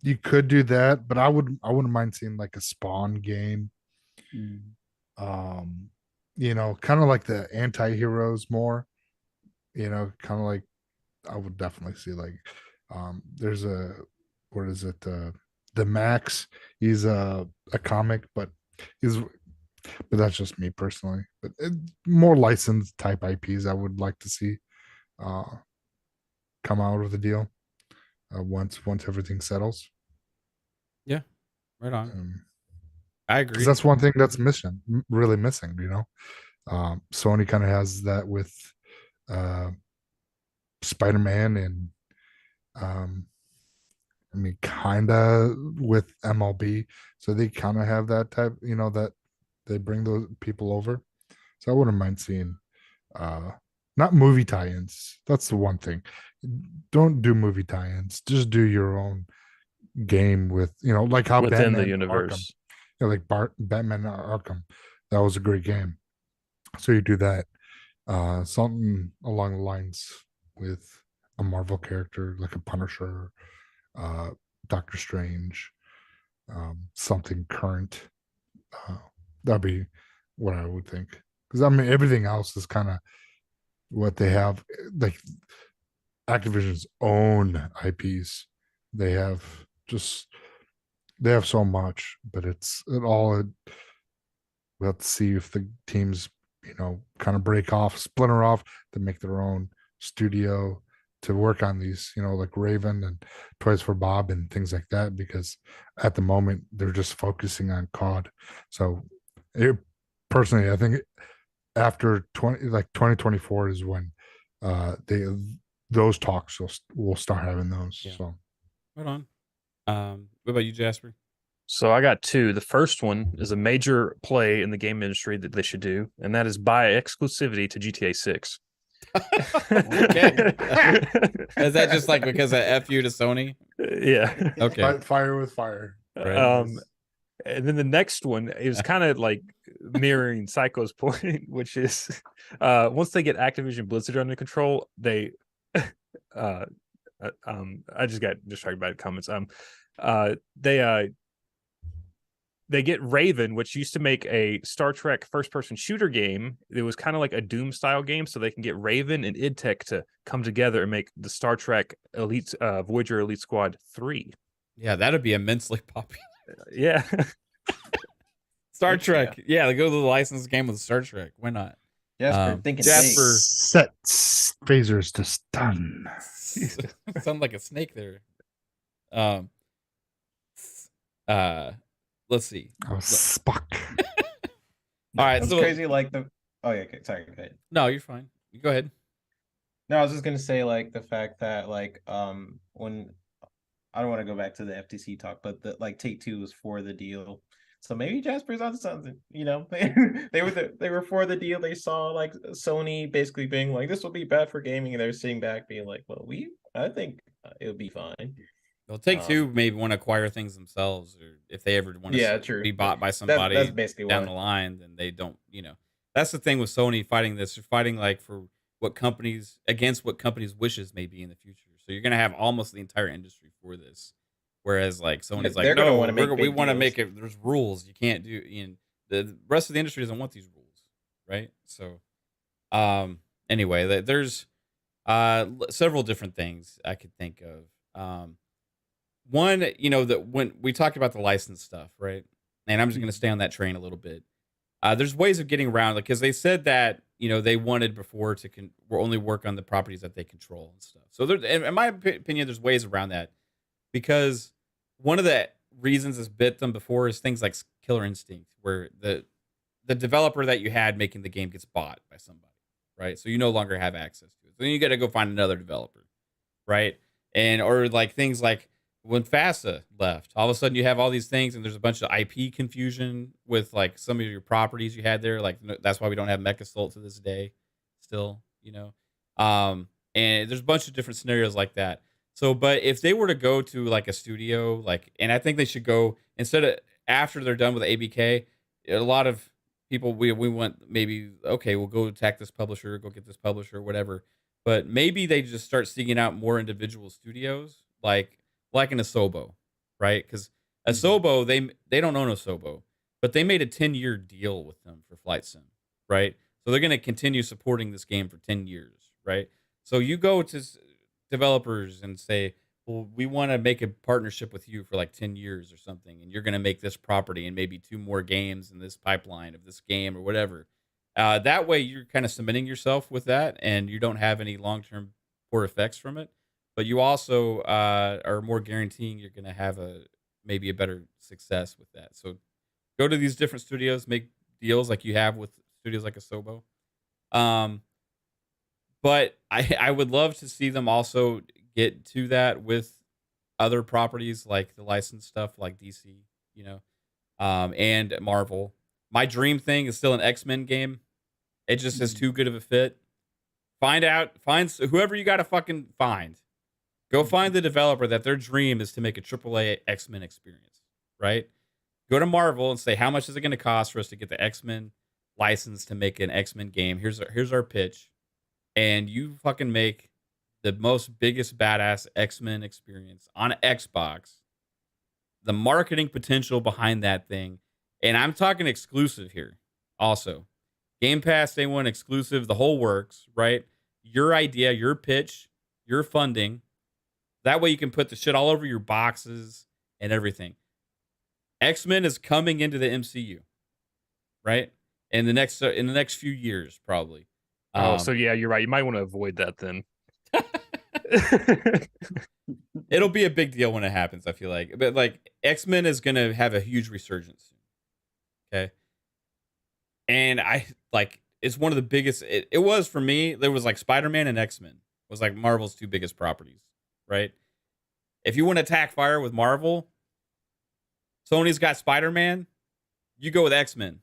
you could do that, but I wouldn't mind seeing like a Spawn game. Kind of like the anti-heroes more, kind of like I would definitely see like there's a what is it, the Max, he's a comic, but that's just me personally, but more licensed type IPs I would like to see come out of the deal once everything settles. Yeah, right on. I agree. Because that's one thing that's really missing. Sony kind of has that with Spider-Man and I mean kind of with MLB, so they kind of have that type, that they bring those people over. So I wouldn't mind seeing not movie tie-ins. That's the one thing. Don't do movie tie-ins. Just do your own game with, like how within Batman the universe. Arkham, like Batman Arkham. That was a great game. So you do that. Something along the lines with a Marvel character, like a Punisher, Doctor Strange, something current. That'd be what I would think. Because I mean, everything else is kind of what they have. Like Activision's own IPs, they have so much, but let's see if the teams, kind of break off, splinter off to make their own studio to work on these, like Raven and Toys for Bob and things like that, because at the moment they're just focusing on COD. So personally, I think after 2024 is when those talks will start having those. Yeah. So right on. What about you, Jasper? So I got two. The first one is a major play in the game industry that they should do, and that is buy exclusivity to GTA 6. Okay. Is that just like because of FU to Sony? Yeah. Okay. Fire with fire. Right. And then the next one is kind of like mirroring Psycho's point, which is once they get Activision Blizzard under control, they I just got distracted by the comments. They get Raven, which used to make a Star Trek first-person shooter game. It was kind of like a Doom style game, so they can get Raven and id Tech to come together and make the Star Trek Voyager Elite Squad 3. Yeah, that'd be immensely popular. Yeah. Star Trek. Yeah, they go to the licensed game with Star Trek. Why not? Jasper, thinking Jasper set phasers to stun. Sound like a snake there. Let's see. Oh, Spock. All right, That's so crazy. Like the okay, sorry, go ahead. No, you're fine. You go ahead. No, I was just gonna say like the fact that like when I don't want to go back to the FTC talk, but the like Take-Two was for the deal. So maybe Jasper's on something, they were for the deal. They saw like Sony basically being like, this will be bad for gaming, and they were sitting back being like, well, I think it would be fine. They'll Take-Two maybe want to acquire things themselves, or if they ever want to be bought by somebody that's basically down the line, then they don't, That's the thing with Sony fighting this. They're fighting like for against what companies' wishes may be in the future. So you're gonna have almost the entire industry for this. Whereas like Sony's like, no, we want to make it. There's rules you can't do. The rest of the industry doesn't want these rules, right? So Anyway, there's several different things I could think of. One, that when we talked about the license stuff, right? And I'm just going to stay on that train a little bit. There's ways of getting around, like, because they said that they wanted before to only work on the properties that they control and stuff. So in my opinion, there's ways around that, because one of the reasons it's bit them before is things like Killer Instinct, where the developer that you had making the game gets bought by somebody, right? So you no longer have access to it. So then you got to go find another developer, right? Or like things like when FASA left, all of a sudden you have all these things and there's a bunch of IP confusion with like some of your properties you had there. Like that's why we don't have MechaSoul to this day still, and there's a bunch of different scenarios like that. So, but if they were to go to like a studio, and I think they should go, instead of after they're done with ABK, a lot of people, we went, maybe, okay, we'll go attack this publisher, go get this publisher, whatever. But maybe they just start seeking out more individual studios, like an Asobo, right? Because Asobo, they don't own Asobo, but they made a 10-year deal with them for Flight Sim, right? So they're going to continue supporting this game for 10 years, right? So you go to developers and say, well, we want to make a partnership with you for like 10 years or something, and you're going to make this property and maybe 2 more games in this pipeline of this game or whatever. That way you're kind of cementing yourself with that, and you don't have any long-term poor effects from it. But you also are more guaranteeing you're going to have maybe a better success with that. So go to these different studios, make deals like you have with studios like Asobo. But I would love to see them also get to that with other properties like the licensed stuff like DC, and Marvel. My dream thing is still an X-Men game. It just is too good of a fit. Find whoever you got to fucking find. Go find the developer that their dream is to make a AAA X-Men experience, right? Go to Marvel and say, how much is it going to cost for us to get the X-Men license to make an X-Men game? Here's our pitch. And you fucking make the most biggest badass X-Men experience on Xbox. The marketing potential behind that thing. And I'm talking exclusive here also. Game Pass, Day 1 exclusive, the whole works, right? Your idea, your pitch, your funding. That way you can put the shit all over your boxes and everything. X-Men is coming into the MCU, right? In the next few years, probably. So yeah, you're right. You might want to avoid that then. It'll be a big deal when it happens, I feel like. But like X-Men is going to have a huge resurgence soon. Okay. And it's one of the biggest, it was for me. There was like Spider-Man and X-Men was like Marvel's 2 biggest properties, right? If you want to attack fire with Marvel, Sony's got Spider-Man, you go with X-Men,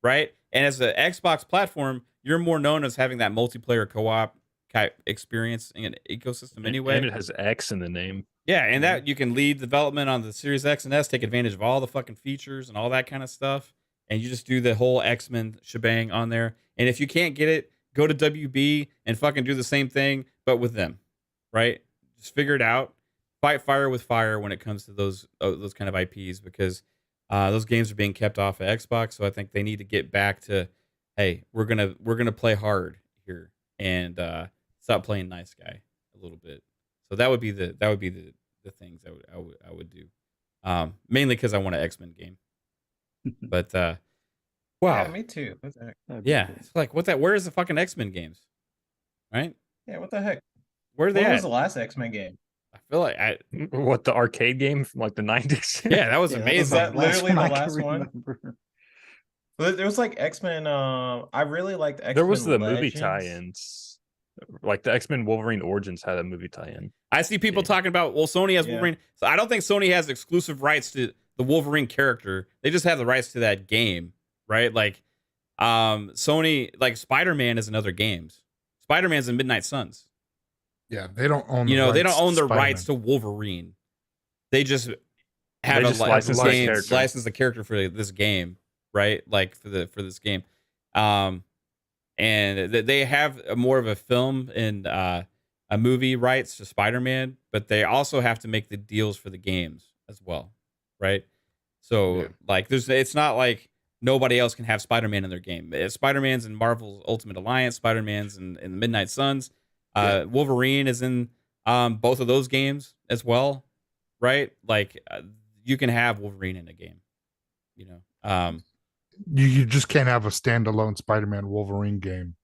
right? And as an Xbox platform, you're more known as having that multiplayer co-op type experience and ecosystem anyway. And it has X in the name. Yeah, and that you can lead development on the Series X and S, take advantage of all the fucking features and all that kind of stuff. And you just do the whole X-Men shebang on there. And if you can't get it, go to WB and fucking do the same thing, but with them, right? Just figure it out. Fight fire with fire when it comes to those kind of IPs, because those games are being kept off of Xbox. So I think they need to get back to, hey, we're gonna play hard here and stop playing nice guy a little bit. So that would be the things I would do. Mainly because I want an X-Men game. But wow, Yeah, me too. What the heck? yeah, it's like where is the fucking X-Men games, right? Yeah, what the heck? Where are they What at? was the last X-Men game? I feel like What, the arcade game from like the 90s? yeah, that was Yeah, amazing. Was that literally the I can last one? remember. But there was like X-Men. I really liked X-Men. There was the movie Legends. tie-ins. Like the X-Men Wolverine Origins had a movie tie-in. I see people Yeah. talking about, well, Sony has Yeah. Wolverine. So I don't think Sony has exclusive rights to the Wolverine character. They just have the rights to that game, right? Like, Sony, like Spider-Man is in other games. Spider-Man's in Midnight Suns. Yeah, they don't own. They don't own the Spider-Man. rights to Wolverine. They just have just a license the character. license the character for this game, right? Like for this game, and they have more of a film and a movie rights to Spider-Man, but they also have to make the deals for the games as well, right? So Yeah. like it's not like nobody else can have Spider-Man in their game. Spider-Man's in Marvel's Ultimate Alliance. Spider-Man's in the Midnight Suns. Wolverine is in both of those games as well, right? Like you can have Wolverine in a game, you know. You just can't have a standalone Spider-Man Wolverine game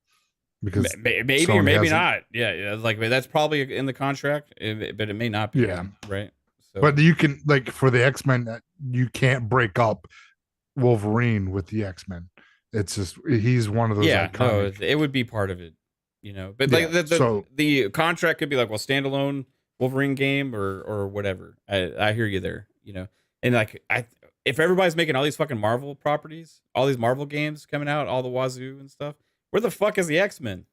because maybe Sony or maybe hasn't- not. Yeah, like that's probably in the contract, but it may not be. Yeah. Right. So, But you can, like, for the X-Men, you can't break up Wolverine with the X-Men. It's just he's one of those iconic. no, it would be part of it, you know. But Yeah, like so- the contract could be like, well, standalone Wolverine game or whatever. I hear you there, you know. And like if everybody's making all these fucking Marvel properties, all these Marvel games coming out, all the wazoo and stuff, where the fuck is the X-Men?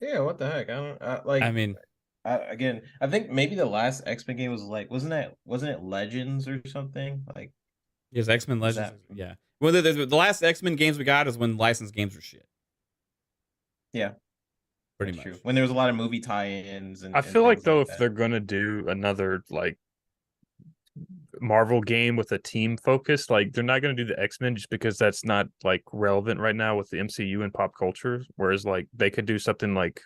Yeah, what the heck? I mean, again, I think maybe the last X-Men game was like, wasn't it Legends or something? Like, yes, X-Men is Legends. that- Yeah. Well, the last X-Men games we got is when licensed games were shit. Yeah, Pretty that's much. true. When there was a lot of movie tie-ins and I feel like things though, if that. they're gonna do another like Marvel game with a team focus, like they're not gonna do the X-Men just because that's not like relevant right now with the MCU and pop culture. Whereas like they could do something like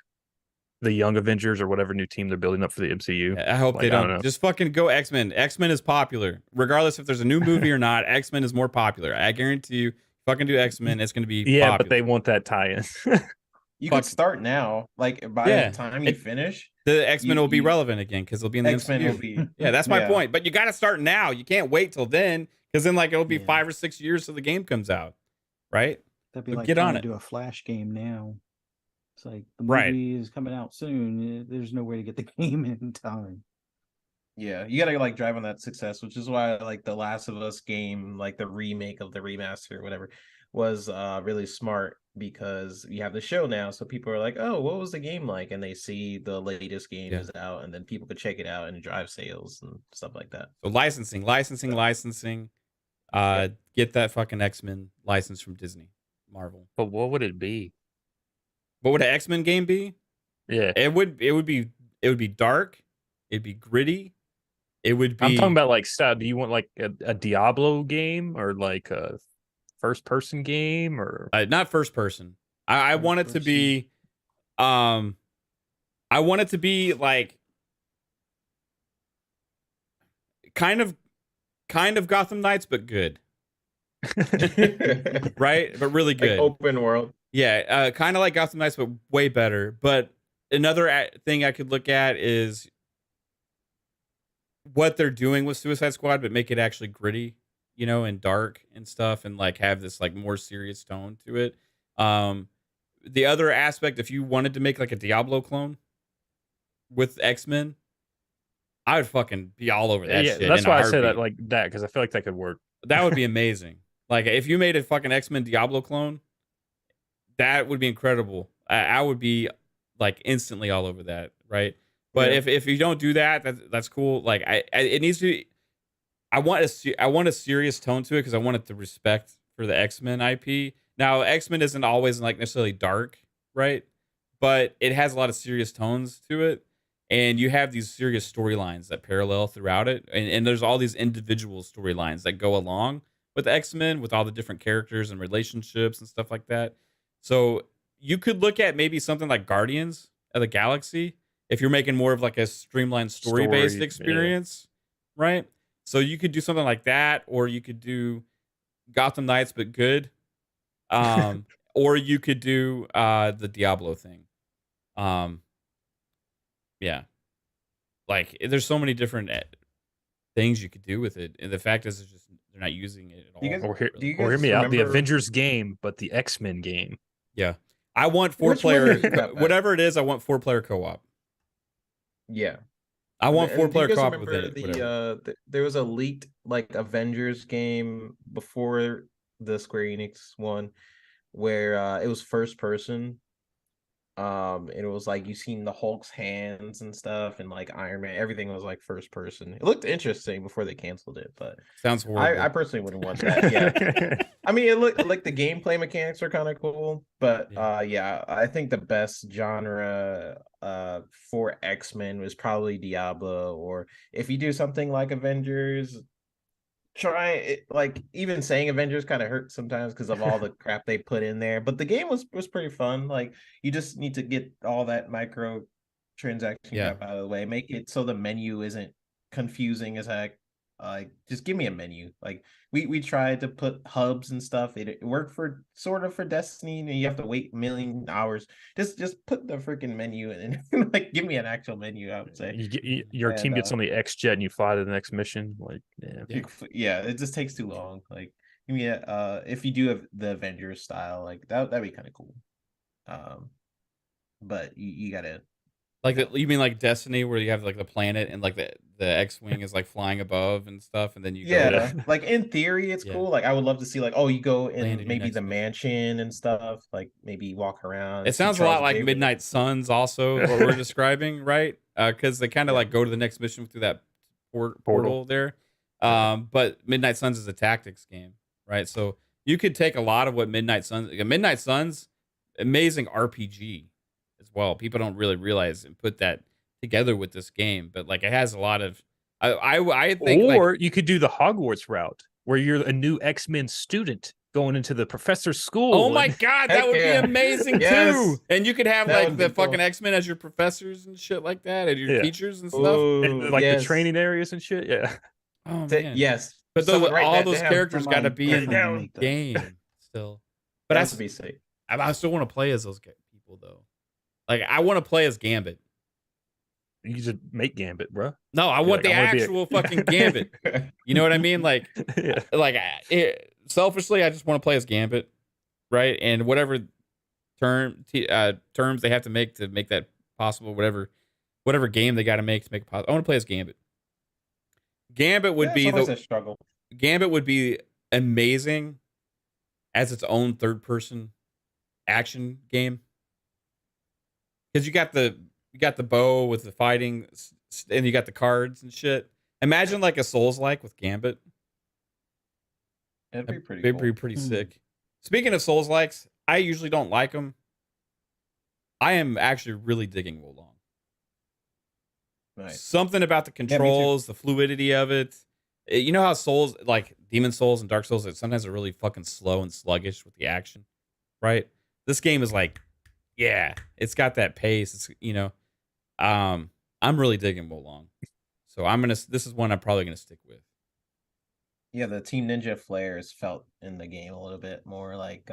the Young Avengers or whatever new team they're building up for the MCU. I hope they Like, I don't don't. know. Just fucking go X-Men. X-Men is popular. Regardless if there's a new movie or not, X-Men is more popular. I guarantee you, fucking do X-Men, it's going to be Yeah, popular. but they want that tie-in. You Fuck. could start now. Like by Yeah, the time you it- finish, The X-Men will be you- relevant again because they'll be in the X-Men MCU. will be. Yeah, that's my Yeah. point. But you got to start now. You can't wait till then because then like it'll be Yeah. 5 or 6 years till the game comes out, right? That'd be So like get trying on to it. do a Flash game now. It's like the Right. movie is coming out soon. There's no way to get the game in time. Yeah, you gotta like drive on that success, which is why like the Last of Us game, like the remake of the remaster or whatever, was really smart because you have the show now, so people are like, "Oh, what was the game like?" And they see the latest game Yeah. is out, and then people could check it out and drive sales and stuff like that. So licensing. Get that fucking X-Men license from Disney, Marvel. But what would it be? What would an X-Men game be? Yeah, It would be dark. It'd be gritty. It would be. I'm talking about like style. Do you want like a Diablo game or like a first person game or Not first person. I want it to be. I want it to be like kind of Gotham Knights, but good, right? But really Like good. open world. Yeah, kind of like Gotham Knights, but way better. But another thing I could look at is what they're doing with Suicide Squad, but make it actually gritty, you know, and dark and stuff, and like have this like more serious tone to it. The other aspect, if you wanted to make like a Diablo clone with X-Men, I would fucking be all over that yeah, shit. that's in a why I say that heartbeat. like that because I feel like that could work. That would be amazing. Like if you made a fucking X-Men Diablo clone, that would be incredible. I would be like instantly all over that, right? But Yeah. if you don't do that, that's cool. Like it needs to be. I want a serious tone to it because I want it to respect for the X-Men IP. Now X-Men isn't always like necessarily dark, right? But it has a lot of serious tones to it, and you have these serious storylines that parallel throughout it, and there's all these individual storylines that go along with X-Men with all the different characters and relationships and stuff like that. So you could look at maybe something like Guardians of the Galaxy if you're making more of like a streamlined story-based Story, yeah. experience, right? So you could do something like that, or you could do Gotham Knights but good, or you could do the Diablo thing. Yeah, like there's so many different things you could do with it, and the fact is, it's just they're not using it at all. You guys- Or hear, Do you or hear guys me out. The remember- Avengers game, but the X-Men game. Yeah, I want Which one 4-player, is that? whatever it is. I want 4-player co-op. Yeah. I want And do you 4-player guys co-op with remember it. Whatever. there was a leaked like Avengers game before the Square Enix one where it was first person. And it was like you seen the Hulk's hands and stuff, and like Iron Man, everything was like first person. It looked interesting before they canceled it, but Sounds horrible. I personally wouldn't want that. Yeah. I mean, it looked like the gameplay mechanics are kind of cool, but yeah, I think the best genre for X-Men was probably Diablo, or if you do something like Avengers, try it. Like even saying Avengers kind of hurts sometimes because of all the crap they put in there. But the game was pretty fun. Like you just need to get all that micro transaction Yeah. crap out of the way. Make it so the menu isn't confusing as heck. Just give me a menu. Like we tried to put hubs and stuff. It worked for sort of for Destiny, and you have to wait a million hours. Just put the freaking menu in and like give me an actual menu. I would say Your And, team gets on the X jet and you fly to the next mission. Like, yeah. yeah, it just takes too long. Like, give me a if you do have the Avengers style, like that'd be kind of cool. But you gotta Like you mean like Destiny, where you have like the planet and like the X-wing is like flying above and stuff, and then you go yeah, like in theory, it's Yeah. cool. Like I would love to see like, oh, you go Land in in your maybe next the mission. mansion and stuff. Like maybe walk around. It sounds a lot like Midnight Suns, also what we're describing, right? Because they kind of like go to the next mission through that portal there. But Midnight Suns is a tactics game, right? So you could take a lot of what Midnight Suns, amazing RPG as well. People don't really realize and put that together with this game, but like it has a lot of. I think, or like, you could do the Hogwarts route where you're a new X-Men student going into the professor's school. oh my god, that would be amazing too. And you could have That like would the be cool. fucking X-Men as your professors and shit like that, and your teachers and stuff. Ooh, like yes. the training areas and shit. Yeah. Oh man, Yes, but Someone write all that those down. characters got to be in Somebody the make that. game still. But That would be sick. I still want to play as those people though. Like I want to play as Gambit. You just make Gambit, bro. No, I You're want like, the I wanna be a- actual fucking Gambit. You know what I mean? Like, Yeah. Selfishly, I just want to play as Gambit, right? And whatever terms they have to make that possible, whatever game they got to make it possible. I want to play as Gambit. Gambit would be a struggle. Gambit would be amazing as its own third-person action game, because you got the bow with the fighting, and you got the cards and shit. Imagine like a Souls-like with Gambit. That'd be pretty It'd cool. be pretty sick. Speaking of Souls-likes, I usually don't like them. I am actually really digging Wolong. Nice. Something about the controls, the fluidity of it. You know how Souls, like Demon Souls and Dark Souls, sometimes are really fucking slow and sluggish with the action, right? This game is like, yeah, it's got that pace. It's I'm really digging Wolong, so this is one I'm probably gonna stick with. Yeah, the Team Ninja flares felt in the game a little bit more like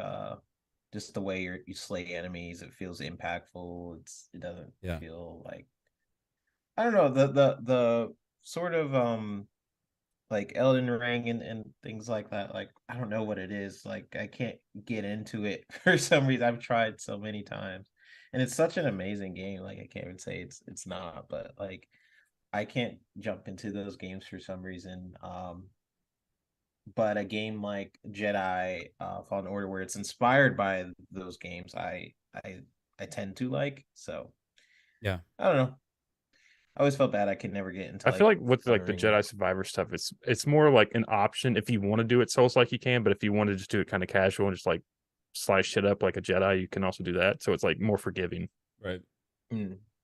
just the way you slay enemies. It feels impactful. It doesn't feel like, I don't know, the sort of like Elden Ring and things like that. Like I don't know what it is. Like I can't get into it for some reason. I've tried so many times, and it's such an amazing game. Like I can't even say it's not, but like I can't jump into those games for some reason. But a game like Jedi Fallen Order, where it's inspired by those games, I tend to like. So yeah, I don't know. I always felt bad I could never get into. I feel like with like the Jedi Survivor stuff, it's more like an option if you want to do it Souls like you can, but if you want to just do it kind of casual and just like slice shit up like a Jedi, you can also do that. So it's like more forgiving. Right.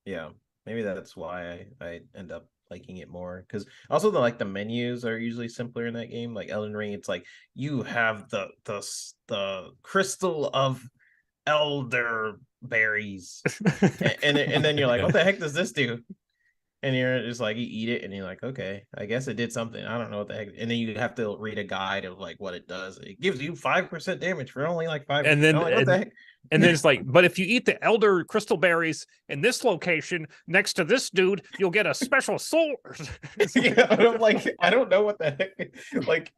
Yeah, maybe that's why I end up liking it more, because also the menus are usually simpler in that game. Like Elden Ring, it's like you have the crystal of elder berries, and then you're like, what the heck does this do? And you're just like, you eat it and you're like, okay, I guess it did something. I don't know what the heck. And then you have to read a guide of like what it does. It gives you 5% damage for only like 5%. And then like, what the heck? And then it's like, but if you eat the elder crystal berries in this location next to this dude, you'll get a special sword. Yeah, I'm like, I don't know what the heck. Like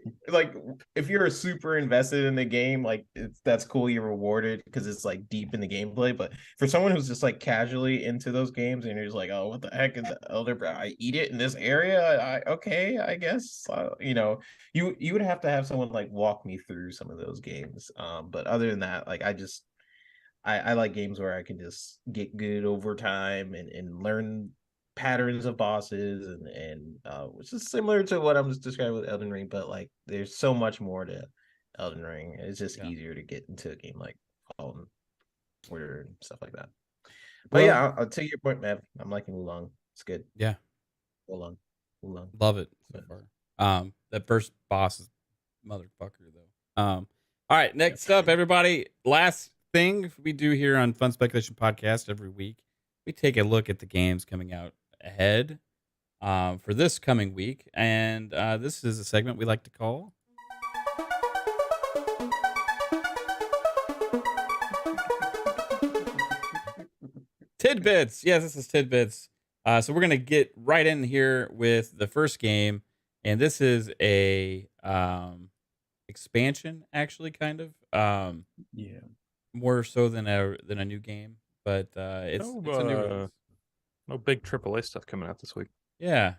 if you're super invested in the game, like that's cool. You're rewarded because it's like deep in the gameplay. But for someone who's just like casually into those games and you're just like, oh, what the heck is the elder? I eat it in this area. Okay, I guess. You would have to have someone like walk me through some of those games. But other than that, like I like games where I can just get good over time and learn patterns of bosses and which is similar to what I'm just describing with Elden Ring, but like there's so much more to Elden Ring. It's just easier to get into a game like Fallen Order and stuff like that. But yeah, I'll take your point, Mav. I'm liking Wolong. It's good. Yeah. Wolong. Love it so far. That first boss is motherfucker though. All right, next up, everybody. Last thing we do here on Fun Speculation Podcast every week, we take a look at the games coming out ahead for this coming week, and this is a segment we like to call Tidbits. Yes, this is Tidbits. So we're gonna get right in here with the first game, and this is a expansion, actually, kind of. Yeah. More so than a new game, but it's a new release. No big AAA stuff coming out this week. Yeah, a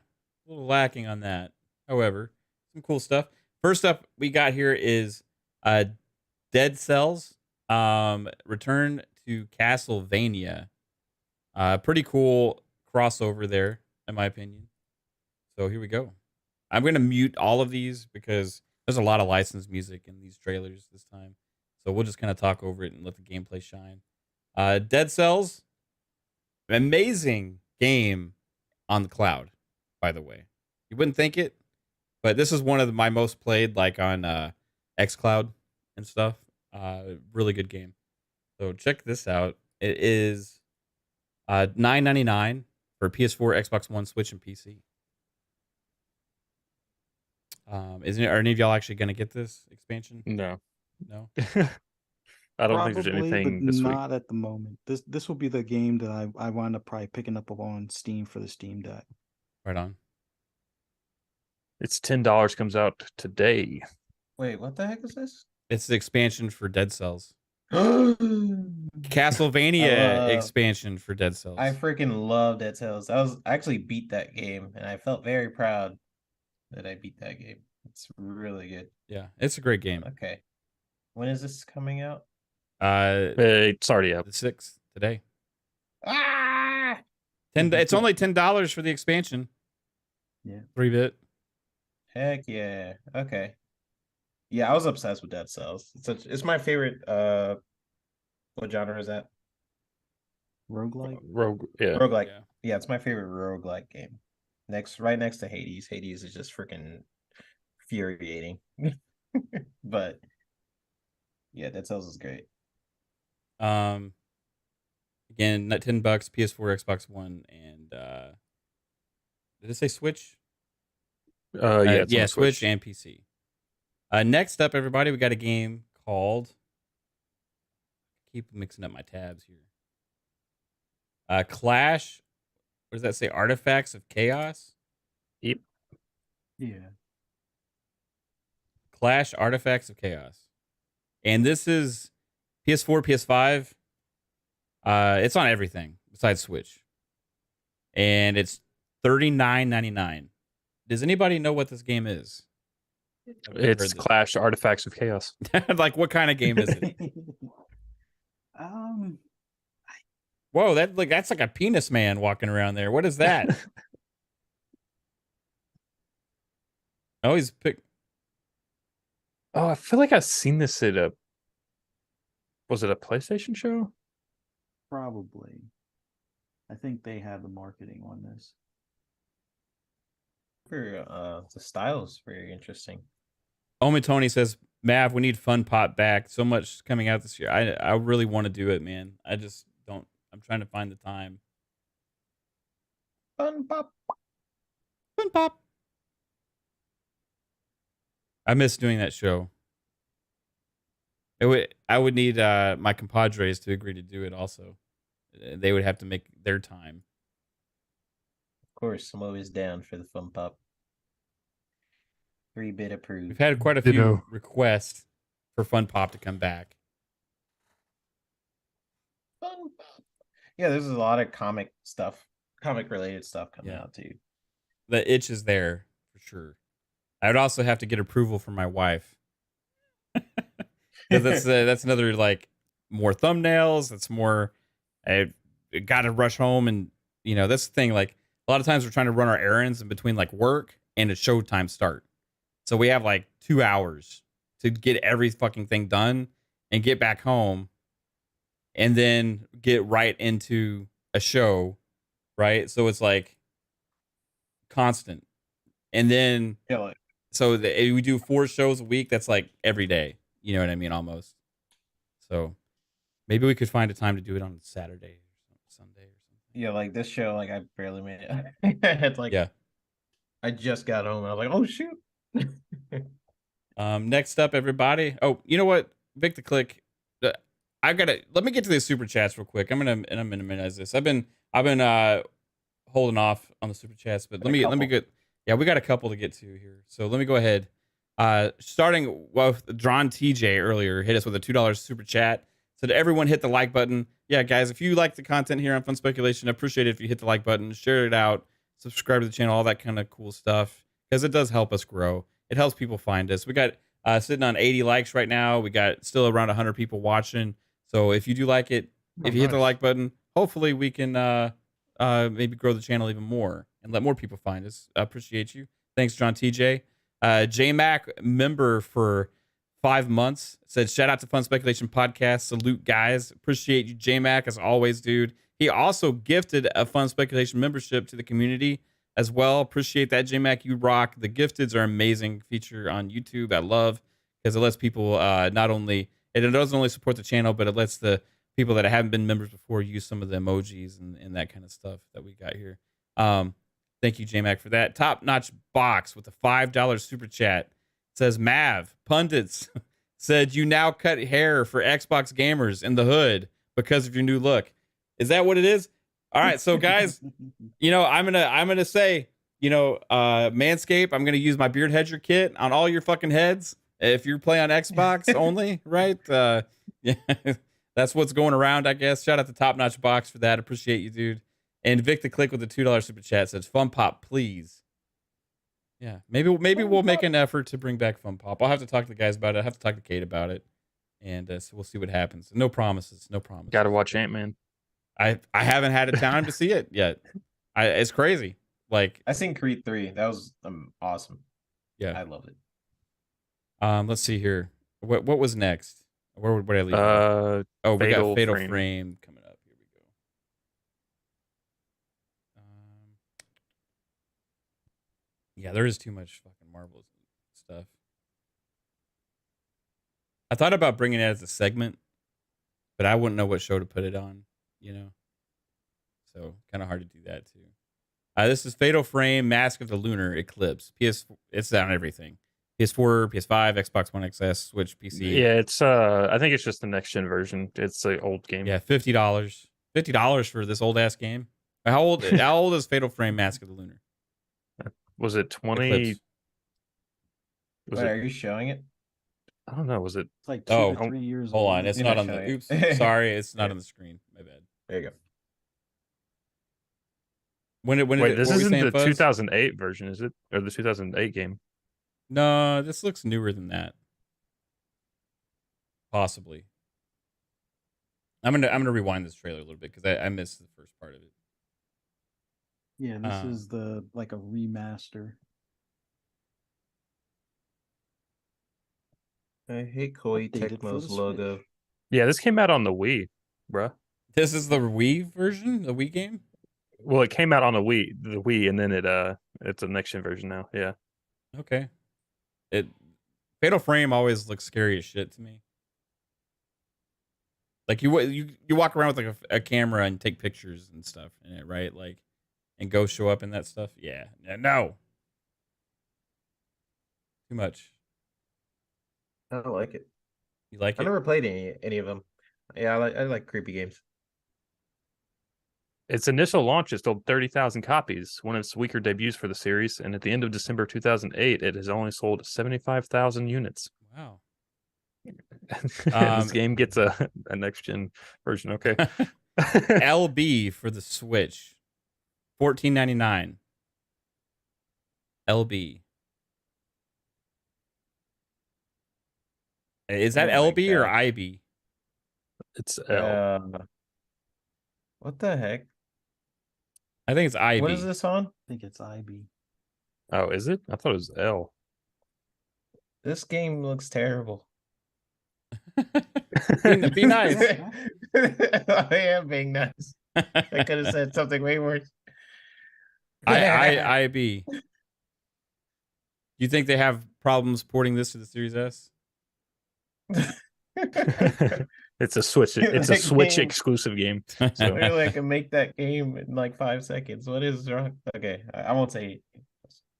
little lacking on that. However, some cool stuff. First up, we got here is Dead Cells. Return to Castlevania. Pretty cool crossover there, in my opinion. So here we go. I'm gonna mute all of these because there's a lot of licensed music in these trailers this time. So we'll just kind of talk over it and let the gameplay shine. Dead Cells, amazing game on the cloud, by the way. You wouldn't think it, but this is one of my most played, like on xCloud and stuff. Really good game. So check this out. It is $9.99 for PS4, Xbox One, Switch, and PC. Are any of y'all actually going to get this expansion? No. No. I don't think there's anything but this week. not at the moment. This will be the game that I wind up probably picking up on Steam for the Steam Deck. Right on. It's $10 comes out today. Wait, what the heck is this? It's the expansion for Dead Cells. Castlevania expansion for Dead Cells. I freaking love Dead Cells. I actually beat that game, and I felt very proud that I beat that game. It's really good. Yeah, it's a great game. Okay. When is this coming out? It's already up. The 6th today. Ah! It's only $10 for the expansion. Yeah. 3-bit. Heck yeah. Okay. Yeah, I was obsessed with Dead Cells. It's my favorite. What genre is that? Roguelike? Roguelike. Yeah. Yeah, it's my favorite roguelike game. Right next to Hades. Hades is just freaking infuriating. But yeah, Dead Cells is great. Again, $10, PS4, Xbox One, and did it say Switch? Yeah, Switch and PC. Next up, everybody, we got a game called. Keep mixing up my tabs here. Clash. What does that say? Artifacts of Chaos. Yep. Yeah. Clash Artifacts of Chaos, and this is PS4, PS5. It's on everything besides Switch, and it's $39.99. Does anybody know what this game is? It's Clash Artifacts of Chaos. Like, what kind of game is it? Whoa, that's like a penis man walking around there. What is that? Oh, he's picked. Oh, I feel like I've seen this at was it a PlayStation show? Probably. I think they have the marketing on this. The style is very interesting. Omi Tony says, Mav, we need Fun Pop back. So much coming out this year. I really want to do it, man. I just don't. I'm trying to find the time. Fun Pop. Fun Pop. I miss doing that show. I would need my compadres to agree to do it also. They would have to make their time. Of course, I'm always down for the Fun Pop. 3-bit approved. We've had quite a few requests for Fun Pop to come back. Fun Pop. Yeah, there's a lot of comic related stuff coming out too. The itch is there for sure. I would also have to get approval from my wife. Because that's another, like, more thumbnails. That's more, I got to rush home. And, that's the thing. Like, a lot of times we're trying to run our errands in between, like, work and a showtime start. So we have, like, 2 hours to get every fucking thing done and get back home and then get right into a show, right? So it's, like, constant. And then So we do 4 shows a week. That's like every day. You know what I mean? Almost. So maybe we could find a time to do it on Saturday or Sunday or something. Yeah, like this show, like I barely made it. It's like Yeah. I just got home and I was like, oh shoot. Next up, everybody. Oh, you know what? Vik The CLiCK. Let me get to the super chats real quick. I'm gonna minimize this. I've been holding off on the super chats, but let me get. Yeah, we got a couple to get to here. So let me go ahead. Starting with Drawn TJ earlier, hit us with a $2 super chat. Said everyone hit the like button. Yeah, guys, if you like the content here on Fun Speculation, I appreciate it if you hit the like button, share it out, subscribe to the channel, all that kind of cool stuff, because it does help us grow. It helps people find us. We got sitting on 80 likes right now. We got still around 100 people watching. So if you do like it, if you hit the like button, hopefully we can maybe grow the channel even more and let more people find us. I appreciate you. Thanks, John TJ. JMac member for 5 months said, shout out to Fun Speculation Podcast. Salute, guys. Appreciate you, JMac, as always, dude. He also gifted a Fun Speculation membership to the community as well. Appreciate that, JMac. You rock. The gifteds are amazing feature on YouTube. I love because it lets people it doesn't only support the channel, but it lets the people that haven't been members before use some of the emojis and that kind of stuff that we got here. Thank you, JMac, for that. Top Notch Box with a $5 super chat says, Mav, pundits said you now cut hair for Xbox gamers in the hood because of your new look. Is that what it is? All right, so guys, I'm gonna say, Manscaped, I'm gonna use my beard hedger kit on all your fucking heads if you play on Xbox only, right? Yeah, that's what's going around, I guess. Shout out to Top Notch Box for that. Appreciate you, dude. And Vik The CLiCK with the $2 super chat says, Fun Pop, please. Yeah, maybe we'll make an effort to bring back Fun Pop. I'll have to talk to the guys about it. I have to talk to Kate about it, and so we'll see what happens. No promises. No promises. Got to watch Ant-Man. I haven't had a time to see it yet. It's crazy. Like I seen Creed 3. That was awesome. Yeah, I loved it. Let's see here. What was next? Where did I leave? We got Fatal Frame coming up. Here we go. Yeah, there is too much fucking Marvel stuff. I thought about bringing it as a segment, but I wouldn't know what show to put it on, So kind of hard to do that too. This is Fatal Frame, Mask of the Lunar Eclipse. It's on everything. PS4, PS5, Xbox One XS, Switch, PC. Yeah, it's I think it's just the next gen version. It's an old game. Yeah, $50. $50 for this old ass game. How old is Fatal Frame, Mask of the Lunar? Was it 20? Are you showing it? I don't know. Was it? It's like 2 or 3 years Hold old. on. It's not on the. Oops. Sorry. It's not on the screen. My bad. There you go. Wait, this isn't the 2008 version, is it? Or the 2008 game? No, this looks newer than that. Possibly. I'm gonna rewind this trailer a little bit because I missed the first part of it. Yeah, this is like a remaster. I hate Koei Updated for Tecmo's the logo. Switch. Yeah, this came out on the Wii, bruh. This is the Wii version, the Wii game. Well, it came out on the Wii, and then it's a next gen version now. Yeah. Okay. Fatal Frame always looks scary as shit to me. Like you walk around with like a camera and take pictures and stuff in it, right? Like, and ghosts show up in that stuff. Yeah. No. Too much. I don't like it. You like it? I never played any of them. Yeah, I like creepy games. Its initial launch is sold 30,000 copies, one of its weaker debuts for the series, and at the end of December 2008, it has only sold 75,000 units. Wow. This game gets a next-gen version, okay. LB for the Switch, $14.99. LB. Is that LB or IB? It's L. What the heck? I think it's IB. What is this on? I think it's IB. Oh, is it? I thought it was L. This game looks terrible. Be nice. I am being nice. I could have said something way worse. IB. you think they have problems porting this to the Series S? It's a Switch. It's a That Switch game- exclusive game. So literally, I can make that game in like 5 seconds. What is wrong? Okay, I won't say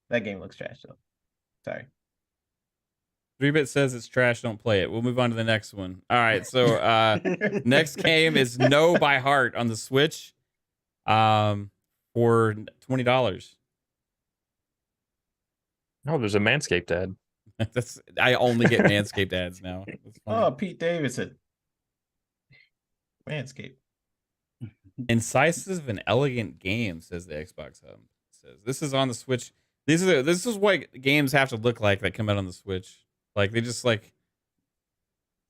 that game looks trash though. Sorry. 3-Bit says it's trash. Don't play it. We'll move on to the next one. All right. So next game is No by Heart on the Switch, for $20. Oh, there's a Manscaped ad. I only get Manscaped ads now. That's funny. Oh, Pete Davidson. Manscaped. Incisive and elegant game, says the Xbox Hub. Says this is on the Switch. This is what games have to look like that come out on the Switch. Like they just like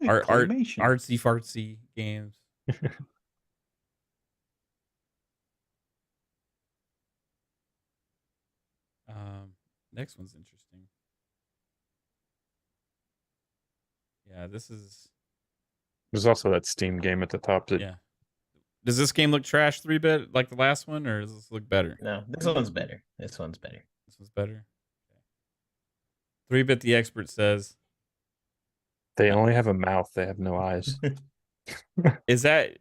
Claymation. artsy fartsy games. Next one's interesting. Yeah, this is. There's also that Steam game at the top. That Yeah. Does this game look trash 3-bit like the last one, or does this look better? No, this one's better. This one's better. This one's better. 3-bit the expert says. they only have a mouth. They have no eyes. Is that?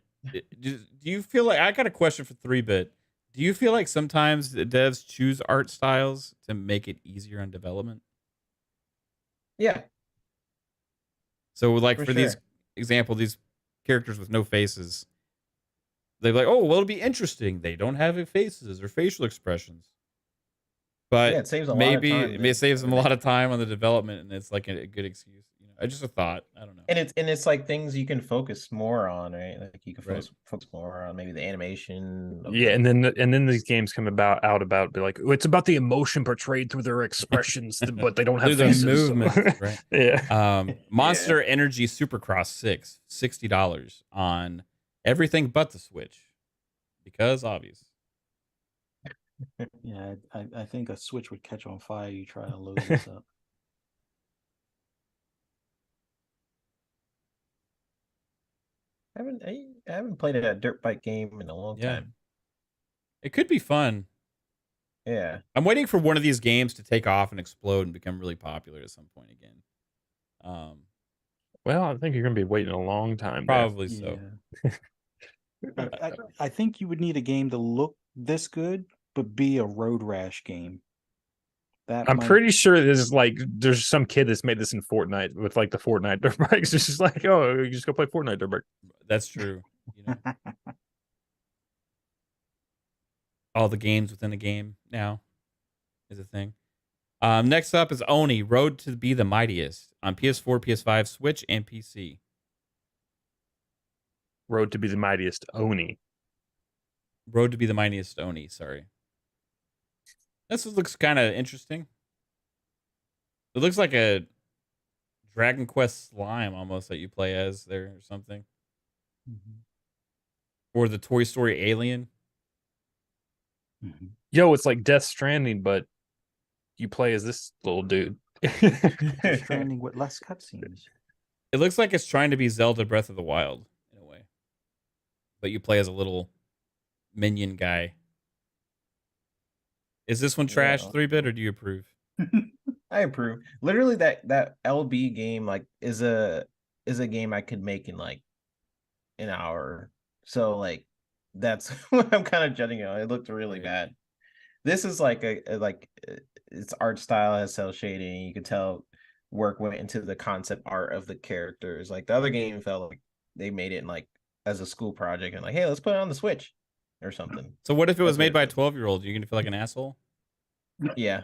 Do you feel like I got a question for 3-bit? Do you feel like sometimes the devs choose art styles to make it easier on development? Yeah. So, like For for these sure. example, these characters with no faces, they're like, oh, well, it'll be interesting. They don't have faces or facial expressions, but Yeah, it saves a lot of maybe time it saves them a then. lot of time on the development, and it's like a good excuse. You know, I just a thought. I don't know. And it's like things you can focus more on, right? Like you can Right. focus more on maybe the animation. of Yeah, the- and then these games come about be like, oh, it's about the emotion portrayed through their expressions, but they don't have Through the faces. movement, right? Yeah. Monster Energy Supercross 6, $60 on everything but the Switch, because obvious. Yeah, I think a Switch would catch on fire. You try to load this up. I haven't played a dirt bike game in a long Yeah. time. It could be fun. Yeah. I'm waiting for one of these games to take off and explode and become really popular at some point again. Well, I think you're gonna be waiting a long time. there. Probably so. Yeah. I think you would need a game to look this good, but be a road rash game. That I'm might- pretty sure there's some kid that's made this in Fortnite with like the Fortnite dirt bikes. It's just like, oh, you just go play Fortnite dirt bike. That's true. You know, all the games within a game now is a thing. Next up is Oni, Road to Be the Mightiest on PS4, PS5, Switch, and PC. Road to be the mightiest, Oni. Road to Be the Mightiest Oni, sorry. This looks kind of interesting. It looks like a Dragon Quest slime almost that you play as there or something. Mhm. Or the Toy Story alien. Mhm. Yo, it's like Death Stranding, but you play as this little dude. Death Stranding with less cutscenes. It looks like it's trying to be Zelda Breath of the Wild in a way. But you play as a little minion guy. Is this one trash, Yeah. 3-bit, or do you approve? I approve. Literally that LB game like is a game I could make in like an hour. So like that's what I'm kind of judging on. It looked really Right. bad. This is like its art style has cell shading. You could tell work went into the concept art of the characters. Like the other game felt like they made it in like as a school project and like, hey, let's put it on the Switch or something. So what if it was That's what made it by a feels. 12-year-old? You're going to feel like an asshole? Yeah.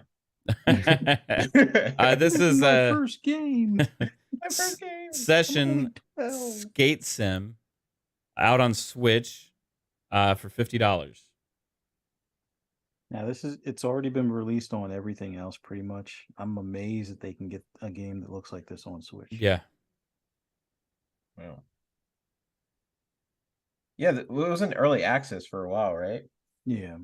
This is My first game. My first game. Session I'm only 12. Skate Sim out on Switch for $50. Now it's already been released on everything else pretty much. I'm amazed that they can get a game that looks like this on Switch. Yeah. Wow. Yeah, it was in early access for a while, right? Yeah.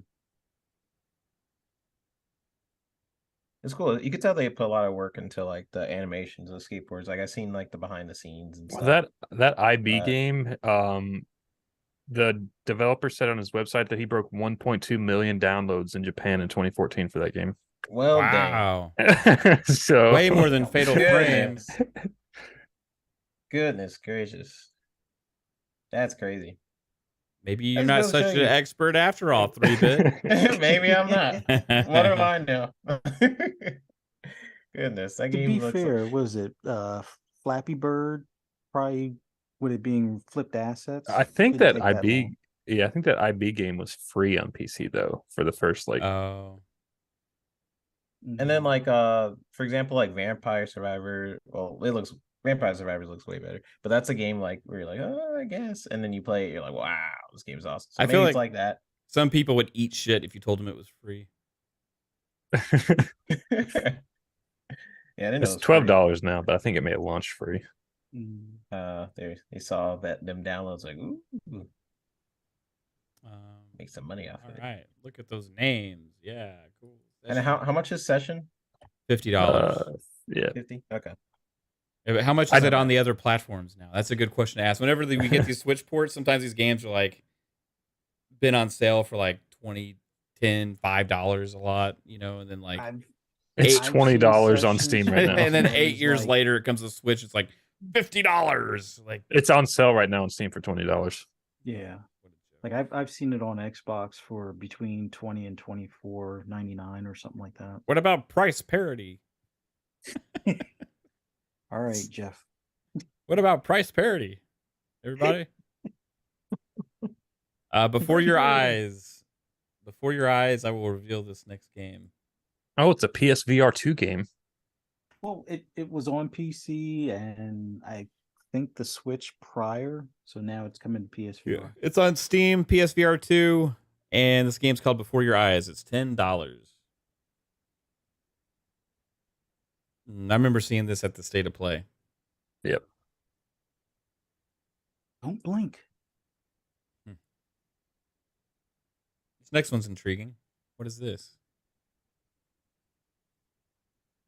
It's cool. You could tell they put a lot of work into like the animations of the skateboards. Like I seen like the behind the scenes and stuff. That IB Uh, game, the developer said on his website that he broke 1.2 million downloads in Japan in 2014 for that game. Well, dang. Wow. So Way more than Fatal Frame. Goodness. Goodness gracious. That's crazy. Maybe you're That's not goes to such show an you. expert after all, 3-bit. Maybe I'm not. What do I know? Goodness, that To game be looks fair, was it Flappy Bird? Probably with it being flipped assets. I think Didn't that take that IB, long. yeah, I think that IB game was free on PC though for the first like. Oh. And then Mhm. like for example, like Vampire Survivor. Well, Vampire Survivors looks way better. But that's a game like where you're like, oh, I guess. And then you play it, you're like, wow, this game is awesome. So I maybe feel it's like like that. some people would eat shit if you told them it was free. Yeah, I didn't know it It's was free. $12 now, but I think it may have launched free. Mm. They saw that them downloads like, ooh, Um, make some money off all of it. right. Look at those names. Yeah, cool. And how much is session? $50. Yeah. 50? Okay. Yeah, but how much I is know it on that. the other platforms now? That's a good question to ask. Whenever we get these Switch ports, sometimes these games are like been on sale for like $20, $10, $5 a lot, you know, and then like It's I've $20 seen on Steam right now. and then that 8 is years like- later it comes to Switch, it's like $50. Like It's on sale right now on Steam for $20. Yeah, like I've seen it on Xbox for between 20 and 24.99 or something like that. what about price parity? All right, Jeff. What about price parity? Everybody? Before your eyes, I will reveal this next game. Oh, it's a PSVR 2 game. Well, it was on PC and I think the Switch prior, so now it's coming to PSVR. It's on Steam, PSVR 2, and this game's called Before Your Eyes. It's $10. I remember seeing this at the State of Play. Yep. Don't blink. This next one's intriguing. What is this?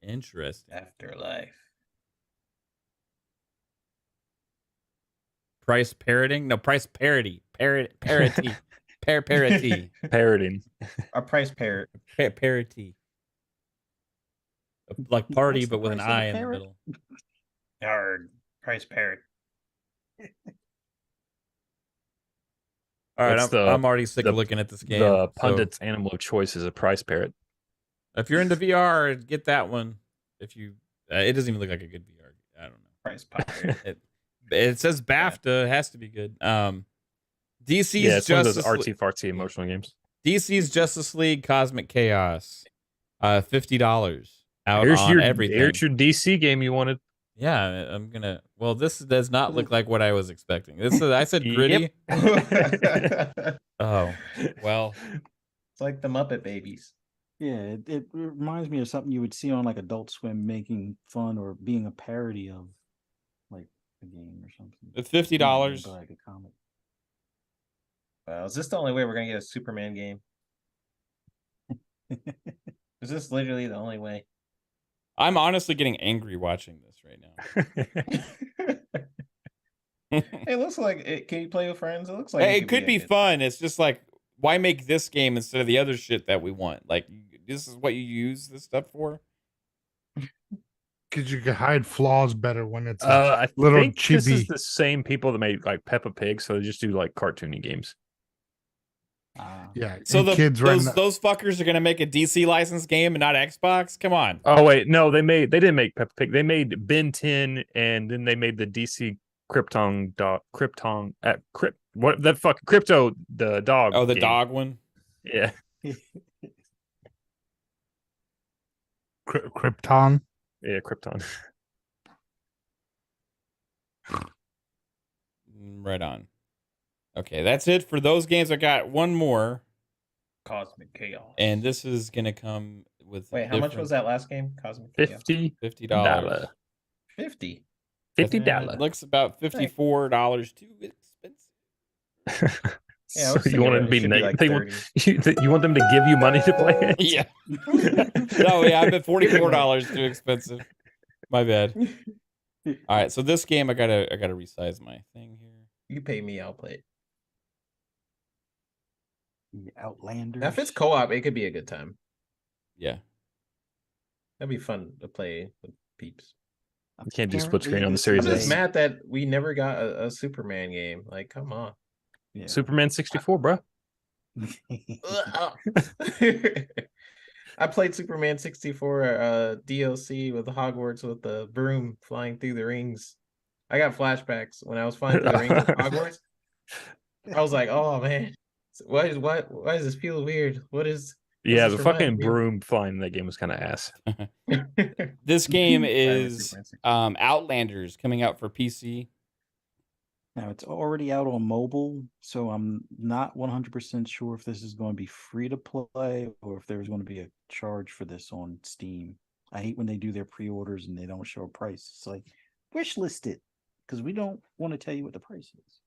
Interesting. Afterlife. Price parroting? No, price parity. Parity. Parity. Parroting. A price parrot. Parity. Like party, What's the but with an price of a I in the parrot? middle. Yard. Price parrot. All right, It's I'm already sick of looking at this game. The so pundit's animal of choice is a price parrot. if you're into VR, get that one. If you, it doesn't even look like a good VR. I don't know. Price pirate. It says BAFTA. It has to be good. DC's Yeah, it's one of those Justice artsy-fartsy emotional games. DC's Justice League Cosmic Chaos. $50 out Here's on your everything. Here's your DC game you wanted. Yeah, I'm gonna. Well, this does not look like what I was expecting. This is, I said gritty. It's Oh, well. like the Muppet Babies. Yeah, it reminds me of something you would see on like Adult Swim making fun or being a parody of like a game or something. It's $50. Like a comic. Is this the only way we're gonna get a Superman game? Is this literally the only way? I'm honestly getting angry watching this right now. It looks like it. Can you play with friends? It looks like Hey, it could a be good- fun. It's just like, why make this game instead of the other shit that we want? Like, this is what you use this stuff for? Because you can hide flaws better when it's I little think this is chibi. the same people that made like Peppa Pig, so they just do like cartoony games. Yeah. So and kids right now, those fuckers are gonna make a DC licensed game and not Xbox? Come on. Oh wait, no, they didn't make Peppa Pig. They made Ben 10, and then they made the DC Krypton what that fucking Crypto the dog. Oh, the game. dog one. Yeah. Krypton. Yeah, Krypton. Right on. Okay, that's it for those games. I got one more, Cosmic Chaos. and this is gonna come with. Wait, how much was that last game? Cosmic Chaos. $50. 50. $50. Looks about $54 too expensive. Yeah, I So was you thinking want it them to be should be like you want them to give you money to play it? Yeah. No, yeah, I bet $44 too expensive. My bad. All right, so this game I gotta resize my thing here. You pay me, I'll play it. Outlander. Now, if it's co-op, it could be a good time. Yeah. That'd be fun to play with peeps. You can't do split screen Apparently on the this Series I'm is just S. a- mad that we never got a Superman game. Like, come on. Yeah. Superman 64, bro. I played Superman 64 DLC with Hogwarts with the broom flying through the rings. I got flashbacks when I was flying through the rings at Hogwarts. I was like, oh man, why does this feel weird? What's Yeah, this the remind fucking me of? broom flying in that game was kind of ass. This game Superman is 64. Outlanders, coming out for PC. Now it's already out on mobile, so I'm not 100% sure if this is going to be free to play or if there's going to be a charge for this on Steam. I hate when they do their pre-orders and they don't show a price. It's like, wish list it, because we don't want to tell you what the price is.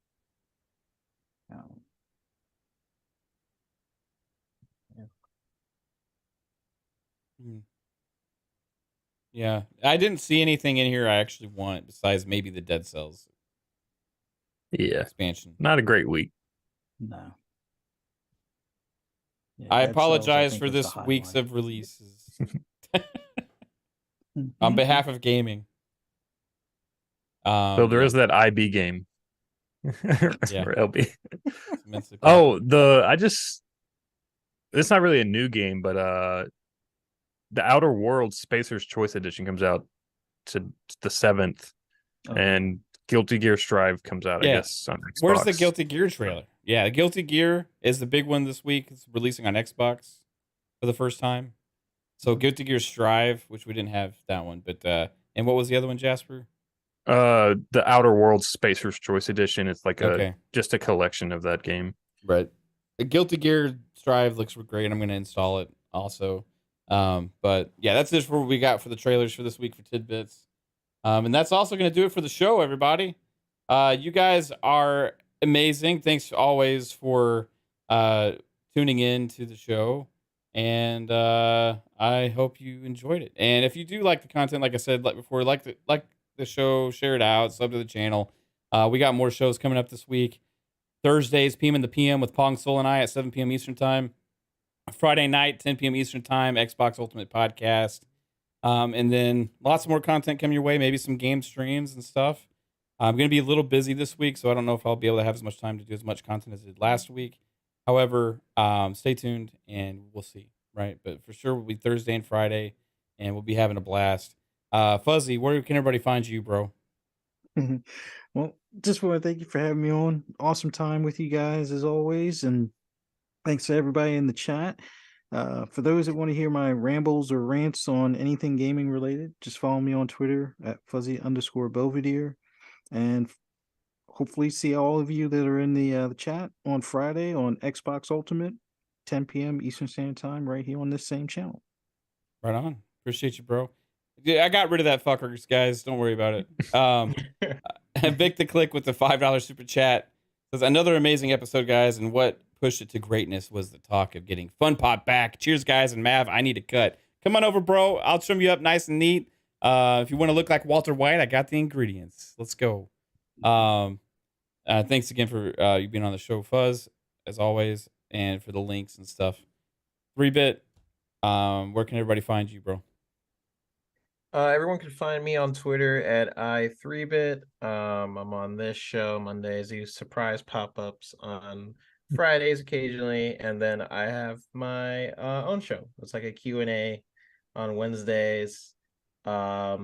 Yeah, I didn't see anything in here I actually want besides maybe the Dead Cells Yeah, expansion. not a great week. No. Yeah, I Dead Cells, apologize think, for was the this weeks highlight. of releases on behalf of gaming. So there is that IB game. Yeah. Or LB. Immensely Oh, it's not really a new game, but the Outer Worlds Spacer's Choice Edition comes out to the 7th, Okay. and Guilty Gear Strive comes out, I Yeah. guess, on Xbox. Where's the Guilty Gear trailer? Yeah, Guilty Gear is the big one this week. It's releasing on Xbox for the first time. So Guilty Gear Strive, which we didn't have that one, but and what was the other one, Jasper? The Outer Worlds Spacer's Choice Edition. It's like Okay. just a collection of that game. Right. The Guilty Gear Strive looks great. I'm going to install it also. But yeah, that's just what we got for the trailers for this week for Tidbits. And that's also going to do it for the show, everybody. You guys are amazing. Thanks always for tuning in to the show. And I hope you enjoyed it. And if you do like the content, like I said before, like the show, share it out, sub to the channel. We got more shows coming up this week. Thursdays, PM in the PM with Pong Soul and I at 7 p.m. Eastern Time. Friday night, 10 p.m. Eastern Time, Xbox Ultimate Podcast. And then lots more content coming your way, maybe some game streams and stuff. I'm going to be a little busy this week, so I don't know if I'll be able to have as much time to do as much content as I did last week. However, stay tuned and we'll see, right? But for sure, we'll be Thursday and Friday, and we'll be having a blast. Fuzzy, where can everybody find you, bro? Well, just want to thank you for having me on. Awesome time with you guys as always, and thanks to everybody in the chat. For those that want to hear my rambles or rants on anything gaming related, just follow me on Twitter at fuzzy_Belvedere, and hopefully see all of you that are in the chat on Friday on Xbox Ultimate, 10 p.m. Eastern Standard Time, right here on this same channel. Right on. Appreciate you, bro. Yeah, I got rid of that fuckers, guys. Don't worry about it. Vik The CLiCK with the $5 super chat says, another amazing episode, guys, and what pushed it to greatness was the talk of getting Fun Pop back. Cheers, guys, and Mav, I need a cut. Come on over, bro. I'll trim you up nice and neat. If you want to look like Walter White, I got the ingredients. Let's go. Thanks again for you being on the show, Fuzz, as always, and for the links and stuff. 3-Bit, where can everybody find you, bro? Everyone can find me on Twitter at i3bit. I'm on this show Mondays. I use surprise pop-ups on Fridays occasionally, and then I have my own show. It's like a Q&A on Wednesdays. I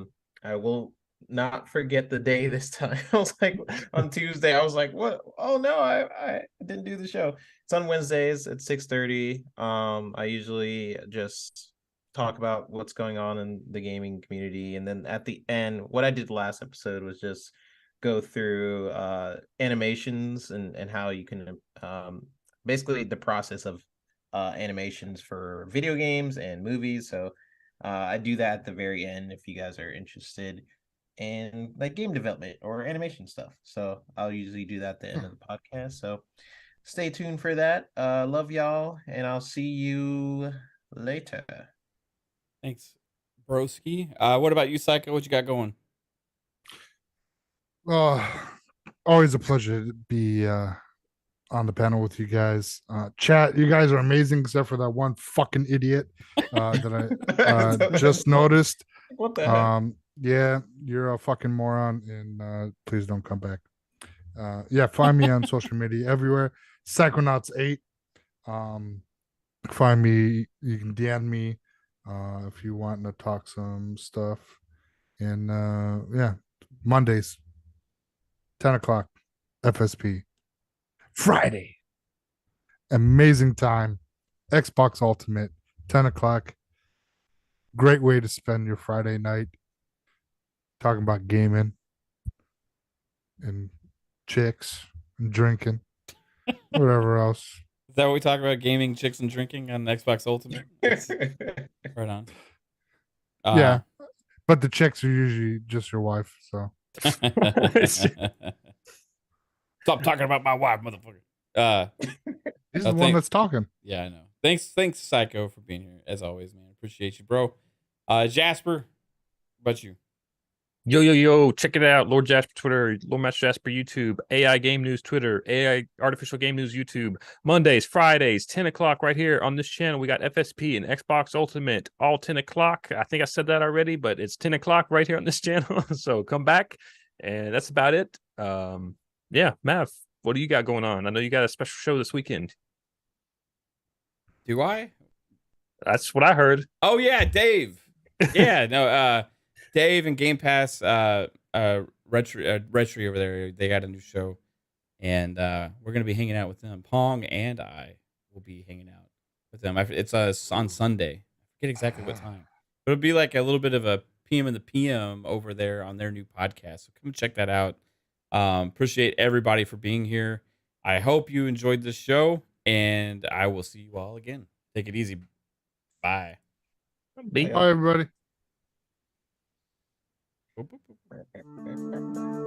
will not forget the day this time. I was like, on Tuesday, I was like, what? Oh no, I didn't do the show. It's on Wednesdays at 6:30. I usually just talk about what's going on in the gaming community, and then at the end, what I did last episode was just go through animations and how you can basically the process of animations for video games and movies. So I do that at the very end if you guys are interested in like game development or animation stuff. So I'll usually do that at the end of the podcast. So stay tuned for that. Love y'all, and I'll see you later. Thanks, broski. What about you, Psycho? What you got going? Always a pleasure to be on the panel with you guys. Chat, you guys are amazing, except for that one fucking idiot that I just noticed. What the heck? Yeah, you're a fucking moron, and please don't come back. Yeah, find me on social media everywhere. Psychonauts8. Find me. You can DM me if you want to talk some stuff. And yeah, Mondays, 10 o'clock, FSP. Friday, amazing time. Xbox Ultimate, 10 o'clock. Great way to spend your Friday night talking about gaming and chicks and drinking, whatever else. Is that what we talk about? Gaming, chicks, and drinking on Xbox Ultimate? Right on. Yeah, but the chicks are usually just your wife. So stop talking about my wife, motherfucker. he's the one that's talking. Yeah, I know. Thanks, Psycho, for being here as always, man. Appreciate you, bro. Jasper, what about you? Yo, check it out. Lord Jasper Twitter, Lord Master Jasper YouTube, AI Game News Twitter, AI Artificial Game News YouTube. Mondays, Fridays, 10 o'clock right here on this channel. We got FSP and Xbox Ultimate, all 10 o'clock. I think I said that already, but it's 10 o'clock right here on this channel. So come back. And that's about it. Yeah, Mav, what do you got going on? I know you got a special show this weekend. Do I? That's what I heard. Oh, yeah, Dave. Yeah, no, Dave and Game Pass, Retry over there, they got a new show, and we're gonna be hanging out with them. Pong and I will be hanging out with them. It's on Sunday. I forget exactly what time, but it'll be like a little bit of a PM in the PM over there on their new podcast. So come check that out. Appreciate everybody for being here. I hope you enjoyed this show, and I will see you all again. Take it easy. Bye. Bye, everybody. Boop, boop, boop.